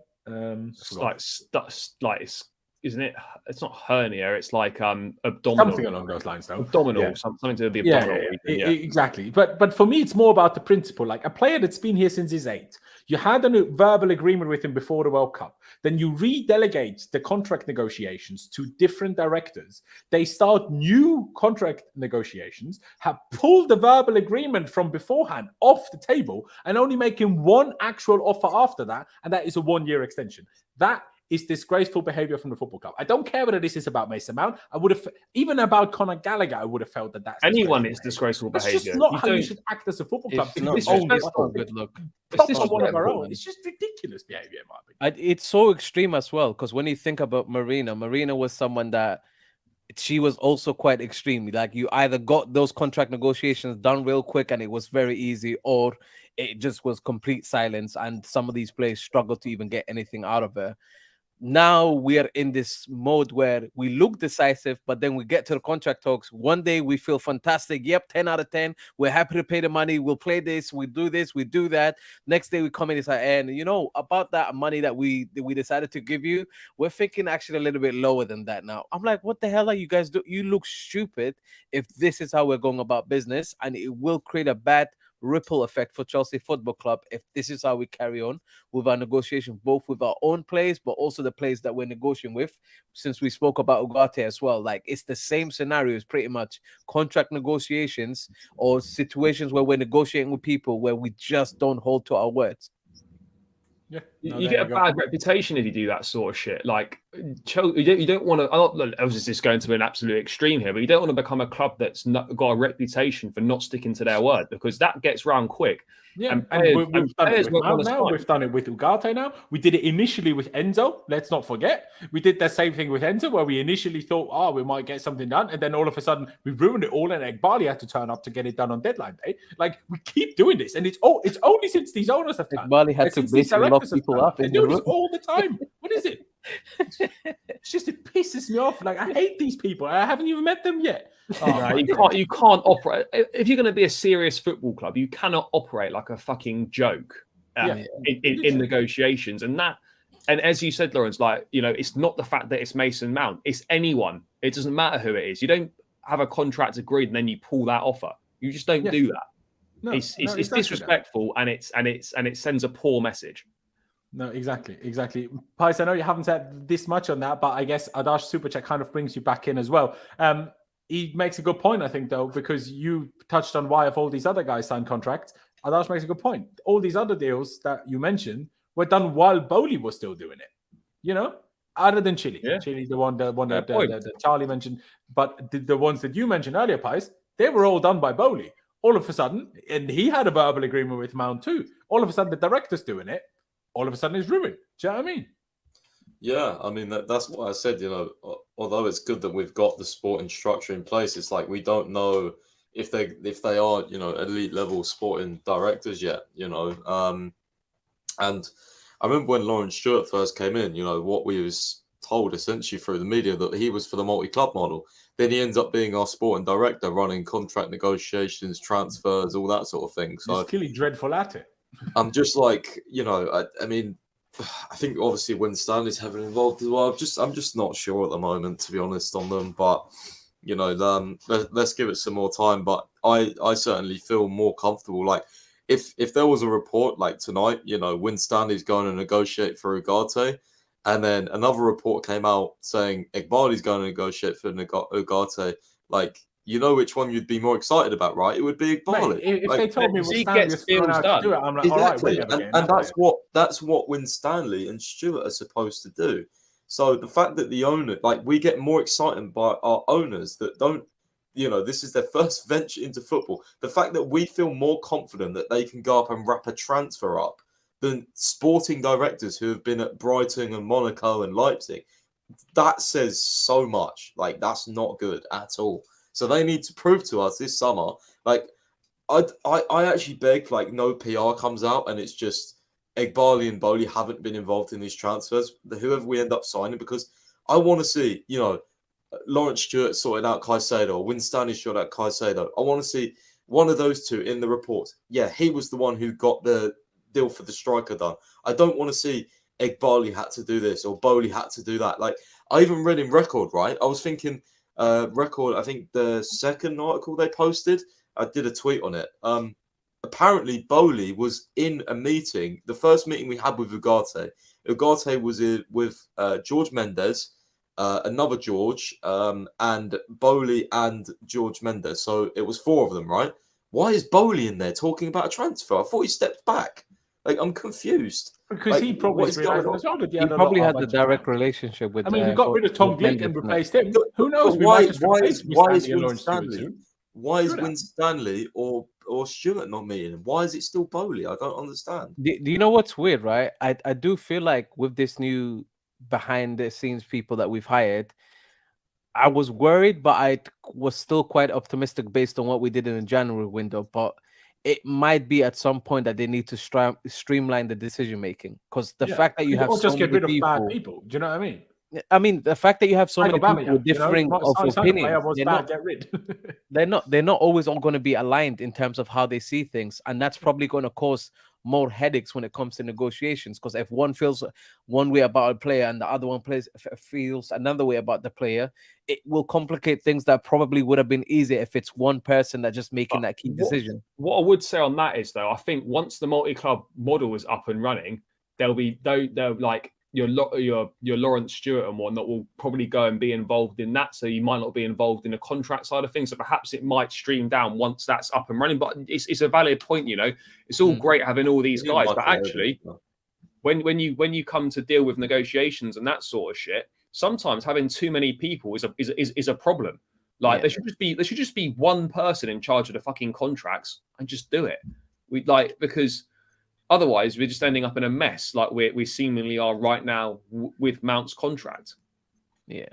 Isn't it? It's not hernia. It's like abdominal. Something along those lines, though. Abdominal, something to do with the abdominal region. Exactly. But for me, it's more about the principle. Like a player that's been here since he's 8. You had a verbal agreement with him before the World Cup. Then you redelegate the contract negotiations to different directors. They start new contract negotiations, have pulled the verbal agreement from beforehand off the table, and only making one actual offer after that, and that is a 1-year extension. That is disgraceful behavior from the football club. I don't care whether this is about Mason Mount. I would have, even about Conor Gallagher, I would have felt that that's anyone is disgraceful behavior. It's just not how you should act as a football club. It's not good look. It's one of our own. It's just ridiculous behavior, in my opinion. It's so extreme as well, because when you think about Marina was someone that she was also quite extreme. Like, you either got those contract negotiations done real quick and it was very easy, or it just was complete silence, and some of these players struggled to even get anything out of her. Now we are in this mode where we look decisive, but then we get to the contract talks. One day we feel fantastic. Yep, 10 out of 10. We're happy to pay the money. We'll play this. We do this. We do that. Next day we come in and say, and about that money that we decided to give you, we're thinking actually a little bit lower than that now. I'm like, what the hell are you guys doing? You look stupid if this is how we're going about business, and it will create a bad ripple effect for Chelsea Football Club if this is how we carry on with our negotiation, both with our own players, but also the players that we're negotiating with. Since we spoke about Ugarte as well, like, it's the same scenarios, pretty much contract negotiations or situations where we're negotiating with people where we just don't hold to our words. Yeah, you get a bad reputation if you do that sort of shit. Like, you don't want to. Obviously, this is going to be an absolute extreme here, but you don't want to become a club that's not got a reputation for not sticking to their word, because that gets round quick. Yeah, and we've done it with Mount now. We've done it with Ugarte now. We did it initially with Enzo. Let's not forget. We did the same thing with Enzo, where we initially thought, we might get something done, and then all of a sudden we ruined it all, and Egbali had to turn up to get it done on deadline day. Like, we keep doing this, and it's only since these owners have done. Egbali had to basically lock people up. They do this all the time. What is it? It's just, it pisses me off. Like, I hate these people. I haven't even met them yet. No, you can't operate. If you're going to be a serious football club, you cannot operate like a fucking joke in negotiations. And as you said, Laurenz, like, it's not the fact that it's Mason Mount. It's anyone. It doesn't matter who it is. You don't have a contract agreed and then you pull that offer. You just don't do that. No, it's exactly disrespectful and it sends a poor message. No, exactly. Pies, I know you haven't said this much on that, but I guess Adash Super Chat kind of brings you back in as well. He makes a good point, I think, though, because you touched on why have all these other guys signed contracts. Adash makes a good point. All these other deals that you mentioned were done while Bowley was still doing it. Other than Chile. Yeah. Chile, the one that Charlie mentioned, but the ones that you mentioned earlier, Pies, they were all done by Bowley. All of a sudden, and he had a verbal agreement with Mount too. All of a sudden, the director's doing it. All of a sudden, it's ruined. Do you know what I mean? Yeah, I mean that's what I said. Although it's good that we've got the sporting structure in place, it's like we don't know if they are elite level sporting directors yet. And I remember when Laurenz Stewart first came in. What we was told essentially through the media that he was for the multi-club model. Then he ends up being our sporting director, running contract negotiations, transfers, all that sort of thing. So he's clearly dreadful at it. I'm just like, I mean, I think obviously when Stanley's heavily involved as well. I'm just not sure at the moment, to be honest, on them. But let's give it some more time. But I certainly feel more comfortable. Like if there was a report like tonight, when Stanley's going to negotiate for Ugarte, and then another report came out saying Iqbali's going to negotiate for Ugarte, like. You know which one you'd be more excited about, right? It would be Iqbali. If they told me he gets deals done, to do it, I'm like, exactly. all right, and that's what Win Stanley and Stewart are supposed to do. So the fact that the owner, like, we get more excited by our owners that don't, this is their first venture into football. The fact that we feel more confident that they can go up and wrap a transfer up than sporting directors who have been at Brighton and Monaco and Leipzig, that says so much. Like, that's not good at all. So they need to prove to us this summer, like, I actually beg, like, no PR comes out and it's just Iqbali and Bowley haven't been involved in these transfers, whoever we end up signing, because I want to see, Laurenz Stewart sorted out Caicedo, or Win Stanley sorted out Caicedo. I want to see one of those two in the report. Yeah, he was the one who got the deal for the striker done. I don't want to see Iqbali had to do this or Bowley had to do that. Like, I even read in Record, right? I was thinking... Record, I think the second article they posted, I did a tweet on it. Apparently, Bowley was in a meeting, the first meeting we had with Ugarte. Ugarte was with George Mendes, another George, and Bowley and George Mendes. So it was four of them, right? Why is Bowley in there talking about a transfer? I thought he stepped back. Like, I'm confused. Because he probably realized as well that he probably had the direct relationship with. I mean, we got rid of Tom Glick and replaced him. Who knows? Why is Win Stanley? Why is Win Stanley or Stewart not meeting him? Why is it still Bowley? I don't understand. Do you know what's weird, right? I do feel like with this new behind the scenes people that we've hired, I was worried, but I was still quite optimistic based on what we did in the January window. But it might be at some point that they need to streamline the decision making, because the fact that you have just get rid of bad people. Do you know what I mean? I mean, the fact that you have so many people with differing of opinions, they're not always all going to be aligned in terms of how they see things, and that's probably going to cause more headaches when it comes to negotiations. Because if one feels one way about a player and the other one feels another way about the player, it will complicate things that probably would have been easier if it's one person that just making that key decision. What I would say on that is, though, I think once the multi-club model is up and running, they'll like your Laurenz Stewart and whatnot will probably go and be involved in that. So you might not be involved in the contract side of things. So perhaps it might stream down once that's up and running. But it's a valid point, It's all great having all these guys, but actually, when you come to deal with negotiations and that sort of shit, sometimes having too many people is a problem. Like, there should just be one person in charge of the fucking contracts and just do it. Because otherwise, we're just ending up in a mess like we seemingly are right now with Mount's contract. Yeah.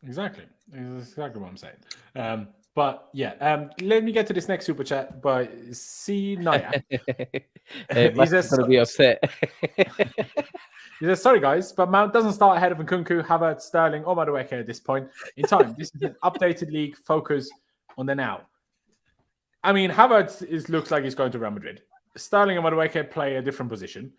Exactly. That's exactly what I'm saying. But yeah, let me get to this next super chat by C. Naya. He's just going to be upset. He says, sorry guys, but Mount doesn't start ahead of Nkunku, Havertz, Sterling, or Madueke at this point in time. This is an updated league. Focus on the now. I mean, Havertz looks like he's going to Real Madrid. Sterling and Madueke play a different position.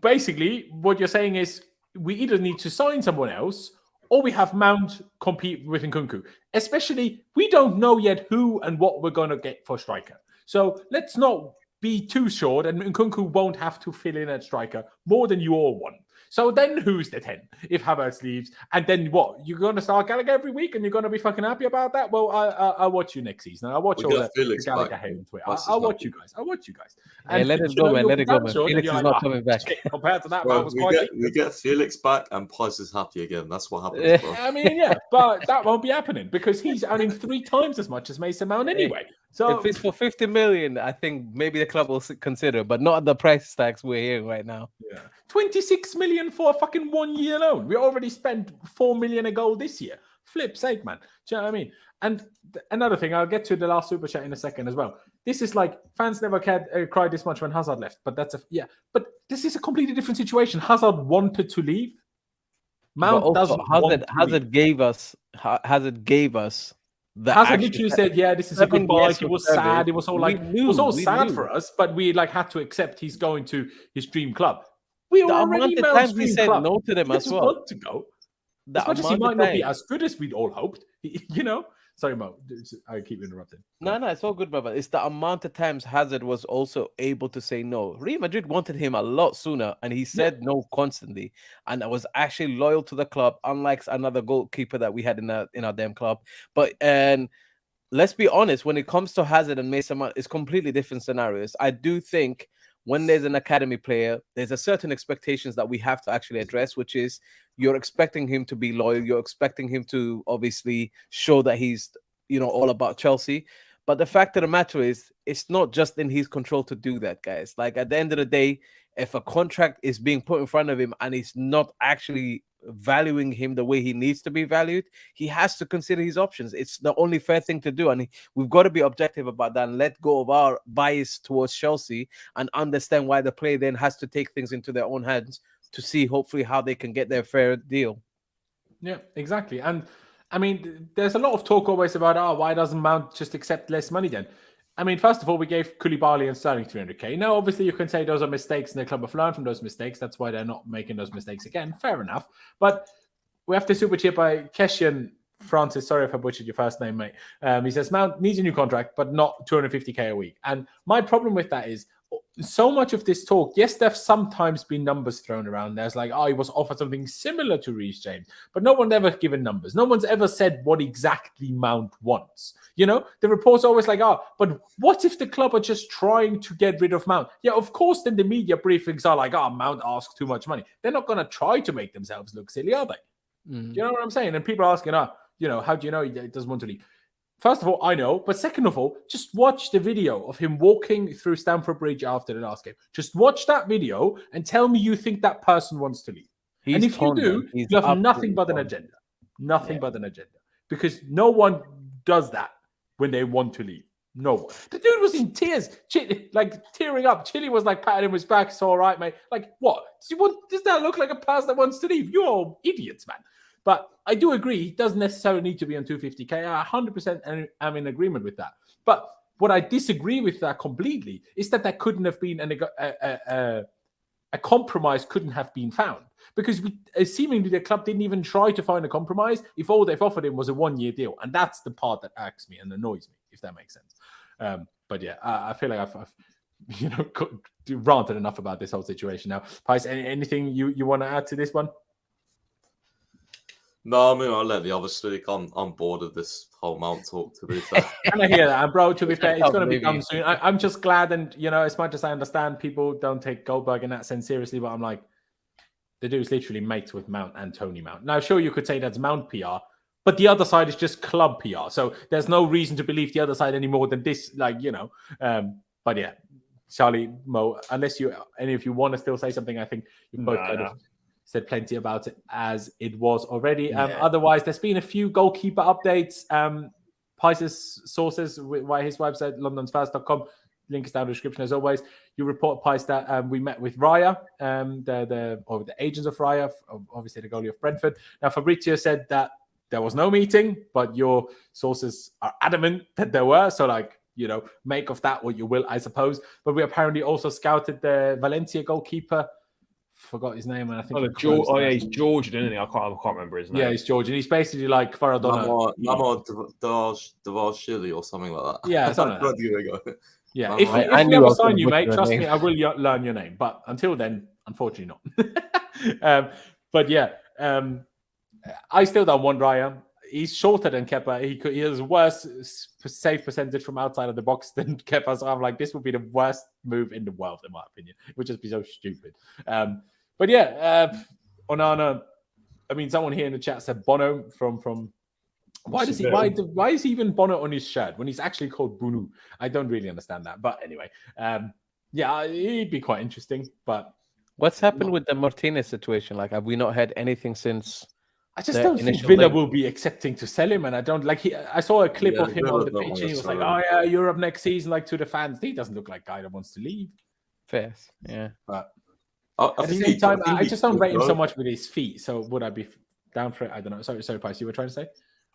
Basically, what you're saying is we either need to sign someone else or we have Mount compete with Nkunku. Especially, we don't know yet who and what we're going to get for striker. So let's not be too short, and Nkunku won't have to fill in at striker more than you all want. So then who's the 10 if Havertz leaves? And then what? You're going to start Gallagher every week and you're going to be fucking happy about that? Well, I'll watch you next season. I'll watch all the Gallagher hate on Twitter. I'll watch you guys. I'll watch you guys. And let it go, man. Let it go, man. Felix is not coming back. Compared to that, bro, we get Felix back and Price is happy again. That's what happens, bro. I mean, yeah, but that won't be happening because he's earning 3 times as much as Mason Mount anyway. So if it's for 50 million, I think maybe the club will consider, but not at the price tags we're hearing right now. Yeah, 26 million for a fucking 1 year loan. We already spent 4 million a goal this year. Flip's sake, man. Do you know what I mean? And another thing, I'll get to the last super chat in a second as well. This is like fans never cried this much when Hazard left, but but this is a completely different situation. Hazard wanted to leave. Mount doesn't. Hazard gave us. Hazard literally said, "Yeah, this is a goodbye." He was sad. It was all like it was all sad for us, but we like had to accept he's going to his dream club. We already Mount's dream club. No to them as well. Want to go. As much as he might not be as good as we'd all hoped, you know. Sorry, Mo. I keep interrupting. No, it's all good, brother. It's the amount of times Hazard was also able to say no. Real Madrid wanted him a lot sooner, and he said no constantly. And I was actually loyal to the club, unlike another goalkeeper that we had in our damn club. But let's be honest, when it comes to Hazard and Mason Mount, it's completely different scenarios. I do think when there's an academy player, there's a certain expectations that we have to actually address, which is you're expecting him to be loyal. You're expecting him to obviously show that he's, all about Chelsea. But the fact of the matter is, it's not just in his control to do that, guys. Like at the end of the day, if a contract is being put in front of him and he's not actually valuing him the way he needs to be valued, he has to consider his options. It's the only fair thing to do, and we've got to be objective about that and let go of our bias towards Chelsea and understand why the player then has to take things into their own hands to see hopefully how they can get their fair deal. Yeah, exactly. And I mean, there's a lot of talk always about why doesn't Mount just accept less money then? I mean, first of all, we gave Koulibaly and Sterling 300k. Now, obviously, you can say those are mistakes and the club have learned from those mistakes. That's why they're not making those mistakes again. Fair enough. But we have the super chat by Keshian Francis. Sorry if I butchered your first name, mate. He says, Mount needs a new contract, but not 250k a week. And my problem with that is so much of this talk, yes, there's sometimes been numbers thrown around. There's like, he was offered something similar to Reece James, but no one ever given numbers. No one's ever said what exactly Mount wants. The report's always like, but what if the club are just trying to get rid of Mount? Yeah, of course, then the media briefings are like, Mount asks too much money. They're not going to try to make themselves look silly, are they? Mm. You know what I'm saying? And people are asking, how do you know he doesn't want to leave? First of all, I know. But second of all, just watch the video of him walking through Stamford Bridge after the last game. Just watch that video and tell me you think that person wants to leave. And if you do, you have nothing but an agenda. Nothing but an agenda. Because no one does that when they want to leave. No one. The dude was in tears, like tearing up. Chile was like patting him his back. It's all right, mate. Like, what? Does that look like a person that wants to leave? You're all idiots, man. But I do agree, he doesn't necessarily need to be on 250k. I 100% am in agreement with that. But what I disagree with that completely is that couldn't have been a compromise couldn't have been found. Because seemingly the club didn't even try to find a compromise if all they've offered him was a 1 year deal. And that's the part that irks me and annoys me, if that makes sense. But yeah, I feel like I've ranted enough about this whole situation now. Pice, anything you want to add to this one? No, I mean, I'll let the others speak. I'm bored of this whole Mount talk, to be fair. And I hear that. And bro, to be fair, it's going to be done soon. I'm just glad, and, as much as I understand people don't take Goldberg in that sense seriously, but I'm like, the dude's literally mates with Mount and Tony Mount. Now, sure, you could say that's Mount PR, but the other side is just club PR. So there's no reason to believe the other side any more than this, but yeah, Charlie, Mo, unless any of you want to still say something, I think you both kind of said plenty about it as it was already. Otherwise, there's been a few goalkeeper updates. Pice's sources via his website, londonsfirst.com. Link is down in the description as always. You report, Pice, that we met with Raya, the agents of Raya, obviously the goalie of Brentford. Now, Fabrizio said that there was no meeting, but your sources are adamant that there were. So, make of that what you will, I suppose. But we apparently also scouted the Valencia goalkeeper forgot his name, and I think he's Georgian, isn't he? I can't remember his name. Yeah, he's Georgian. He's basically like Maradona. Davashvili or something like that. Yeah, something like that. Yeah, if we ever sign you, mate, trust me, I will learn your name. But until then, unfortunately not. But yeah, I still don't want Raya. He's shorter than Kepa. He has worse save percentage from outside of the box than Kepa. So I'm like, this would be the worst move in the world, in my opinion. It would just be so stupid. But yeah, Onana. I mean, someone here in the chat said Bono from. Why is he even Bono on his shirt when he's actually called Bunu? I don't really understand that. But anyway, yeah, it'd be quite interesting. But what's happened with the Martinez situation? Like, have we not had anything since? I just don't think Villa will be accepting to sell him, and I don't like. I saw a clip of him on the pitch, and he was like, "Oh yeah, Europe next season," like to the fans. He doesn't look like a guy that wants to leave. Fair, yeah. But at the same time, I just don't rate him so much with his feet. So would I be down for it? I don't know. Sorry, Pice, you were trying to say?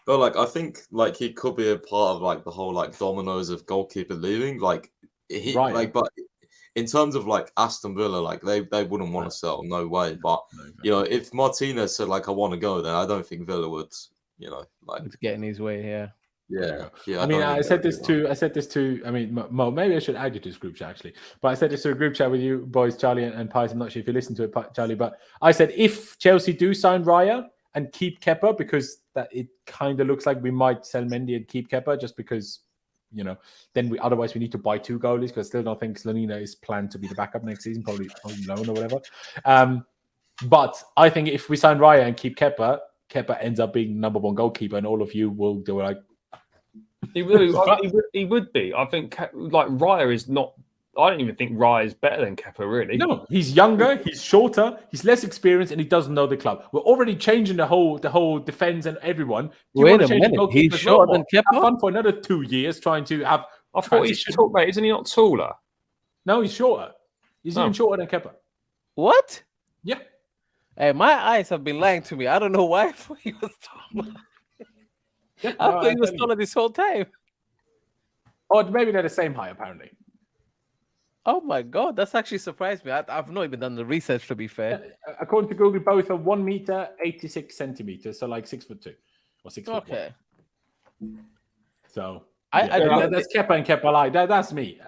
Well, like I think like he could be a part of like the whole like dominoes of goalkeeper leaving. Like but in terms of like Aston Villa, like they wouldn't want to sell, no way. But you know, if Martinez said like I want to go, then I don't think Villa would, you know, like it's getting his way here. Yeah. I mean, I said this to. I mean, Mo, maybe I should add you to this group chat actually. But I said this to a group chat with you boys, Charlie and Pies. I'm not sure if you listened to it, Charlie. But I said if Chelsea do sign Raya and keep Kepa, because that it kind of looks like we might sell Mendy and keep Kepa just because. You know, then we need to buy 2 goalies because I still don't think Slonina is planned to be the backup next season, probably loan or whatever. But I think if we sign Raya and keep Kepa ends up being number 1 goalkeeper, and all of you will do like. He would be. I think like Raya is not. I don't even think Raya is better than Kepa, really. No, he's younger, he's shorter, he's less experienced, and he doesn't know the club. We're already changing the whole defense and everyone. Wait a minute, he's shorter than Kepa? Have fun for another 2 years trying to have. I thought he's tall, mate. Isn't he not taller? No, he's shorter. He's even shorter than Kepa. What? Yeah. Hey, my eyes have been lying to me. I don't know why I thought he was taller. I thought he was taller this whole time. Or maybe they're the same height, apparently. Oh my God, that's actually surprised me. I've not even done the research, to be fair. According to Google, both are 1 meter 86 centimeters, so like 6'2" or 6 foot. Okay. So that's Kepa and Kepa like that's me.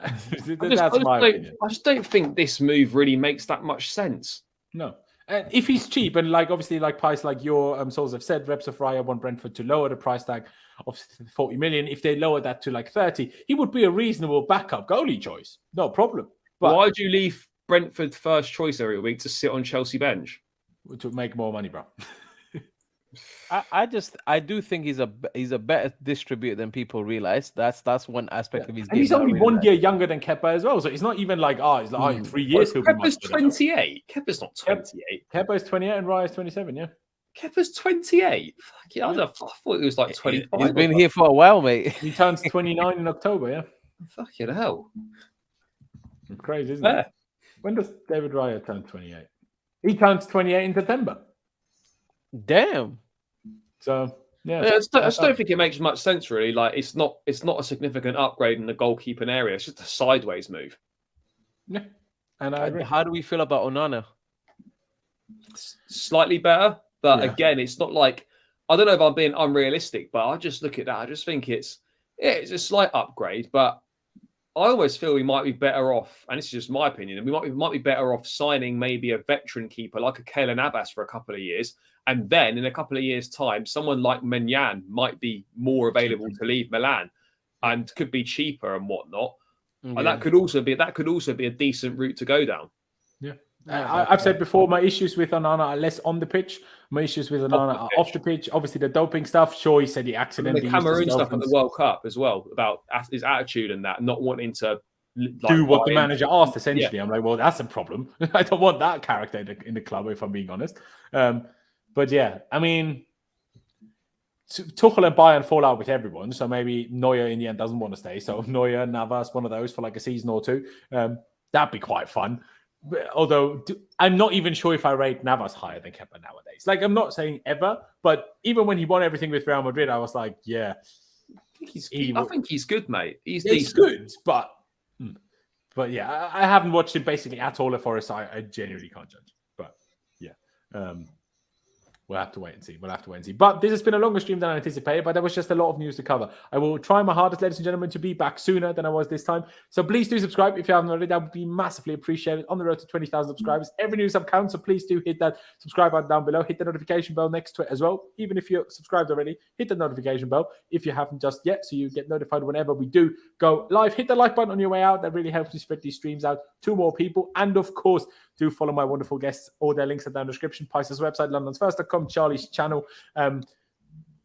That's my opinion. I just don't think this move really makes that much sense. No. And if he's cheap, and like obviously like price, like your souls have said, reps of Raya want Brentford to lower the price tag of 40 million. If they lower that to like 30, he would be a reasonable backup goalie choice. No problem. But why do you leave Brentford first choice every week to sit on Chelsea bench? To make more money, bro. I do think he's a better distributor than people realize. That's one aspect of his game. And he's only 1 year younger than Kepa as well, so it's not even like in 3 years he'll be. Kepa's 28. Kepa's not 28. Kepa's 28 and Raya's 27. Yeah. Kepa's 28. Fuck yeah, I thought it was like 25. He's been here for a while, mate. He turns 29 in October. Yeah. Fucking hell. It's crazy, isn't it? When does David Raya turn 28? He turns 28 in September. Damn. So yeah, I just don't think it makes much sense, really. Like it's not a significant upgrade in the goalkeeping area. It's just a sideways move. Yeah, and I agree. How do we feel about Onana? Slightly better, but again, it's not like I don't know if I'm being unrealistic, but I just look at that. I just think it's a slight upgrade, but I almost feel we might be better off, and this is just my opinion, and we might be better off signing maybe a veteran keeper like a Keylor Navas for a couple of years. And then in a couple of years' time, someone like Menyan might be more available to leave Milan and could be cheaper and whatnot. Yeah. And that could also be a decent route to go down. Yeah. I've said before, my issues with Onana are less on the pitch. My issues with Onana are off the pitch. Obviously, the doping stuff. Sure, he said he accidentally the Cameroon stuff at the World Cup as well, about his attitude and that, not wanting to do what the manager asked, essentially. Yeah. I'm like, well, that's a problem. I don't want that character in the club, if I'm being honest. But yeah, I mean, Tuchel and Bayern fall out with everyone, so maybe Neuer in the end doesn't want to stay. So Neuer, Navas, one of those for like a season or two. That'd be quite fun. Although I'm not even sure if I rate Navas higher than Kepa nowadays. Like, I'm not saying ever, but even when he won everything with Real Madrid, I was like, yeah. I think he's good, mate. He's good, but yeah, I haven't watched him basically at all at Forest. I genuinely can't judge. But We'll have to wait and see. But this has been a longer stream than I anticipated, but there was just a lot of news to cover. I will try my hardest, ladies and gentlemen, to be back sooner than I was this time. So please do subscribe if you haven't already. That would be massively appreciated. On the road to 20,000 subscribers. Every new sub counts, so please do hit that subscribe button down below. Hit the notification bell next to it as well. Even if you're subscribed already, hit the notification bell if you haven't just yet, so you get notified whenever we do go live. Hit the like button on your way out. That really helps me spread these streams out to more people. And of course, do follow my wonderful guests. All their links are down in the description. Pice's website, londonsfirst.com, Charlie's channel,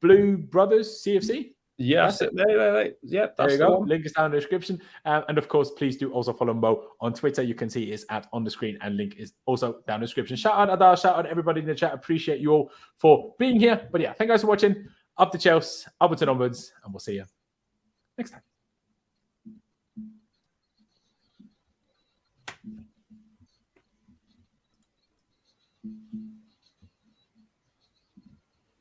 Blue Brothers CFC. Yeah, that's it. Yeah, that's there you the go. one. Link is down in the description. And of course, please do also follow Mo on Twitter. You can see it's on the screen, and link is also down in the description. Shout out Adar, shout out everybody in the chat. Appreciate you all for being here. But yeah, thank you guys for watching. Up to Chelsea, upwards and onwards, and we'll see you next time.